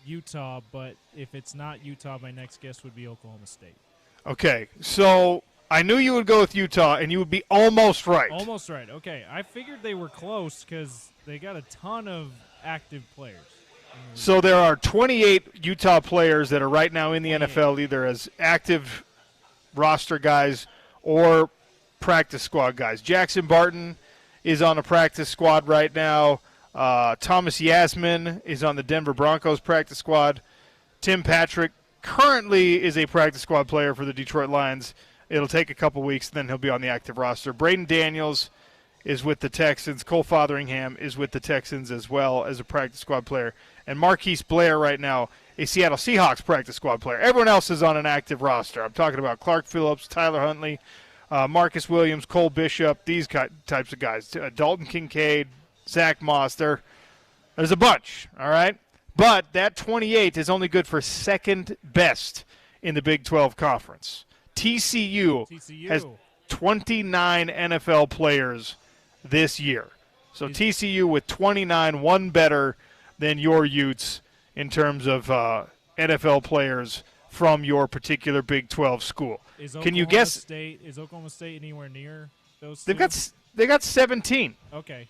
Utah, but if it's not Utah, my next guess would be Oklahoma State. Okay, so I knew you would go with Utah, and you would be almost right. Almost right. Okay, I figured they were close because they got a ton of active players. So there are 28 Utah players that are right now in the NFL, either as active roster guys or practice squad guys. Jackson Barton is on a practice squad right now. Thomas Yasmin is on the Denver Broncos practice squad. Tim Patrick currently is a practice squad player for the Detroit Lions. It'll take a couple weeks, then he'll be on the active roster. Braden Daniels is with the Texans. Cole Fotheringham is with the Texans as well as a practice squad player. And Marquise Blair right now, a Seattle Seahawks practice squad player. Everyone else is on an active roster. I'm talking about Clark Phillips, Tyler Huntley, Marcus Williams, Cole Bishop, these types of guys. Dalton Kincaid, Zach Moss. There's a bunch, all right? But that 28 is only good for second best in the Big 12 Conference. TCU has 29 NFL players this year. So TCU with 29, one better than your Utes in terms of NFL players from your particular Big 12 school. Can you guess? Is Oklahoma State anywhere near those? They got 17. Okay,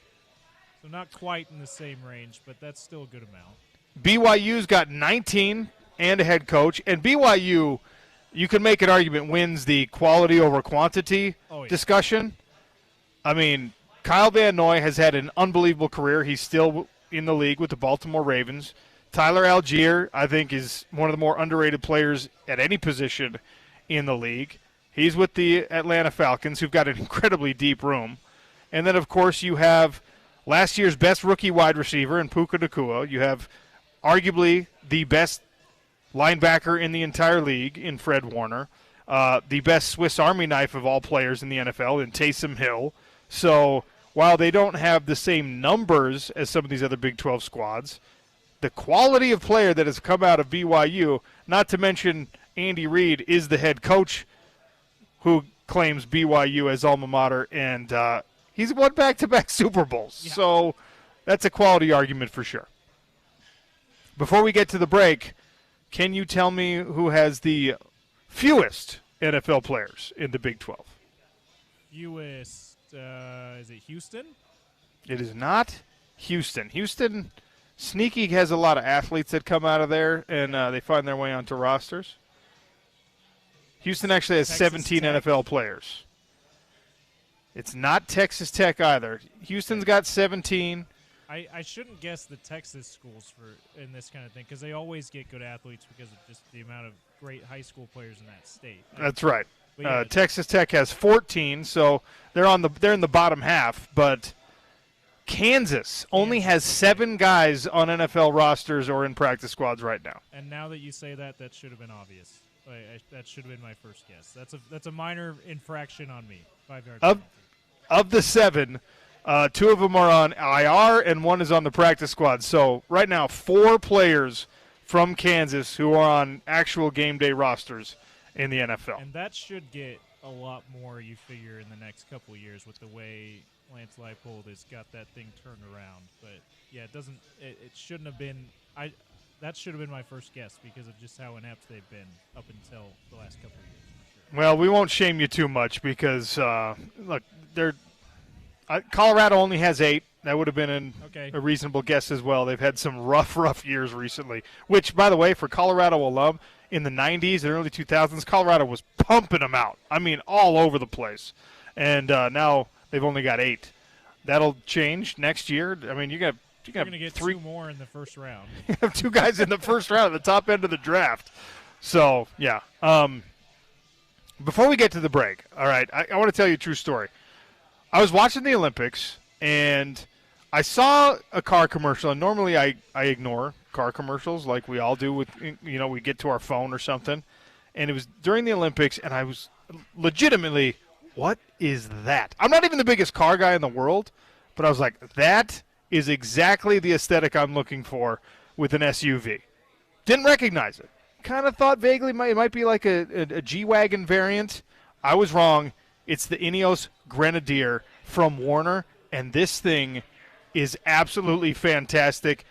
so not quite in the same range, but that's still a good amount. BYU's got 19 and a head coach, and BYU, you can make an argument wins the quality over quantity discussion. I mean, Kyle Van Noy has had an unbelievable career. He's still in the league with the Baltimore Ravens. Tyler Algier, I think, is one of the more underrated players at any position in the league. He's with the Atlanta Falcons, who've got an incredibly deep room. And then, of course, you have last year's best rookie wide receiver in Puka Nacua. You have arguably the best linebacker in the entire league in Fred Warner, the best Swiss Army knife of all players in the NFL in Taysom Hill. So while they don't have the same numbers as some of these other Big 12 squads, the quality of player that has come out of BYU, not to mention Andy Reid is the head coach who claims BYU as alma mater, and he's won back-to-back Super Bowls. Yeah. So that's a quality argument for sure. Before we get to the break, can you tell me who has the fewest NFL players in the Big 12? Fewest, is it Houston? It is not Houston. Houston, sneaky, has a lot of athletes that come out of there, and they find their way onto rosters. Houston actually has Texas 17 Tech. NFL players. It's not Texas Tech either. Houston's got 17. I shouldn't guess the Texas schools in this kind of thing because they always get good athletes because of just the amount of great high school players in that state. That's right. Yeah, Texas Tech has 14, so they're in the bottom half. But Kansas only has 7 guys on NFL rosters or in practice squads right now. And now that you say that, that should have been obvious. That should have been my first guess. That's a minor infraction on me. 5-yard penalty. Of the 7. 2 of them are on IR, and 1 is on the practice squad. So right now, 4 players from Kansas who are on actual game day rosters in the NFL. And that should get a lot more, you figure, in the next couple of years with the way Lance Leipold has got that thing turned around. But, yeah, it shouldn't have been that should have been my first guess because of just how inept they've been up until the last couple of years. For sure. Well, we won't shame you too much because, look, Colorado only has 8. That would have been a reasonable guess as well. They've had some rough years recently, which, by the way, for Colorado alum, in the 90s and early 2000s, Colorado was pumping them out. I mean, all over the place. And now they've only got 8. That'll change next year. I mean, you're going to get 3 more in the first round. You have 2 guys in the first round at the top end of the draft. So, yeah. Before we get to the break, all right, I want to tell you a true story. I was watching the Olympics, and I saw a car commercial, and normally I ignore car commercials like we all do with, we get to our phone or something. And it was during the Olympics, and I was legitimately, what is that? I'm not even the biggest car guy in the world, but I was like, that is exactly the aesthetic I'm looking for with an SUV. Didn't recognize it. Kind of thought vaguely it might be like a G-Wagon variant. I was wrong. It's the Ineos Grenadier from Warner, and this thing is absolutely fantastic.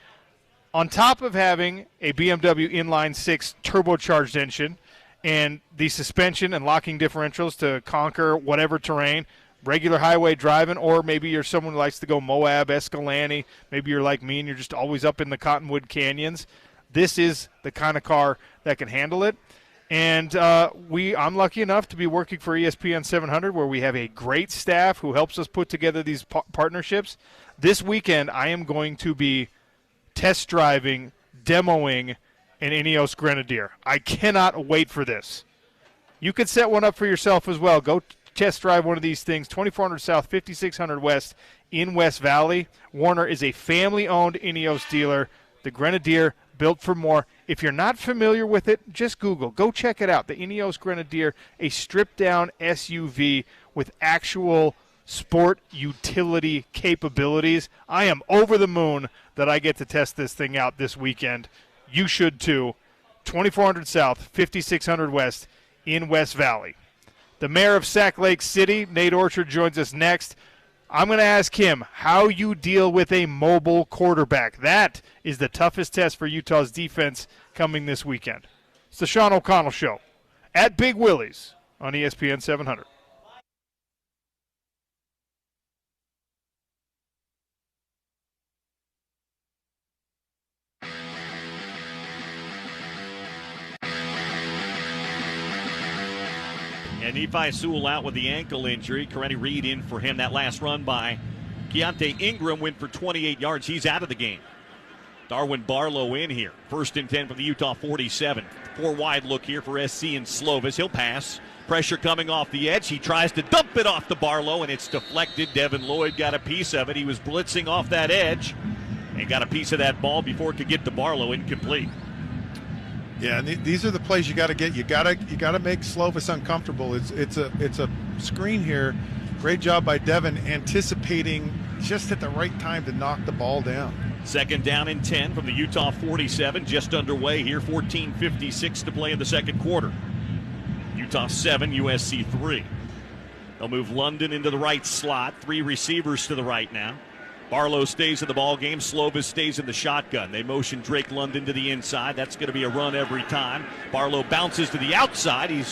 On top of having a BMW inline 6 turbocharged engine and the suspension and locking differentials to conquer whatever terrain, regular highway driving, or maybe you're someone who likes to go Moab, Escalante, maybe you're like me and you're just always up in the Cottonwood Canyons, this is the kind of car that can handle it. And I'm lucky enough to be working for ESPN 700, where we have a great staff who helps us put together these partnerships. This weekend, I am going to be test driving, demoing an Ineos Grenadier. I cannot wait for this. You could set one up for yourself as well. Go test drive one of these things, 2400 South, 5600 West in West Valley. Warner is a family-owned Ineos dealer. The Grenadier, built for more. If you're not familiar with it, just Google. Go check it out. The Ineos Grenadier, a stripped-down SUV with actual sport utility capabilities. I am over the moon that I get to test this thing out this weekend. You should too. 2400 South, 5600 West in West Valley. The mayor of Sac Lake City, Nate Orchard, joins us next. I'm going to ask him how you deal with a mobile quarterback. That is the toughest test for Utah's defense coming this weekend. It's the Sean O'Connell Show at Big Willie's on ESPN 700. And Nephi Sewell out with the ankle injury. Corretti Reed in for him. That last run by Keontae Ingram went for 28 yards. He's out of the game. Darwin Barlow in here. 1st and 10 from the Utah 47. 4 wide look here for SC and Slovis. He'll pass. Pressure coming off the edge. He tries to dump it off to Barlow, and it's deflected. Devin Lloyd got a piece of it. He was blitzing off that edge and got a piece of that ball before it could get to Barlow. Incomplete. Yeah, and these are the plays you got to get. You got to make Slovis uncomfortable. It's a screen here. Great job by Devin, anticipating just at the right time to knock the ball down. 2nd down and 10 from the Utah 47. Just underway here. 14:56 to play in the second quarter. Utah 7, USC 3. They'll move London into the right slot. 3 receivers to the right now. Barlow stays in the ball game. Slovis stays in the shotgun. They motion Drake London to the inside. That's going to be a run every time. Barlow bounces to the outside. He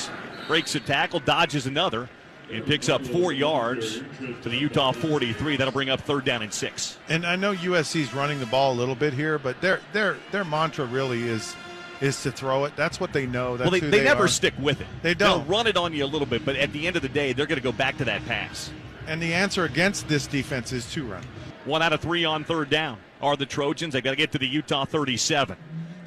breaks a tackle, dodges another, and picks up 4 yards to the Utah 43. That'll bring up 3rd down and 6. And I know USC's running the ball a little bit here, but their mantra really is to throw it. That's what they know. That's well, they never stick with it. They don't. They'll run it on you a little bit, but at the end of the day, they're going to go back to that pass. And the answer against this defense is to run. 1 out of 3 on 3rd down are the Trojans. They got to get to the Utah 37.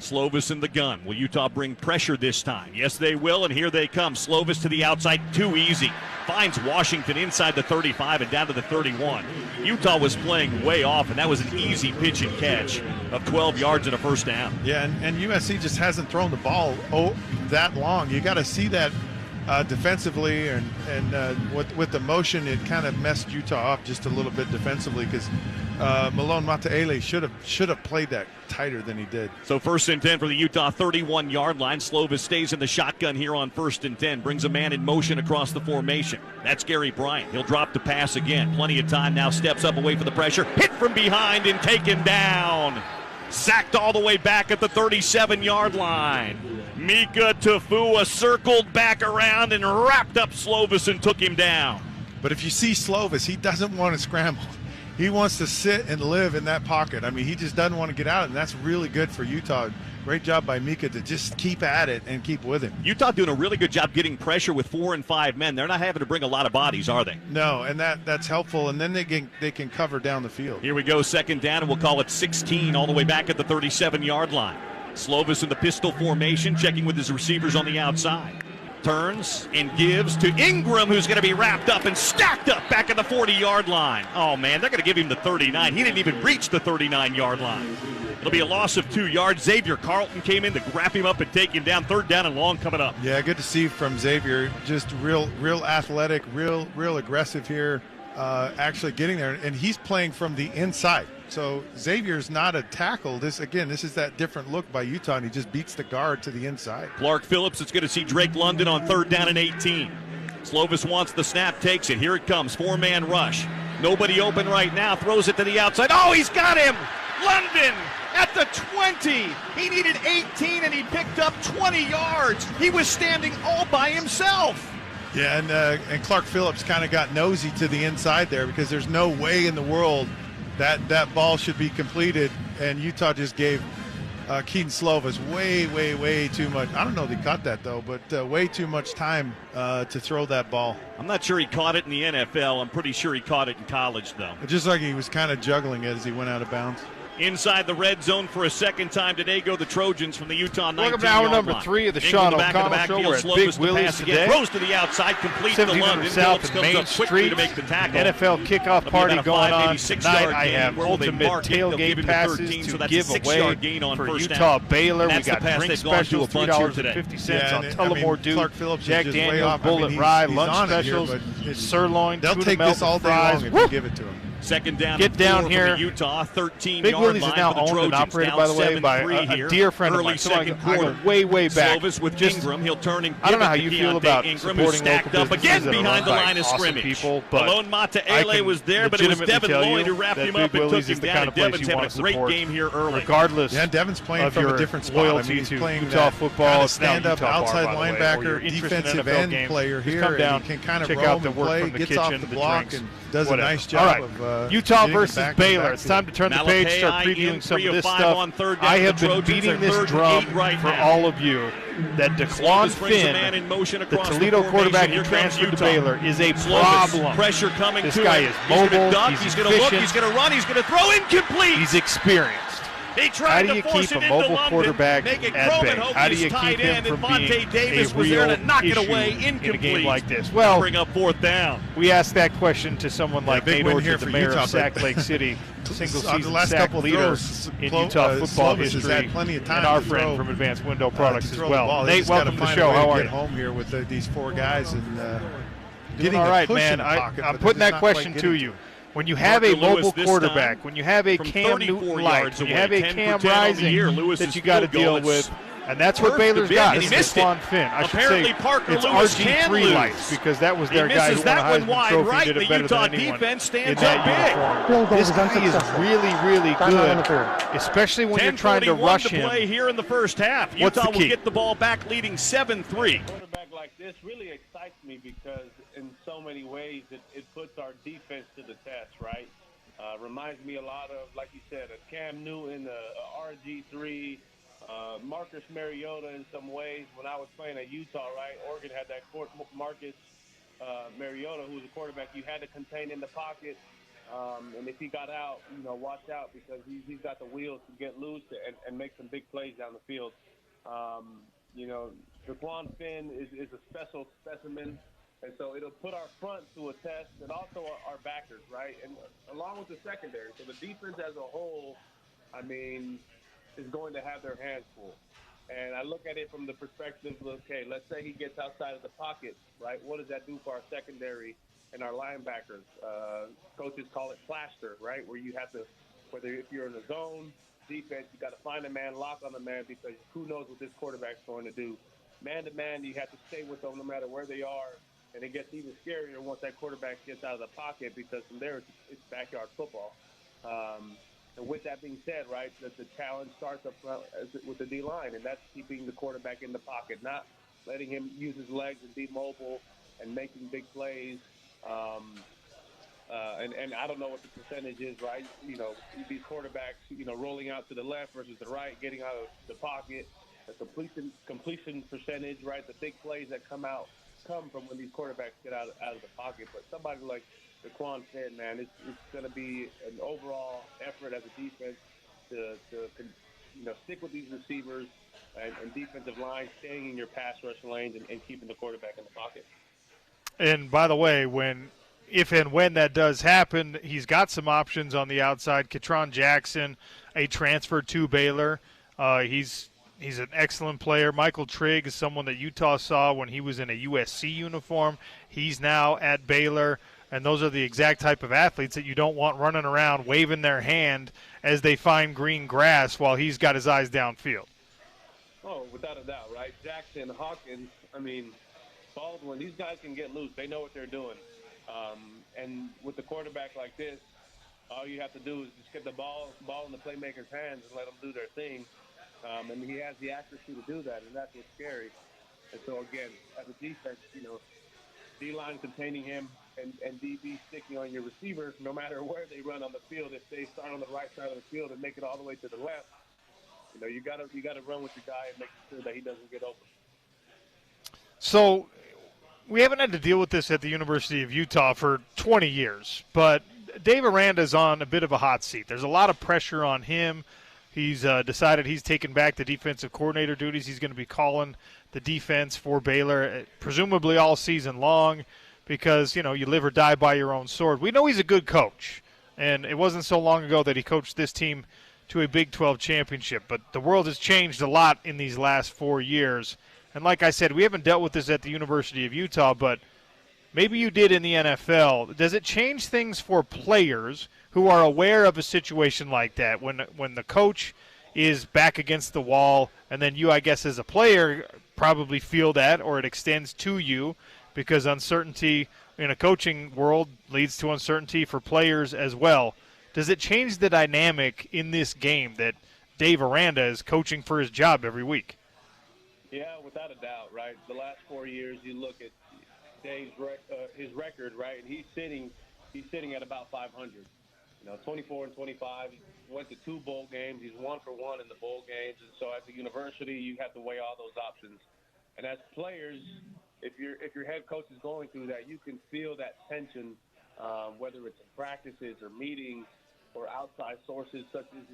Slovis in the gun. Will Utah bring pressure this time? Yes, they will, and here they come. Slovis to the outside, too easy. Finds Washington inside the 35 and down to the 31. Utah was playing way off, and that was an easy pitch and catch of 12 yards and a 1st down. Yeah, and USC just hasn't thrown the ball that long. You got to see that defensively, and with the motion, it kind of messed Utah up just a little bit defensively because Malone Mataele should have played that tighter than he did. So 1st and 10 for the Utah 31-yard line. Slovis stays in the shotgun here on 1st and 10. Brings a man in motion across the formation. That's Gary Bryant. He'll drop the pass again. Plenty of time now. Steps up away from the pressure. Hit from behind and taken down. Sacked all the way back at the 37-yard line. Mika Tafua circled back around and wrapped up Slovis and took him down. But if you see Slovis, he doesn't want to scramble. He wants to sit and live in that pocket. I mean, he just doesn't want to get out, and that's really good for Utah. Great job by Mika to just keep at it and keep with him. Utah doing a really good job getting pressure with 4 and 5 men. They're not having to bring a lot of bodies, are they? No, and that's helpful, and then they can cover down the field. Here we go, 2nd down, and we'll call it 16 all the way back at the 37-yard line. Slovis in the pistol formation, checking with his receivers on the outside. Turns and gives to Ingram, who's going to be wrapped up and stacked up back at the 40-yard line. Oh, man, they're going to give him the 39. He didn't even reach the 39-yard line. It'll be a loss of 2 yards. Xavier Carlton came in to wrap him up and take him down. 3rd down and long coming up. Yeah, good to see from Xavier. Just real athletic, real aggressive here, actually getting there. And he's playing from the inside. So Xavier's not a tackle. This is that different look by Utah, and he just beats the guard to the inside. Clark Phillips is going to see Drake London on 3rd down and 18. Slovis wants the snap, takes it. Here it comes, 4-man rush. Nobody open right now, throws it to the outside. Oh, he's got him! London at the 20. He needed 18, and he picked up 20 yards. He was standing all by himself. Yeah, and Clark Phillips kind of got nosy to the inside there because there's no way in the world that ball should be completed, and Utah just gave Keaton Slovis way too much. I don't know if he caught that, though, but way too much time to throw that ball. I'm not sure he caught it in the NFL. I'm pretty sure he caught it in college, though. It just like he was kind of juggling it as he went out of bounds. Inside the red zone for a 2nd time today go the Trojans from the Utah 19-yard line. Welcome to hour number 3 of the Sean O'Connell Show. We're at Big Willie's today. Throws to the outside, complete to London. South and Main Street. To make the tackle. NFL kickoff party going on tonight. I have ultimate tailgate passes to give away for Utah Baylor. We got drink specials, $3.50 on Tullamore Dew, Jack Daniels, Bullet Rye, lunch specials, sirloin, they'll tuna take melt this all day fries. long if you give it to them. 2nd down. Get down here. Utah 13-yard Big Willie's line is now for the owned Trojans. and operated, by the way, by a dear friend of mine. So I go way back. Slovis with Ingram. He'll turn and I don't know how give you it to feel Keontae about Ingram, who's supporting stacked local up again businesses that are behind the run by line of awesome scrimmage. people, but Malone Mataele was there, but it was Devin Lloyd who wrapped him up and took him down. Devin's having a great game here early. Regardless, yeah, Devin's playing from a different spot. Loyalty I mean, he's to playing Utah football, stand-up outside linebacker, defensive end player here. Come down, he can kind of check roam out the and work play, from the gets kitchen, off the block, drinks, and does whatever. a nice job of Utah getting versus back to Baylor. back It's time to turn the page, start previewing some of this 5 stuff. on third down. I have The been Trojans beating are this third and drum 8 right for now. all of you that DeQuan Slovis brings a man Finn, in motion the across Toledo the quarterback formation. who Here comes transferred to Utah. Baylor, is a Slovis, problem. pressure coming This to guy him. is He's going to mobile, duck. he's He's going to look. efficient. He's going to run. He's going to throw incomplete. He's experienced. He How tried do to you force keep it a into mobile London, quarterback make it at Croman bay? How do Hokies you tight keep him end, from and being Vontae Davis a was there real to knock it issue away, in a incomplete. game like this? Well, bring up fourth down. we asked that question to someone like big Nate win Orchard, here the for mayor Utah, of Sac but Lake City, on single-season the last sack couple leader throws, in Utah football Slovis has history, had plenty of time and our to friend throw, from Advanced Window to Products as throw the well. ball. They Nate, just gotta welcome to the find a show. way How to are get you? home here with these four guys and getting Doing all right, a push man. in the pocket, I'm but putting they're that just not question quite to getting you. When you have Parker a mobile Lewis this quarterback, time when you have a from Cam 34 Newton-like, yards when you away, have a 10 Cam for 10 on the Rising year. Lewis's that you got to field goal, deal it's with, and that's what worth Baylor's the bid, got. and he It's missed it. DeQuan Finn. I should Apparently, say Parker it's Lewis can RG3 lose. lights because that was He their guy who misses won a that one Heisman wide Trophy right. and did The it better Utah than anyone defense stands in that up big. uniform. Field goal This is guy is unsuccessful. really Timeout on the good, third. especially when you're trying to 10:41 rush to him. play here in the first half. What's Utah the will key? get the ball back, leading 7-3. Quarterback like this really excites me because in so many ways it puts our defense to the test, right? Reminds me a lot of, like you said, a Cam Newton, a RG3, Marcus Mariota in some ways. When I was playing at Utah, right, Oregon had that Marcus Mariota, who was a quarterback you had to contain in the pocket. And if he got out, watch out because he's got the wheels to get loose and make some big plays down the field. DeQuan Finn is a special specimen. And so it'll put our front to a test and also our backers, right? And along with the secondary. So the defense as a whole, is going to have their hands full. And I look at it from the perspective of, okay, let's say he gets outside of the pocket, right? What does that do for our secondary and our linebackers? Coaches call it plaster, right? Where you have to, if you're in a zone defense, you got to find a man, lock on the man, because who knows what this quarterback's going to do. Man-to-man, you have to stay with them no matter where they are. And it gets even scarier once that quarterback gets out of the pocket because from there it's backyard football. And with that being said, right, the challenge starts up front with the D-line, and that's keeping the quarterback in the pocket, not letting him use his legs and be mobile and making big plays. And I don't know what the percentage is, right? These quarterbacks, rolling out to the left versus the right, getting out of the pocket, the completion percentage, right? The big plays that come from when these quarterbacks get out of the pocket. But somebody like DeQuan Finn, man, it's going to be an overall effort as a defense to stick with these receivers and defensive line, staying in your pass rush lanes and keeping the quarterback in the pocket. And by the way, if and when that does happen, he's got some options on the outside. Ketron Jackson, a transfer to Baylor. He's an excellent player. Michael Trigg is someone that Utah saw when he was in a USC uniform. He's now at Baylor, and those are the exact type of athletes that you don't want running around waving their hand as they find green grass while he's got his eyes downfield. Oh, without a doubt, right? Jackson, Hawkins, Baldwin, these guys can get loose. They know what they're doing. And with the quarterback like this, all you have to do is just get the ball in the playmaker's hands and let them do their thing. And he has the accuracy to do that, and that's what's scary. And so, again, as a defense, D-line containing him and DB sticking on your receivers, no matter where they run on the field. If they start on the right side of the field and make it all the way to the left, you got to run with your guy and make sure that he doesn't get open. So we haven't had to deal with this at the University of Utah for 20 years, but Dave Aranda's on a bit of a hot seat. There's a lot of pressure on him. He's decided he's taken back the defensive coordinator duties. He's going to be calling the defense for Baylor, presumably all season long, because, you live or die by your own sword. We know he's a good coach, and it wasn't so long ago that he coached this team to a Big 12 championship. But the world has changed a lot in these last 4 years. And like I said, we haven't dealt with this at the University of Utah, but maybe you did in the NFL. Does it change things for players who are aware of a situation like that when the coach is back against the wall, and then you, I guess, as a player, probably feel that, or it extends to you, because uncertainty in a coaching world leads to uncertainty for players as well. Does it change the dynamic in this game that Dave Aranda is coaching for his job every week? Yeah, without a doubt, right? The last 4 years, you look at Dave's his record, right, and he's sitting at about 500. 24 and 25. He went to 2 bowl games. He's 1 for 1 in the bowl games. And so at the university, you have to weigh all those options. And as players, if your head coach is going through that, you can feel that tension, whether it's in practices or meetings or outside sources such as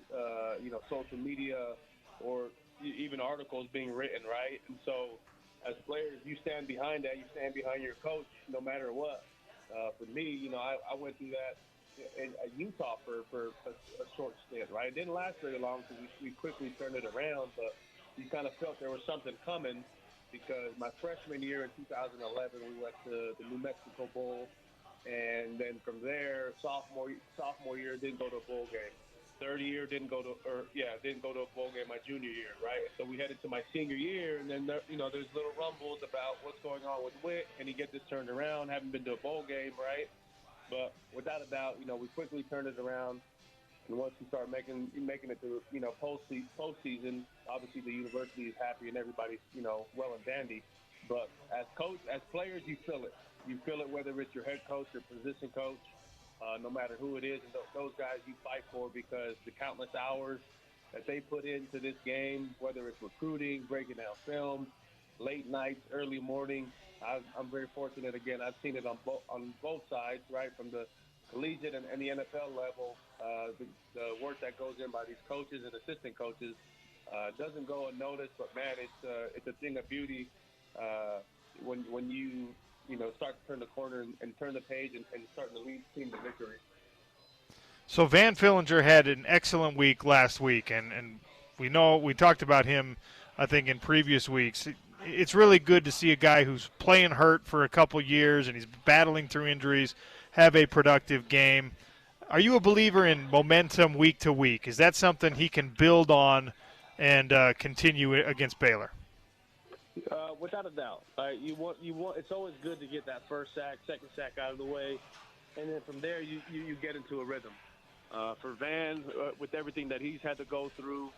social media or even articles being written, right? And so as players, you stand behind that. You stand behind your coach no matter what. For me, I went through that at Utah for a short stint, right? It didn't last very long because we quickly turned it around, but you kind of felt there was something coming because my freshman year in 2011, we went to the New Mexico Bowl, and then from there, sophomore year, didn't go to a bowl game. Third year, didn't go to a bowl game my junior year, right? So we headed to my senior year, and then there's little rumbles about what's going on with Witt. Can he get this turned around? Haven't been to a bowl game, right? But without a doubt, we quickly turned it around. And once you start making it to, postseason, obviously the university is happy and everybody's, well and dandy. But as players, you feel it. You feel it whether it's your head coach or position coach, no matter who it is. And those guys you fight for because the countless hours that they put into this game, whether it's recruiting, breaking down film, late nights, early mornings. I'm very fortunate. Again, I've seen it on both sides, right, from the collegiate and the NFL level. The work that goes in by these coaches and assistant coaches doesn't go unnoticed. But man, it's a thing of beauty when you start to turn the corner and turn the page and starting to lead team to victory. So Van Fillinger had an excellent week last week, and we talked about him, I think, in previous weeks. It's really good to see a guy who's playing hurt for a couple years and he's battling through injuries have a productive game. Are you a believer in momentum week to week? Is that something he can build on and continue against Baylor? Without a doubt. You want. It's always good to get that first sack, second sack out of the way, and then from there you get into a rhythm. For Van, with everything that he's had to go through,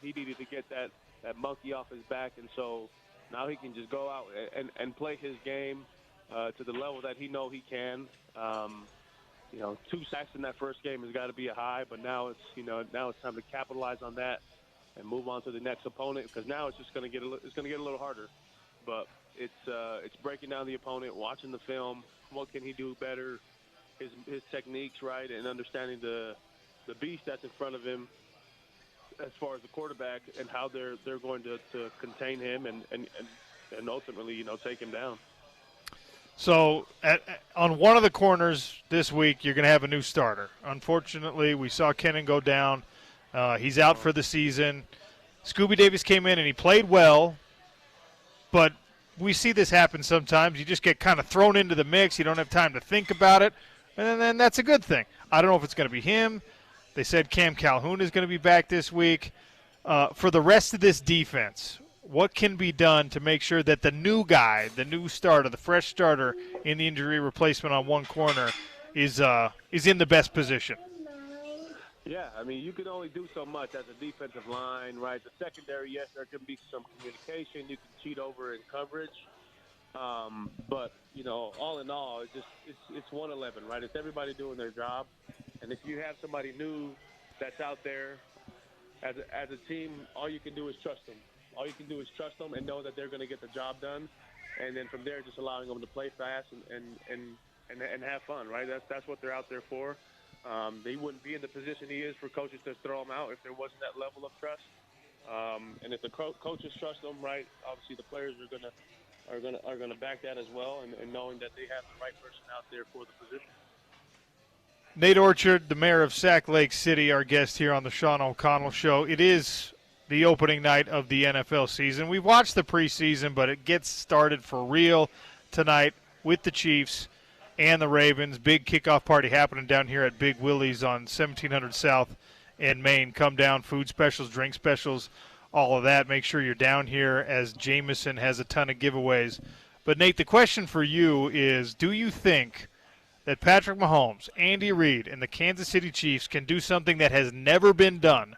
he needed to get that monkey off his back, and so now he can just go out and play his game to the level that he can. 2 sacks in that first game has got to be a high, but now it's time to capitalize on that and move on to the next opponent because now it's just going to get a little harder. But it's breaking down the opponent, watching the film, what can he do better, his techniques, right, and understanding the beast that's in front of him as far as the quarterback and how they're going to contain him and ultimately, take him down. So on one of the corners this week, you're going to have a new starter. Unfortunately, we saw Kennan go down. He's out for the season. Scooby Davis came in and he played well, but we see this happen sometimes. You just get kind of thrown into the mix. You don't have time to think about it, and then that's a good thing. I don't know if it's going to be him. They said Cam Calhoun is going to be back this week. For the rest of this defense, what can be done to make sure that the new guy, the new starter, the fresh starter in the injury replacement on one corner is in the best position? Yeah, I mean, you can only do so much as a defensive line, right? The secondary, yes, there can be some communication. You can cheat over in coverage. But, all in all, it's 111, right? It's everybody doing their job. And if you have somebody new that's out there as a team, all you can do is trust them. All you can do is trust them and know that they're going to get the job done. And then from there, just allowing them to play fast and have fun, right? That's what they're out there for. They wouldn't be in the position he is for coaches to throw him out if there wasn't that level of trust. And if the coaches trust them, right, obviously the players are going to back that as well, and knowing that they have the right person out there for the position. Nate Orchard, the mayor of Sac Lake City, our guest here on the Sean O'Connell Show. It is the opening night of the NFL season. We've watched the preseason, but it gets started for real tonight with the Chiefs and the Ravens. Big kickoff party happening down here at Big Willie's on 1700 South in Maine. Come down, food specials, drink specials, all of that. Make sure you're down here as Jameson has a ton of giveaways. But, Nate, the question for you is, do you think that Patrick Mahomes, Andy Reid, and the Kansas City Chiefs can do something that has never been done?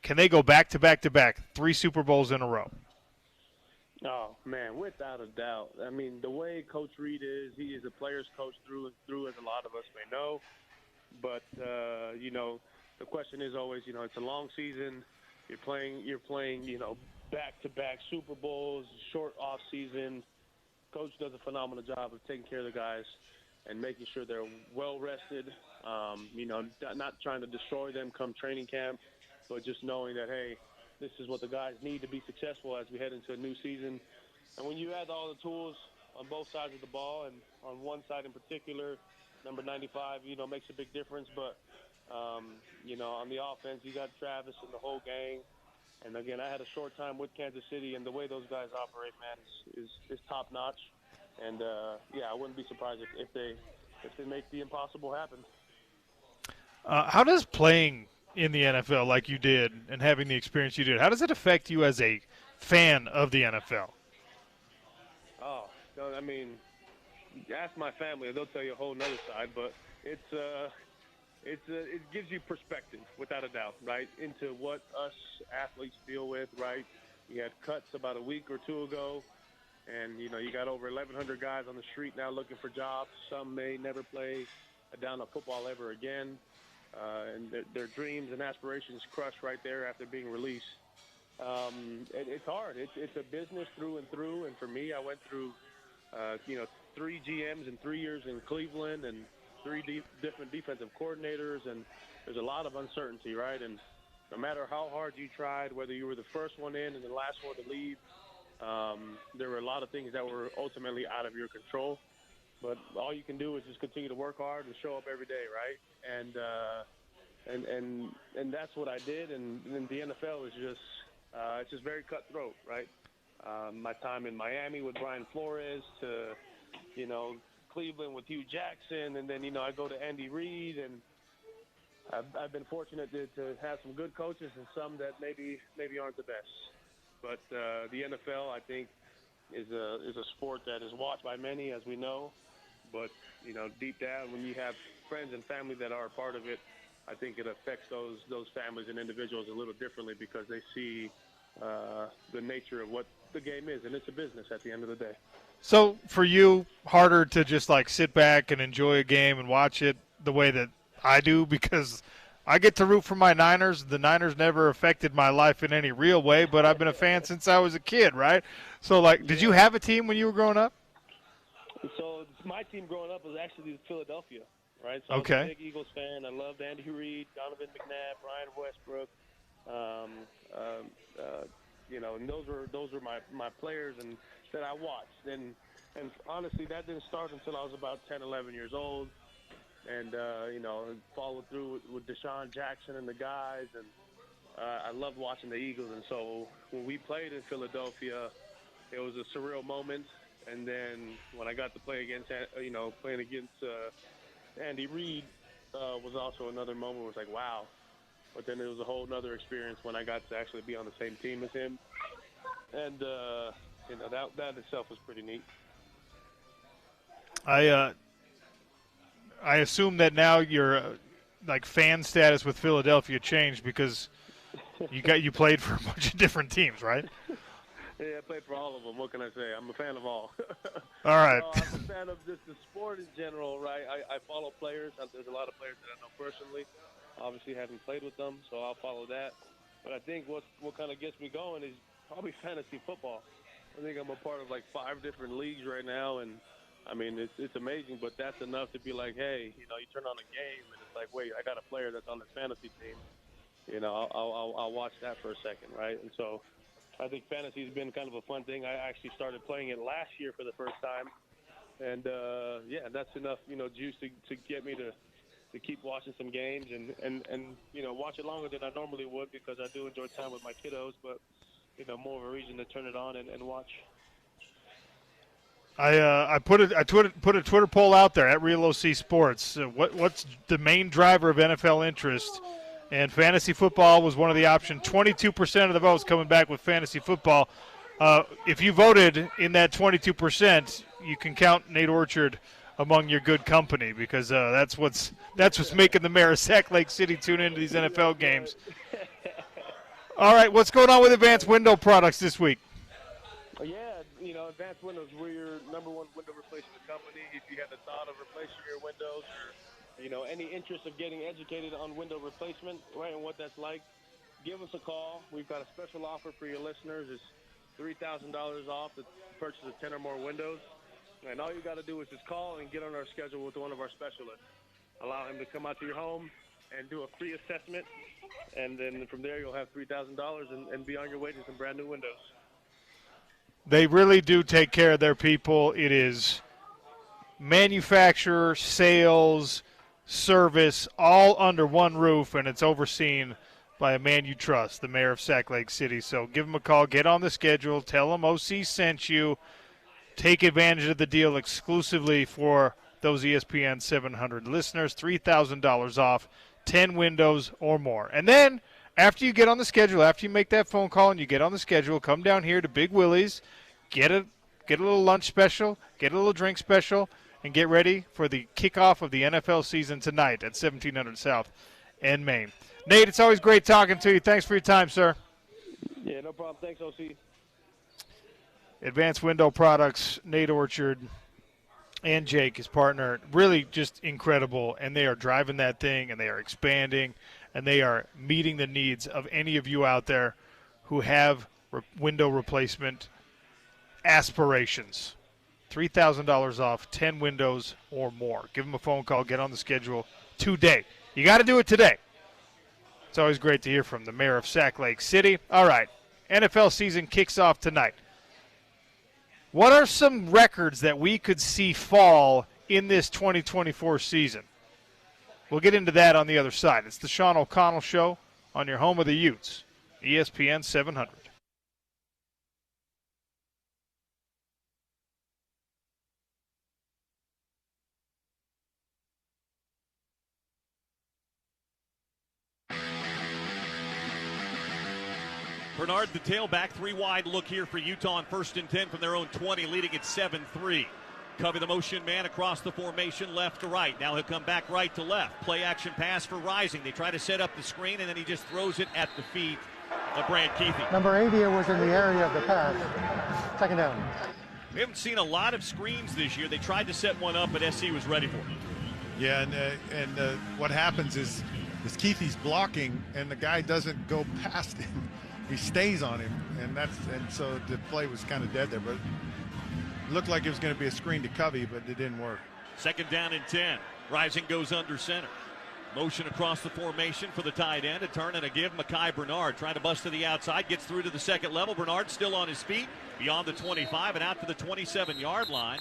Can they go back-to-back-to-back, 3 Super Bowls in a row? Oh, man, without a doubt. I mean, the way Coach Reid is, he is a player's coach through and through, as a lot of us may know. But the question is always, it's a long season. You're playing, back-to-back Super Bowls, short off season. Coach does a phenomenal job of taking care of the guys and making sure they're well rested. Not trying to destroy them come training camp, but just knowing that, hey, this is what the guys need to be successful as we head into a new season. And when you add all the tools on both sides of the ball, and on one side in particular, number 95, makes a big difference. But, on the offense, you got Travis and the whole gang. And, again, I had a short time with Kansas City, and the way those guys operate, man, is top-notch. And, I wouldn't be surprised if they make the impossible happen. How does playing in the NFL like you did and having the experience you did, how does it affect you as a fan of the NFL? Oh, I mean, ask my family, they'll tell you a whole nother side, but it gives you perspective, without a doubt, right, into what us athletes deal with, right? You had cuts about a week or two ago, and, you got over 1,100 guys on the street now looking for jobs. Some may never play a down of football ever again, and their dreams and aspirations crushed right there after being released. It's hard. It's a business through and through, and for me, I went through, 3 GMs in 3 years in Cleveland and 3 different defensive coordinators, and there's a lot of uncertainty, right? And no matter how hard you tried, whether you were the first one in and the last one to leave, there were a lot of things that were ultimately out of your control. But all you can do is just continue to work hard and show up every day, right? And that's what I did. And the NFL is just it's just very cutthroat, right? My time in Miami with Brian Flores to, Cleveland with Hugh Jackson, and then, I go to Andy Reid, and I've been fortunate to have some good coaches and some that maybe aren't the best. But the NFL, I think, is a sport that is watched by many, as we know. But, deep down, when you have friends and family that are a part of it, I think it affects those families and individuals a little differently because they see the nature of what the game is, and it's a business at the end of the day. So for you, harder to just like sit back and enjoy a game and watch it the way that I do, because I get to root for my Niners. The Niners never affected my life in any real way, but I've been a fan since I was a kid, right? So, did you have a team when you were growing up? So my team growing up was actually Philadelphia, right? So okay. I was a big Eagles fan. I loved Andy Reid, Donovan McNabb, Brian Westbrook. And those were my players and that I watched. And honestly, that didn't start until I was about 10, 11 years old. And, followed through with Deshaun Jackson and the guys. And I loved watching the Eagles. And so when we played in Philadelphia, it was a surreal moment. And then when I got to play against, playing against Andy Reid was also another moment where it was like, wow. But then it was a whole other experience when I got to actually be on the same team as him. And, that itself was pretty neat. I assume that now your fan status with Philadelphia changed because you played for a bunch of different teams, right? Yeah, I played for all of them. What can I say? I'm a fan of all. All right. I'm a fan of just the sport in general, right? I follow players. There's a lot of players that I know personally. Obviously, haven't played with them, so I'll follow that. But I think what kind of gets me going is probably fantasy football. I think I'm a part of 5 different leagues right now, and I mean it's amazing. But that's enough to be like, hey, you turn on a game and it's like, wait, I got a player that's on this fantasy team. I'll watch that for a second, right? And so I think fantasy has been kind of a fun thing. I actually started playing it last year for the first time, and that's enough, juice to get me to keep watching some games and watch it longer than I normally would because I do enjoy time with my kiddos, but more of a reason to turn it on and watch. I put a Twitter poll out there at Real OC Sports. What's the main driver of NFL interest? And fantasy football was one of the options. 22% of the votes coming back with fantasy football. If you voted in that 22%, you can count Nate Orchard among your good company because that's what's making the mayor of Sac Lake City tune into these NFL games. All right, what's going on with Advanced Window Products this week? Yeah, Advanced Windows, we're your number one window replacement company. If you had the thought of replacing your windows or any interest of getting educated on window replacement, right, and what that's like, give us a call. We've got a special offer for your listeners. It's $3,000 off the purchase of 10 or more windows. And all you got to do is just call and get on our schedule with one of our specialists. Allow him to come out to your home and do a free assessment. And then from there, you'll have $3,000 and be on your way to some brand new windows. They really do take care of their people. It is manufacturer, sales, service, all under one roof, and it's overseen by a man you trust, the mayor of Sac Lake City. So give him a call, get on the schedule, tell him OC sent you, take advantage of the deal exclusively for those ESPN 700 listeners, $3,000 off, 10 windows or more. And then after you get on the schedule, after you make that phone call and you get on the schedule, come down here to Big Willie's, get a little lunch special, get a little drink special, and get ready for the kickoff of the NFL season tonight at 1700 South and Main. Nate, it's always great talking to you. Thanks for your time, sir. Yeah, no problem. Thanks, OC. Advanced Window Products, Nate Orchard, and Jake, his partner, really just incredible, and they are driving that thing, and they are expanding, and they are meeting the needs of any of you out there who have window replacement aspirations. $3,000 off, 10 windows or more. Give them a phone call. Get on the schedule today. You got to do it today. It's always great to hear from the mayor of Sac Lake City. All right, NFL season kicks off tonight. What are some records that we could see fall in this 2024 season? We'll get into that on the other side. It's the Sean O'Connell Show on your home of the Utes, ESPN 700. Bernard, the tailback, 3-wide look here for Utah on 1st and 10 from their own 20, leading at 7-3. Cover the motion man across the formation, left to right. Now he'll come back right to left. Play action pass for Rising. They try to set up the screen, and then he just throws it at the feet of Brant Keithy. Number 80 was in the area of the pass. Second down. We haven't seen a lot of screens this year. They tried to set one up, but SC was ready for it. Yeah, and what happens is Keithy's blocking, and the guy doesn't go past him. He stays on him, and so the play was kind of dead there. But it looked like it was going to be a screen to Covey, but it didn't work. 2nd down and 10. Rising goes under center. Motion across the formation for the tight end. A turn and a give. Mekhi Bernard trying to bust to the outside. Gets through to the second level. Bernard still on his feet. Beyond the 25 and out to the 27-yard line.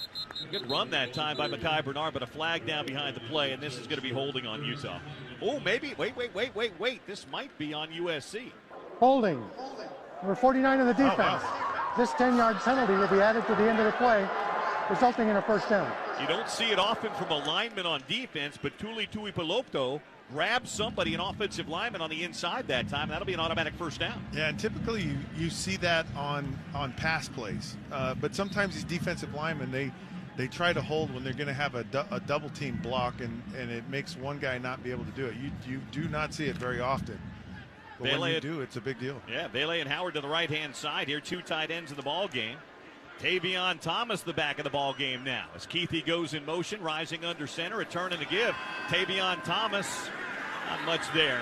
Good run that time by Mekhi Bernard, but a flag down behind the play, and this is going to be holding on Utah. Oh, maybe. Wait. This might be on USC. Holding. Number 49 of the defense. Oh, wow. This 10-yard penalty will be added to the end of the play, resulting in a first down. You don't see it often from a lineman on defense, but Tuli Tuipulotu grabs somebody, an offensive lineman, on the inside that time. That'll be an automatic first down. Yeah, and typically you see that on pass plays. But sometimes these defensive linemen, they try to hold when they're going to have a double team block, and it makes one guy not be able to do it. You do not see it very often. But when you do, it's a big deal. Yeah, Bailey and Howard to the right-hand side here. 2 tight ends in the ball game. Tavion Thomas the back of the ball game now. As Keithy goes in motion, Rising under center, a turn and a give. Tavion Thomas, not much there.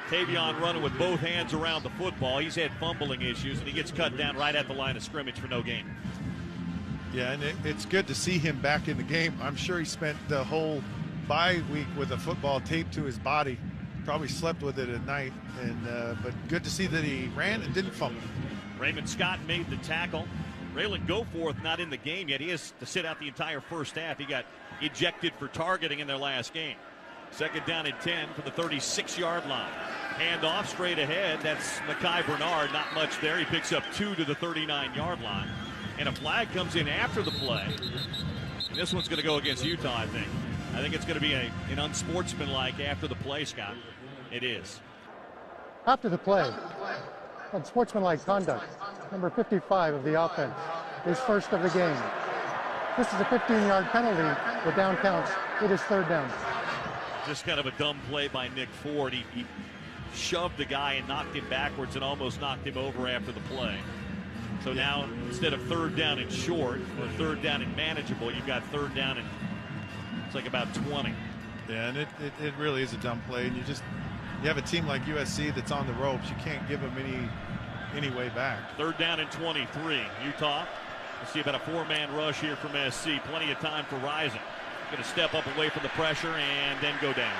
Tavion running with both hands around the football. He's had fumbling issues, and he gets cut down right at the line of scrimmage for no gain. Yeah, and it's good to see him back in the game. I'm sure he spent the whole bye week with a football taped to his body. Probably slept with it at night, but good to see that he ran and didn't fumble. Raymond Scott made the tackle. Raylan Goforth not in the game yet. He has to sit out the entire first half. He got ejected for targeting in their last game. 2nd down and 10 for the 36-yard line. Handoff straight ahead. That's Mekhi Bernard. Not much there. He picks up 2 to the 39-yard line. And a flag comes in after the play. And this one's going to go against Utah, I think. I think it's going to be an unsportsmanlike after the play, Scott. It is. After the play, unsportsmanlike conduct. Number 55 of the offense, his first of the game. This is a 15-yard penalty. The down counts. It is 3rd down. Just kind of a dumb play by Nick Ford. He shoved the guy and knocked him backwards and almost knocked him over after the play. So now instead of 3rd down and short or 3rd down and manageable, you've got 3rd down and it's like about 20. Yeah, and it really is a dumb play. And you have a team like USC that's on the ropes. You can't give them any way back. 3rd down and 23. Utah. We'll see about a 4-man rush here from SC. Plenty of time for Rising. Going to step up away from the pressure and then go down.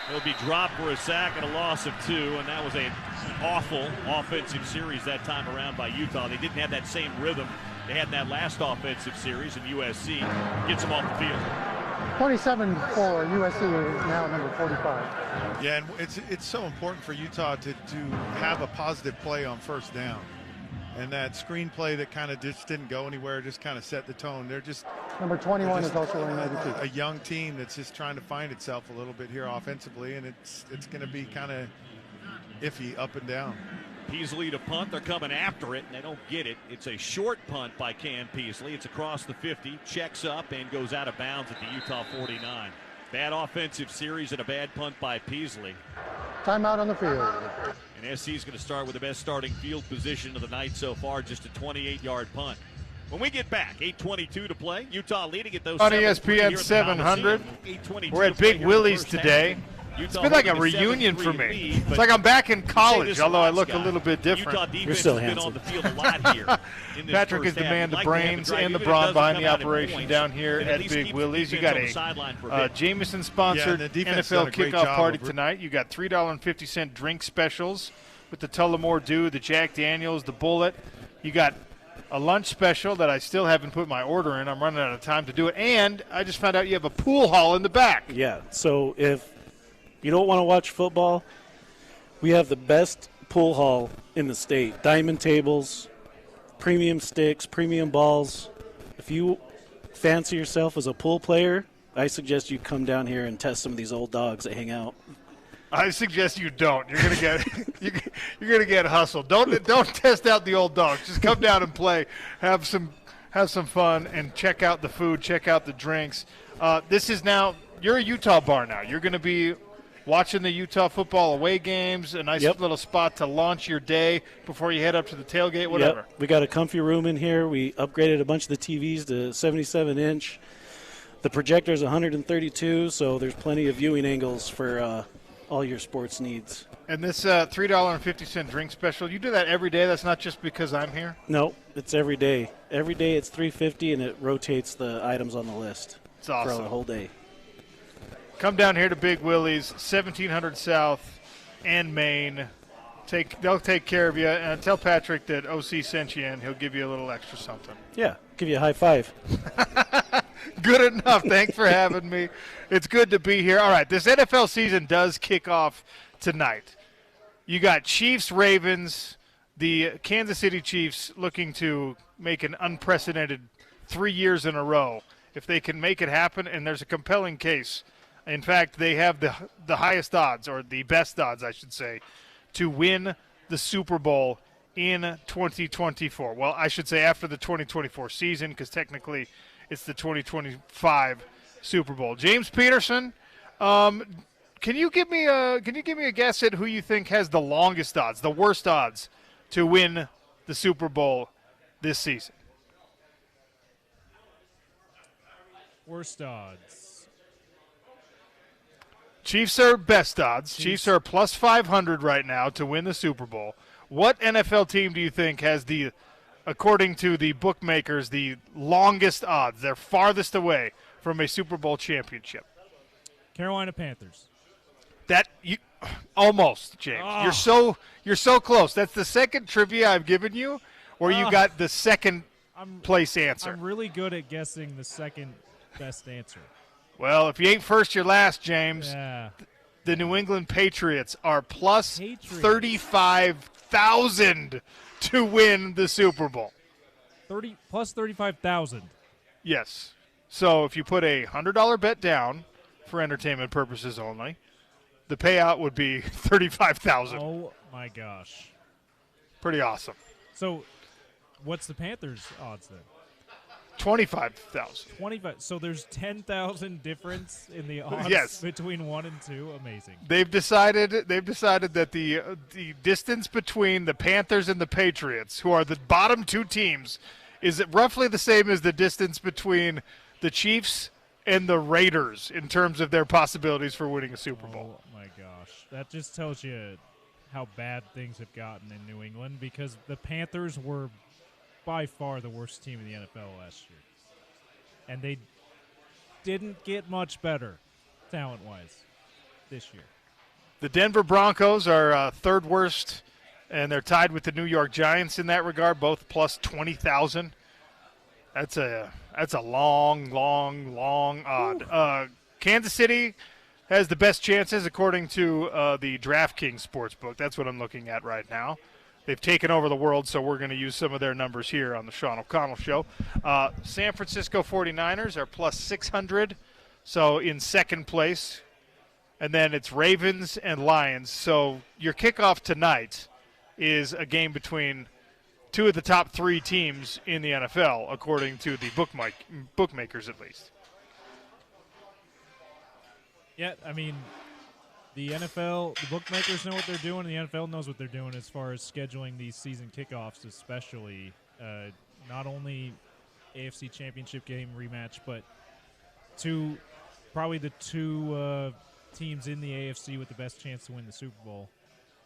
He'll be dropped for a sack and a loss of 2, and that was an awful offensive series that time around by Utah. They didn't have that same rhythm they had in that last offensive series, and USC gets them off the field. 27 for USC, now number 45. Yeah, and it's so important for Utah to have a positive play on 1st down. And that screen play that kind of just didn't go anywhere just kind of set the tone. They're just number 21 is also wearing 92. A young team that's just trying to find itself a little bit here offensively, and it's going to be kind of iffy up and down. Peasley to punt. They're coming after it, and they don't get it. It's a short punt by Cam Peasley. It's across the 50, checks up, and goes out of bounds at the Utah 49. Bad offensive series and a bad punt by Peasley. Timeout on the field. And SC is going to start with the best starting field position of the night so far, just a 28-yard punt. When we get back, 8:22 to play. Utah leading at those on ESPN 700. We're at Big Willie's today. It's been like a reunion for me. It's like I'm back in college, although I look a little bit different. You're still handsome. Patrick is the man, the brains, and the brawn behind the operation down here at Big Willie's. You got a Jameson-sponsored NFL kickoff party tonight. You got $3.50 drink specials with the Tullamore Dew, the Jack Daniels, the Bullet. You got a lunch special that I still haven't put my order in. I'm running out of time to do it. And I just found out you have a pool hall in the back. Yeah, so if you don't want to watch football, we have the best pool hall in the state. Diamond tables, premium sticks, premium balls. If you fancy yourself as a pool player, I suggest you come down here and test some of these old dogs that hang out. I suggest you don't. You're gonna get you're gonna get hustled. Don't test out the old dogs. Just come down and play. Have some fun and check out the food. Check out the drinks. This is now you're a Utah bar now. You're gonna be watching the Utah football away games. A nice little spot to launch your day before you head up to the tailgate. Whatever. Yep. We got a comfy room in here. We upgraded a bunch of the TVs to 77-inch. The projector is 132, so there's plenty of viewing angles for all your sports needs. And this $3.50 drink special, you do that every day? That's not just because I'm here? No, it's every day. Every day it's $3.50, and it rotates the items on the list. It's awesome. For the whole day. Come down here to Big Willie's, 1700 South and Main. They'll take care of you. And tell Patrick that OC sent you in. He'll give you a little extra something. Yeah, give you a high five. Good enough. Thanks for having me. It's good to be here. All right, this NFL season does kick off tonight. You got Chiefs-Ravens, the Kansas City Chiefs looking to make an unprecedented 3 years in a row. If they can make it happen, and there's a compelling case. In fact, they have the highest odds, or the best odds, I should say, to win the Super Bowl in 2024. Well, I should say after the 2024 season, because technically it's the 2025 Super Bowl. James Peterson, can you give me a guess at who you think has the longest odds, the worst odds to win the Super Bowl this season? Worst odds. Chiefs are best odds. Chiefs are plus 500 right now to win the Super Bowl. What NFL team do you think has according to the bookmakers, the longest odds? They're farthest away from a Super Bowl championship. Carolina Panthers. Almost, James. Oh. You're so close. That's the second trivia I've given you, where you got the second place answer. I'm really good at guessing the second best answer. Well, if you ain't first, you're last, James. Yeah. The New England Patriots are plus 35,000 to win the Super Bowl. Plus 35,000. Yes. So if you put a $100 bet down for entertainment purposes only, the payout would be 35,000. Oh my gosh. Pretty awesome. So what's the Panthers' odds then? 25,000. 25. So there's 10,000 difference in the odds between 1 and 2. Amazing. They've decided that the distance between the Panthers and the Patriots, who are the bottom two teams, is roughly the same as the distance between the Chiefs and the Raiders in terms of their possibilities for winning a Super Bowl. Oh, my gosh. That just tells you how bad things have gotten in New England because the Panthers were by far the worst team in the NFL last year. And they didn't get much better talent-wise this year. The Denver Broncos are third worst, and they're tied with the New York Giants in that regard, both plus 20,000. That's a long odd. Kansas City has the best chances according to the DraftKings Sportsbook. That's what I'm looking at right now. They've taken over the world, so we're going to use some of their numbers here on the Sean O'Connell Show. San Francisco 49ers are plus 600, so in second place. And then it's Ravens and Lions. So your kickoff tonight is a game between two of the top three teams in the NFL, according to the bookmakers at least. Yeah, I mean, the NFL, the bookmakers know what they're doing, and the NFL knows what they're doing as far as scheduling these season kickoffs, especially not only AFC Championship game rematch, but probably the two teams in the AFC with the best chance to win the Super Bowl.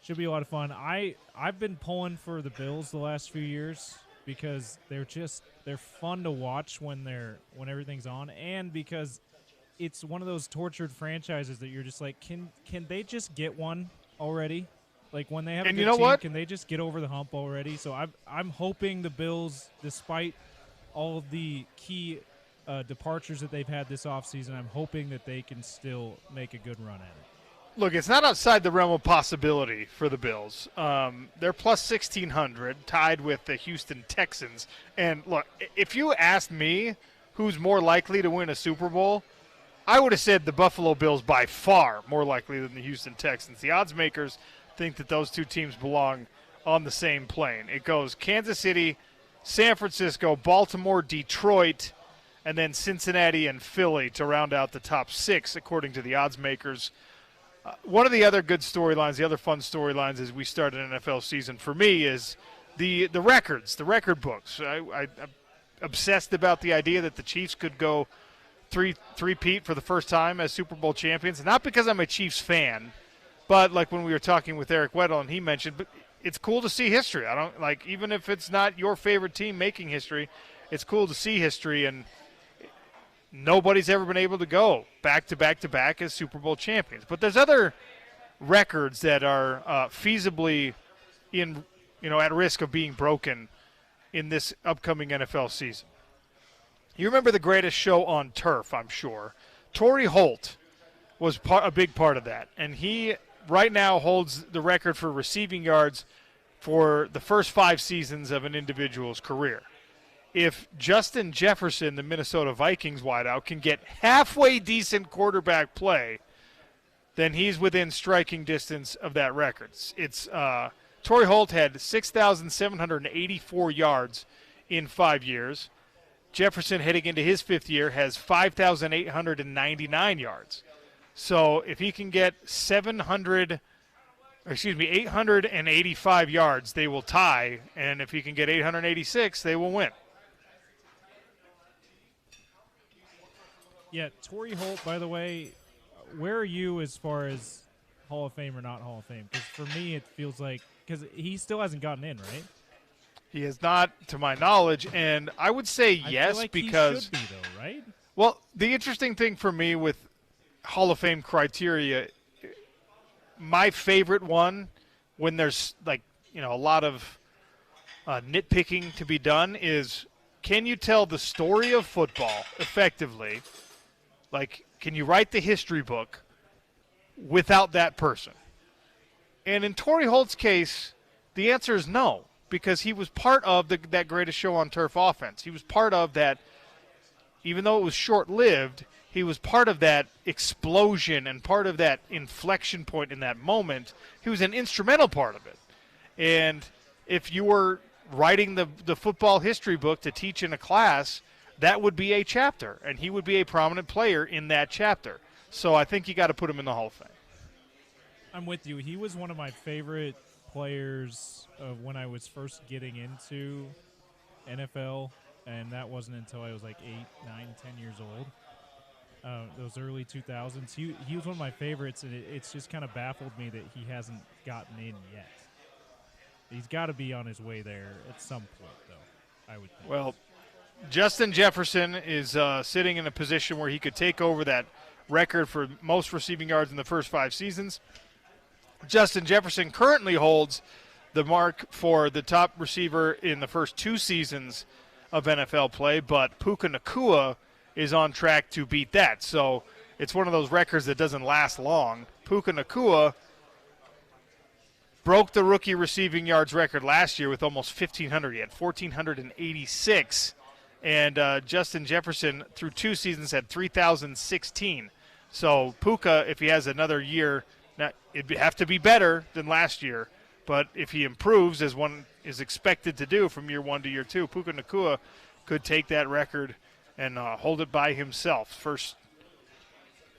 Should be a lot of fun. I've been pulling for the Bills the last few years because they're fun to watch when everything's on, and because it's one of those tortured franchises that you're just like, can they just get one already? Like when they have a good team, can they just get over the hump already? So I'm hoping the Bills, despite all of the key departures that they've had this offseason, I'm hoping that they can still make a good run at it. Look, it's not outside the realm of possibility for the Bills. They're plus 1,600, tied with the Houston Texans. And look, if you asked me who's more likely to win a Super Bowl, I would have said the Buffalo Bills by far more likely than the Houston Texans. The odds makers think that those two teams belong on the same plane. It goes Kansas City, San Francisco, Baltimore, Detroit, and then Cincinnati and Philly to round out the top six, according to the odds makers. One of the other good storylines, the other fun storylines as we start an NFL season for me is the records, the record books. I'm obsessed about the idea that the Chiefs could go three-peat for the first time as Super Bowl champions. Not because I'm a Chiefs fan, but like when we were talking with Eric Weddle and he mentioned, but it's cool to see history. I don't like, even if it's not your favorite team making history, it's cool to see history, and nobody's ever been able to go back to back to back as Super Bowl champions. But there's other records that are feasibly at risk of being broken in this upcoming NFL season. You remember the greatest show on turf, I'm sure. Torrey Holt was a big part of that, and he right now holds the record for receiving yards for the first 5 seasons of an individual's career. If Justin Jefferson, the Minnesota Vikings wideout, can get halfway decent quarterback play, then he's within striking distance of that record. Torrey Holt had 6,784 yards in 5 years. Jefferson, heading into his 5th year, has 5,899 yards. So if he can get 885 yards, they will tie. And if he can get 886, they will win. Yeah, Torrey Holt, by the way, where are you as far as Hall of Fame or not Hall of Fame? Because for me, it feels like – because he still hasn't gotten in, right? He has not, to my knowledge, and I would say yes, feel like because he should be, though, right? Well, the interesting thing for me with Hall of Fame criteria, my favorite one, when there's a lot of nitpicking to be done, is can you tell the story of football effectively? Like, can you write the history book without that person? And in Torrey Holt's case, the answer is no, because he was part of that greatest show on turf offense. He was part of that, even though it was short-lived, he was part of that explosion and part of that inflection point in that moment. He was an instrumental part of it. And if you were writing the football history book to teach in a class, that would be a chapter, and he would be a prominent player in that chapter. So I think you got to put him in the Hall of Fame. I'm with you. He was one of my favorite players of when I was first getting into NFL, and that wasn't until I was like 8, 9, 10 years old. those early 2000s. He was one of my favorites, and it's just kind of baffled me that he hasn't gotten in yet. He's got to be on his way there at some point, though, I would think. Well, Justin Jefferson is sitting in a position where he could take over that record for most receiving yards in the first 5 seasons. Justin Jefferson currently holds the mark for the top receiver in the first 2 seasons of NFL play, but Puka Nacua is on track to beat that. So it's one of those records that doesn't last long. Puka Nacua broke the rookie receiving yards record last year with almost 1,500. He had 1,486. And Justin Jefferson, through 2 seasons, had 3,016. So Puka, if he has another year, now it'd have to be better than last year. But if he improves, as one is expected to do from year 1 to year 2, Puka Nacua could take that record and hold it by himself.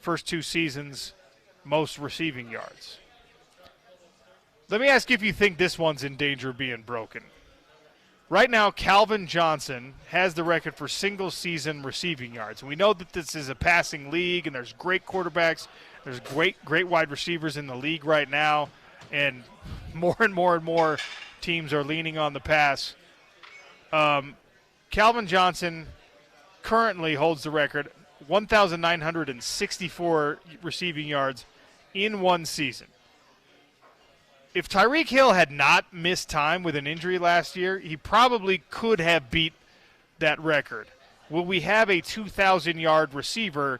First 2 seasons, most receiving yards. Let me ask you if you think this one's in danger of being broken. Right now, Calvin Johnson has the record for single-season receiving yards. And we know that this is a passing league, and there's great quarterbacks. There's great wide receivers in the league right now, and more and more teams are leaning on the pass. Calvin Johnson currently holds the record, 1,964 receiving yards in 1 season. If Tyreek Hill had not missed time with an injury last year, he probably could have beat that record. Will we have a 2,000-yard receiver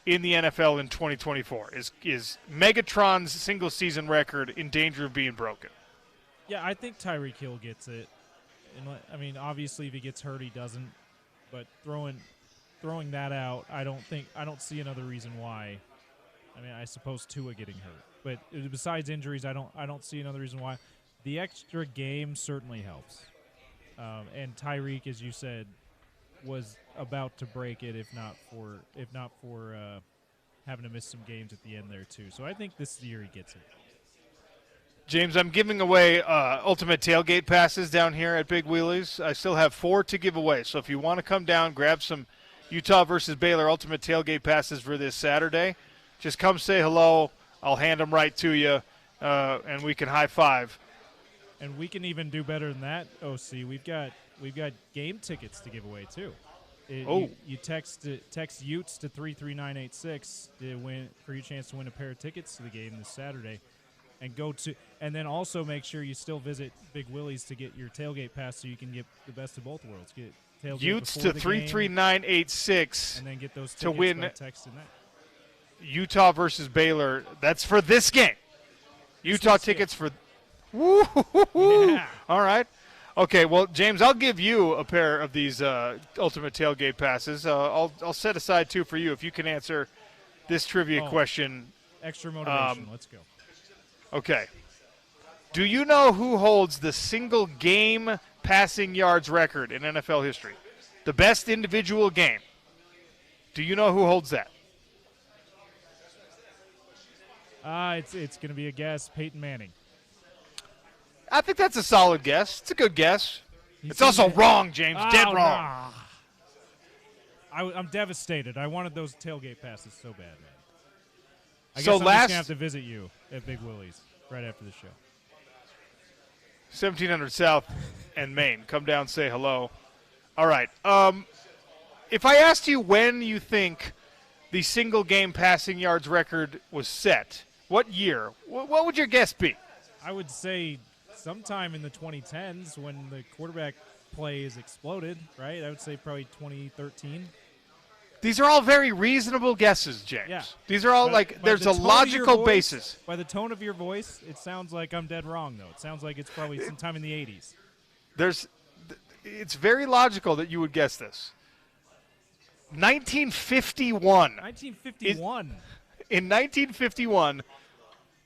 in the NFL in 2024? Is Megatron's single-season record in danger of being broken? Yeah, I think Tyreek Hill gets it. And I mean, obviously, if he gets hurt, he doesn't. But throwing that out, I don't see another reason why. I mean, I suppose Tua getting hurt. But besides injuries, I don't see another reason why. The extra game certainly helps. And Tyreek, as you said, was about to break it, if not for having to miss some games at the end there too. So I think this year he gets it. James, I'm giving away ultimate tailgate passes down here at Big Wheelies. I still have 4 to give away. So if you want to come down, grab some Utah versus Baylor ultimate tailgate passes for this Saturday, just come say hello. I'll hand them right to you, and we can high five. And we can even do better than that, OC. We've got game tickets to give away too. You text Utes to 33986 to win for your chance to win a pair of tickets to the game this Saturday, and then also make sure you still visit Big Willie's to get your tailgate pass so you can get the best of both worlds. Get tailgate Utes to 33986 and then get those tickets to win by texting that. Utah versus Baylor. That's for this game. Utah tickets for. Woo-hoo-hoo-hoo. Yeah. All right. Okay. Well, James, I'll give you a pair of these ultimate tailgate passes. I'll set aside 2 for you if you can answer this trivia question. Extra motivation. Let's go. Okay. Do you know who holds the single game passing yards record in NFL history? The best individual game. Do you know who holds that? It's going to be a guess. Peyton Manning. I think that's a solid guess. It's a good guess. It's also wrong, James. Dead wrong. I'm devastated. I wanted those tailgate passes so bad, man. I guess So I'm just going to have to visit you at Big Willie's right after the show. 1700 South and Maine. Come down, say hello. All right. If I asked you when you think the single game passing yards record was set, what year? What would your guess be? I would say sometime in the 2010s when the quarterback play is exploded, right? I would say probably 2013. These are all very reasonable guesses, James. Yeah. They're all there's a logical basis. By the tone of your voice, it sounds like I'm dead wrong, though. It sounds like it's probably sometime in the 80s. It's very logical that you would guess this. 1951. 1951. In 1951,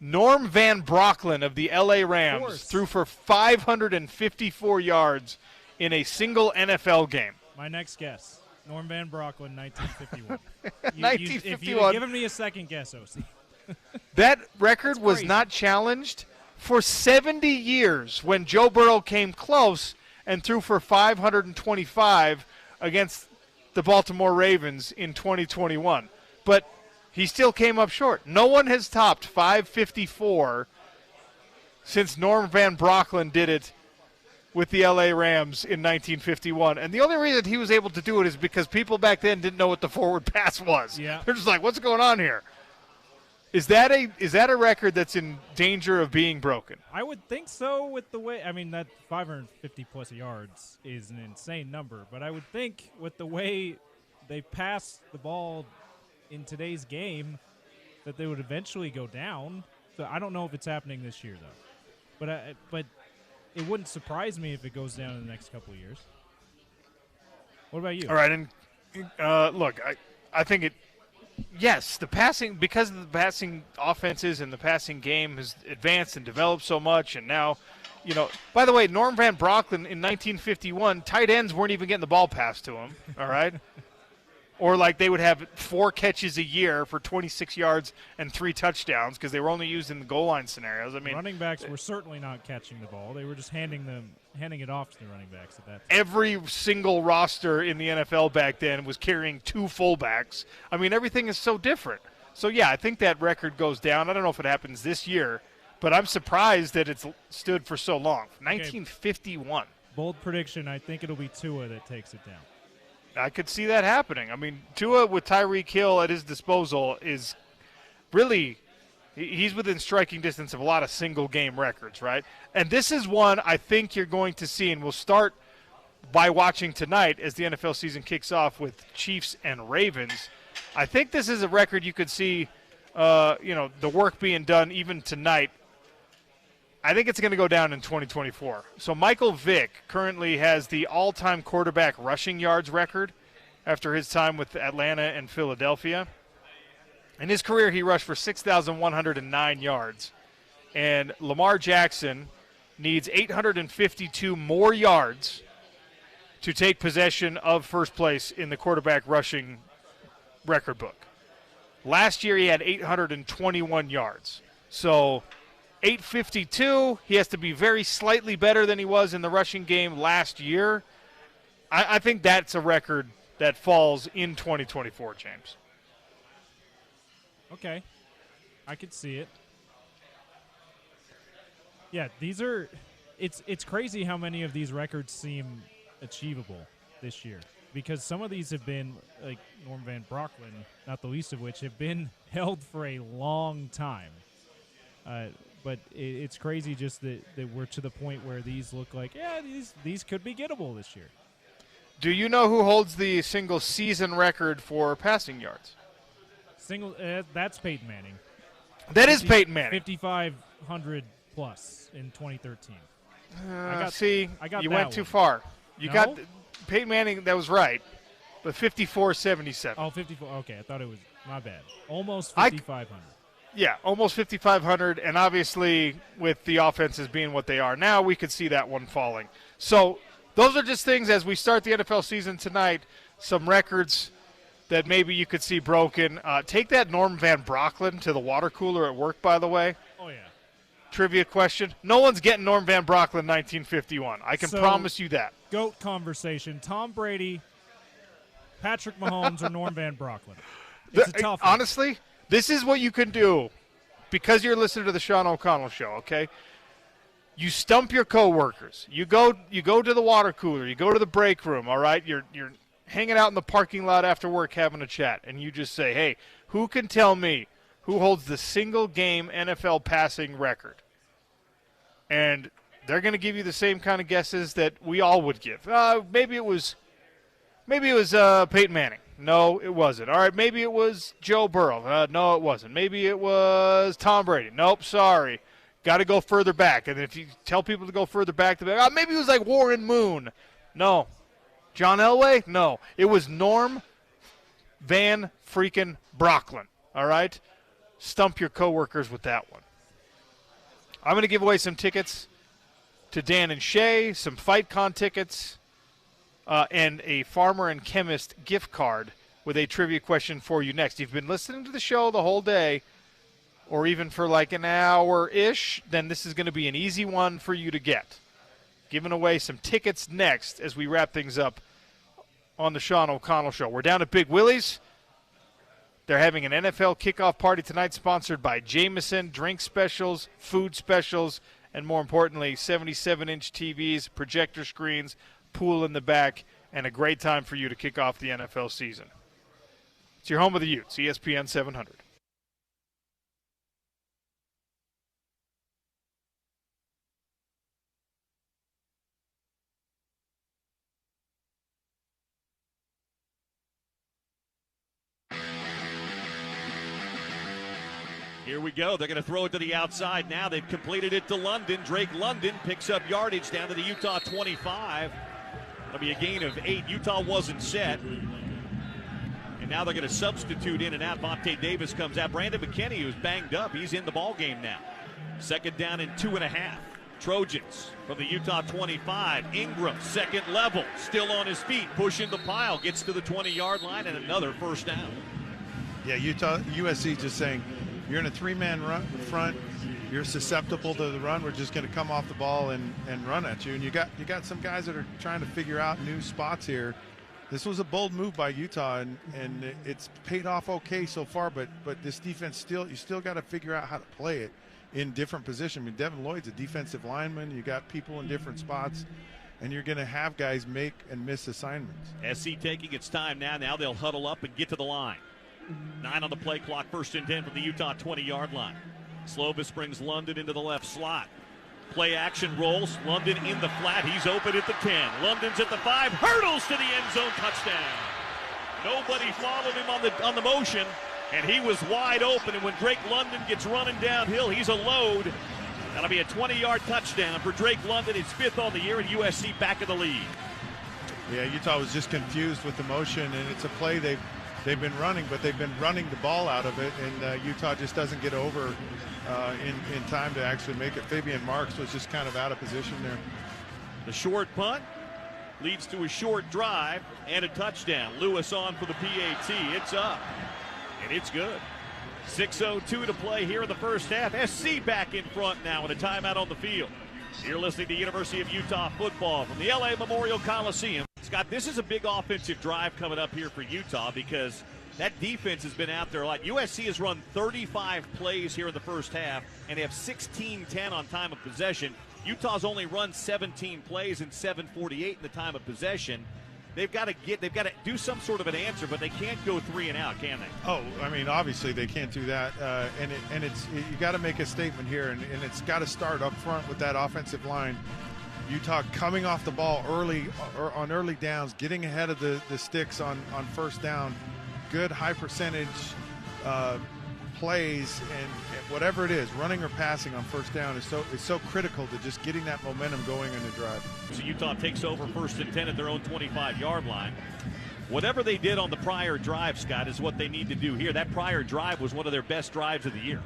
Norm Van Brocklin of the L.A. Rams threw for 554 yards in a single NFL game. My next guess, Norm Van Brocklin, 1951. 1951. If you had given me a second guess, OC. That record was not challenged for 70 years when Joe Burrow came close and threw for 525 against the Baltimore Ravens in 2021. but he still came up short. No one has topped 554 since Norm Van Brocklin did it with the L.A. Rams in 1951. And the only reason he was able to do it is because people back then didn't know what the forward pass was. Yeah. They're just like, what's going on here? Is that a record that's in danger of being broken? I would think so with the way – I mean, that 550-plus yards is an insane number. But I would think with the way they pass the ball in today's game that they would eventually go down. So I don't know if it's happening this year, though. But it wouldn't surprise me if it goes down in the next couple of years. What about you? All right, and look, I think it – yes, the passing, because of the passing offenses and the passing game has advanced and developed so much, and now, by the way, Norm Van Brocklin in 1951, tight ends weren't even getting the ball passed to him, all right? Or like they would have 4 catches a year for 26 yards and 3 touchdowns because they were only used in the goal line scenarios. I mean, running backs were certainly not catching the ball. They were just handing it off to the running backs at that time. Every single roster in the NFL back then was carrying 2 fullbacks. I mean, everything is so different. So, yeah, I think that record goes down. I don't know if it happens this year, but I'm surprised that it's stood for so long. 1951. Bold prediction, I think it'll be Tua that takes it down. I could see that happening. I mean, Tua with Tyreek Hill at his disposal is really – he's within striking distance of a lot of single-game records, right? And this is one I think you're going to see, and we'll start by watching tonight as the NFL season kicks off with Chiefs and Ravens. I think this is a record you could see, the work being done even tonight. I think it's going to go down in 2024. So Michael Vick currently has the all-time quarterback rushing yards record after his time with Atlanta and Philadelphia. In his career, he rushed for 6,109 yards. And Lamar Jackson needs 852 more yards to take possession of first place in the quarterback rushing record book. Last year, he had 821 yards. So 852, he has to be very slightly better than he was in the rushing game last year. I think that's a record that falls in 2024, James. Okay. I could see it. Yeah, these are it's crazy how many of these records seem achievable this year, because some of these have been, like Norm Van Brocklin, not the least of which, have been held for a long time. But it's crazy just that we're to the point where these look like, these could be gettable this year. Do you know who holds the single season record for passing yards? That's Peyton Manning. That is Peyton Manning. 5,500 plus in 2013. You went too far. You got Peyton Manning, that was right, but 54-77. Oh, 54. Okay, I thought it was, my bad. Almost 5,500. Yeah, almost 5,500, and obviously with the offenses being what they are now, we could see that one falling. So those are just things as we start the NFL season tonight, some records that maybe you could see broken. Take that Norm Van Brocklin to the water cooler at work, by the way. Oh, yeah. Trivia question. No one's getting Norm Van Brocklin 1951. I can promise you that. GOAT conversation. Tom Brady, Patrick Mahomes, or Norm Van Brocklin. It's a tough one. Honestly, this is what you can do because you're listening to the Sean O'Connell Show, okay? You stump your coworkers. You go to the water cooler. You go to the break room, all right? You're hanging out in the parking lot after work having a chat, and you just say, hey, who can tell me who holds the single-game NFL passing record? And they're going to give you the same kind of guesses that we all would give. Maybe it was Peyton Manning. No, it wasn't. All right, maybe it was Joe Burrow. No, it wasn't. Maybe it was Tom Brady. Nope, sorry. Got to go further back. And if you tell people to go further back, they'll be like, maybe it was like Warren Moon. No. John Elway? No. It was Norm Van freaking Brocklin. All right? Stump your coworkers with that one. I'm going to give away some tickets to Dan and Shay, some FightCon tickets, and a Farmer and Chemist gift card with a trivia question for you next. If you've been listening to the show the whole day, or even for like an hour-ish, then this is going to be an easy one for you to get. Giving away some tickets next as we wrap things up on the Sean O'Connell Show. We're down at Big Willie's. They're having an NFL kickoff party tonight sponsored by Jameson, drink specials, food specials, and more importantly, 77-inch TVs, projector screens, pool in the back, and a great time for you to kick off the NFL season. It's your home of the Utes, ESPN 700. Here we go. They're going to throw it to the outside now. They've completed it to London. Drake London picks up yardage down to the Utah 25. That'll be a gain of 8. Utah wasn't set. And now they're going to substitute in and out. Vontae Davis comes out. Brandon McKinney, who's banged up, he's in the ball game now. Second down and 2.5. Trojans from the Utah 25. Ingram, second level, still on his feet, pushing the pile, gets to the 20-yard line, and another first down. Yeah, USC just saying, you're in a three-man run front. You're susceptible to the run. We're just going to come off the ball and run at you. And you got some guys that are trying to figure out new spots here. This was a bold move by Utah, and it's paid off okay so far. But this defense you still got to figure out how to play it in different positions. I mean, Devin Lloyd's a defensive lineman. You got people in different spots, and you're going to have guys make and miss assignments. SC taking its time now. Now they'll huddle up and get to the line. 9 on the play clock, 1st and 10 from the Utah 20-yard line. Slovis brings London into the left slot. Play action rolls. London in the flat. He's open at the 10. London's at the 5. Hurdles to the end zone. Touchdown. Nobody followed him on the motion, and he was wide open. And when Drake London gets running downhill, he's a load. That'll be a 20-yard touchdown for Drake London. His 5th on the year, and USC back in the lead. Yeah, Utah was just confused with the motion, and it's a play they've been running, but they've been running the ball out of it, and Utah just doesn't get over in time to actually make it. Fabian Marks was just kind of out of position there. The short punt leads to a short drive and a touchdown. Lewis on for the PAT. It's up, and it's good. 6:02 to play here in the first half. SC back in front now with a timeout on the field. You're listening to University of Utah football from the LA Memorial Coliseum. Scott, this is a big offensive drive coming up here for Utah because that defense has been out there a lot. USC has run 35 plays here in the first half, and they have 16-10 on time of possession. Utah's only run 17 plays and 7:48 in the time of possession. They've got to do some sort of an answer, but they can't go 3 and out, can they? Oh, I mean, obviously they can't do that, and you got to make a statement here, and it's got to start up front with that offensive line. Utah coming off the ball early or on early downs, getting ahead of the sticks on first down, good high percentage plays, and whatever it is, running or passing on first down is so critical to just getting that momentum going in the drive. So Utah takes over 1st and 10 at their own 25-yard line. Whatever they did on the prior drive, Scott, is what they need to do here. That prior drive was one of their best drives of the year.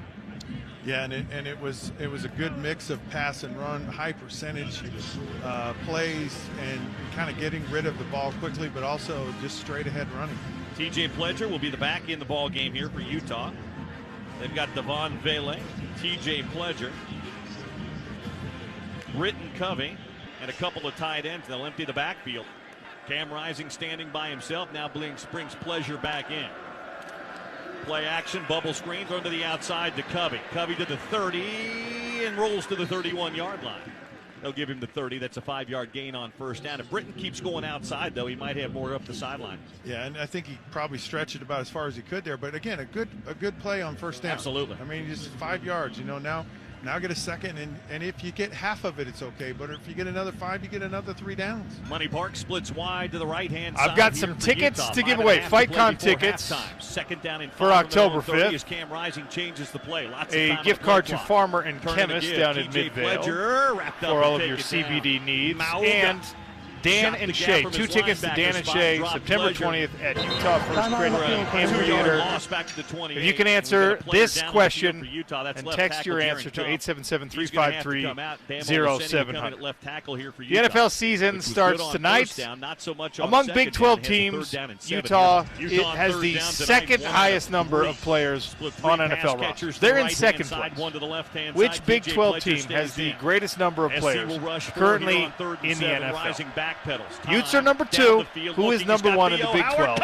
Yeah, and it was a good mix of pass and run, high percentage plays, and kind of getting rid of the ball quickly, but also just straight ahead running. TJ Pledger will be the back in the ball game here for Utah. They've got Devon Vele, TJ Pledger, Britton Covey, and a couple of tight ends. They'll empty the backfield. Cam Rising standing by himself now brings Pledger back in. Play action, bubble screen, thrown to the outside to Covey. Covey to the 30 and rolls to the 31-yard line. They'll give him the 30. That's a 5-yard gain on first down. If Britton keeps going outside, though, he might have more up the sideline. Yeah, and I think he probably stretched it about as far as he could there. But again, a good play on first down. Absolutely. I mean, just 5 yards. Now get a second, and if you get half of it, it's okay. But if you get another 5, you get another 3 downs. Money Park splits wide to the right-hand side. I've got some tickets to give away. FightCon tickets Second down and for October 5th. As Cam Rising changes the play. A gift card to Farmer and Chemist down in Midvale for all of your CBD needs. And Dan and Shay, 2 tickets to Dan and Shay, September 20th at Utah First Credit Amphitheater. If you can answer this question and text your answer to 877-353-0700. The NFL season starts tonight. Among Big 12 teams, Utah has the second highest number of players on NFL rosters. They're in second place. Which Big 12 team has the greatest number of players currently in the NFL? Utes are number 2. Who is number 1 in the Big 12?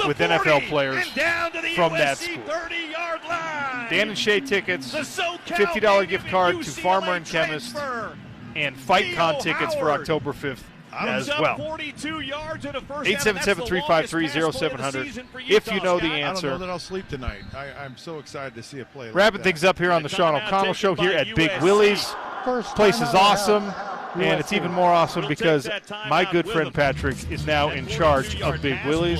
with 40, NFL players and down to the from USC that school. 30-yard line. Dan and Shay tickets, The SoCal $50 gift card to UCLA Farmer and Chemist, transfer. and Fight Con Theo tickets for Howard. October 5th as Moves up well. 42 yards in the first half, and that's the 877-353-0700 if you know the I don't know answer. that I'll sleep tonight. I'm so excited to see a play. Wrapping like things that. up here on the Sean O'Connell Show here at Big USC. Willie's. First Place is timeout of the awesome, half, and it's USC. even more awesome We'll because take that timeout my good with friend him. Patrick is now in charge of Big Willie's.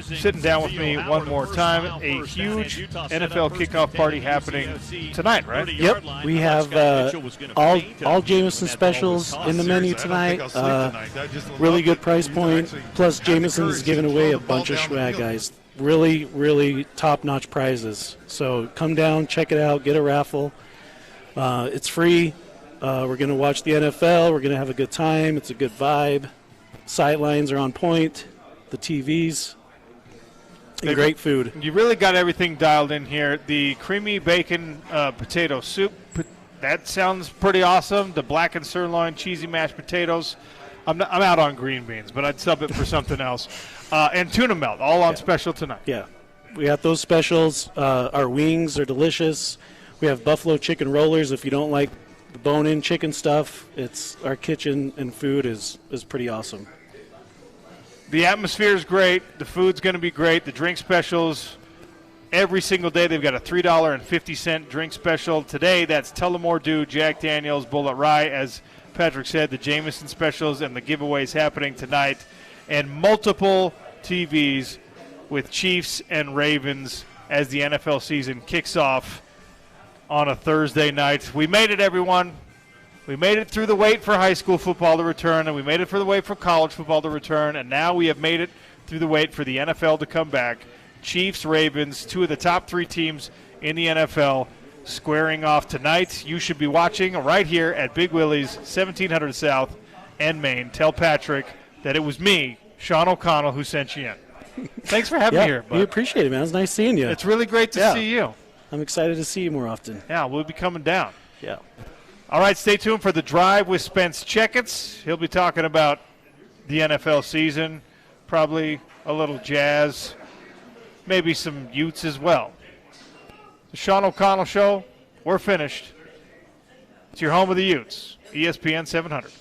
Sitting down with me one more time. A huge NFL kickoff party happening tonight, right? Yep, we have all Jameson specials in the menu tonight. Really good price point. Plus, Jameson's giving away a bunch of swag, guys. Really, really top-notch prizes. So come down, check it out, get a raffle. It's free. We're going to watch the NFL. We're going to have a good time. It's a good vibe. Sidelines are on point. The TVs. And great food. You really got everything dialed in here. The creamy bacon potato soup, that sounds pretty awesome. The blackened sirloin, cheesy mashed potatoes. I'm out on green beans, but I'd sub it for something else. And tuna melt, all on special tonight. Yeah. We got those specials. Our wings are delicious. We have buffalo chicken rollers. If you don't like the bone-in chicken stuff, our kitchen and food is pretty awesome. The atmosphere is great. The food's going to be great. The drink specials, every single day they've got a $3.50 drink special. Today, that's Tullamore Dew, Jack Daniels, Bullet Rye. As Patrick said, the Jameson specials and the giveaways happening tonight. And multiple TVs with Chiefs and Ravens as the NFL season kicks off on a Thursday night. We made it, everyone. We made it through the wait for high school football to return, and we made it for the wait for college football to return, and now we have made it through the wait for the NFL to come back. Chiefs, Ravens, two of the top three teams in the NFL squaring off tonight. You should be watching right here at Big Willie's, 1700 South and Main. Tell Patrick that it was me, Sean O'Connell, who sent you in. Thanks for having me here, bud. We appreciate it, man. It's nice seeing you. It's really great to see you. I'm excited to see you more often. Yeah, we'll be coming down. Yeah. All right, stay tuned for The Drive with Spence Checketts. He'll be talking about the NFL season, probably a little jazz, maybe some Utes as well. The Sean O'Connell Show, we're finished. It's your home of the Utes, ESPN 700.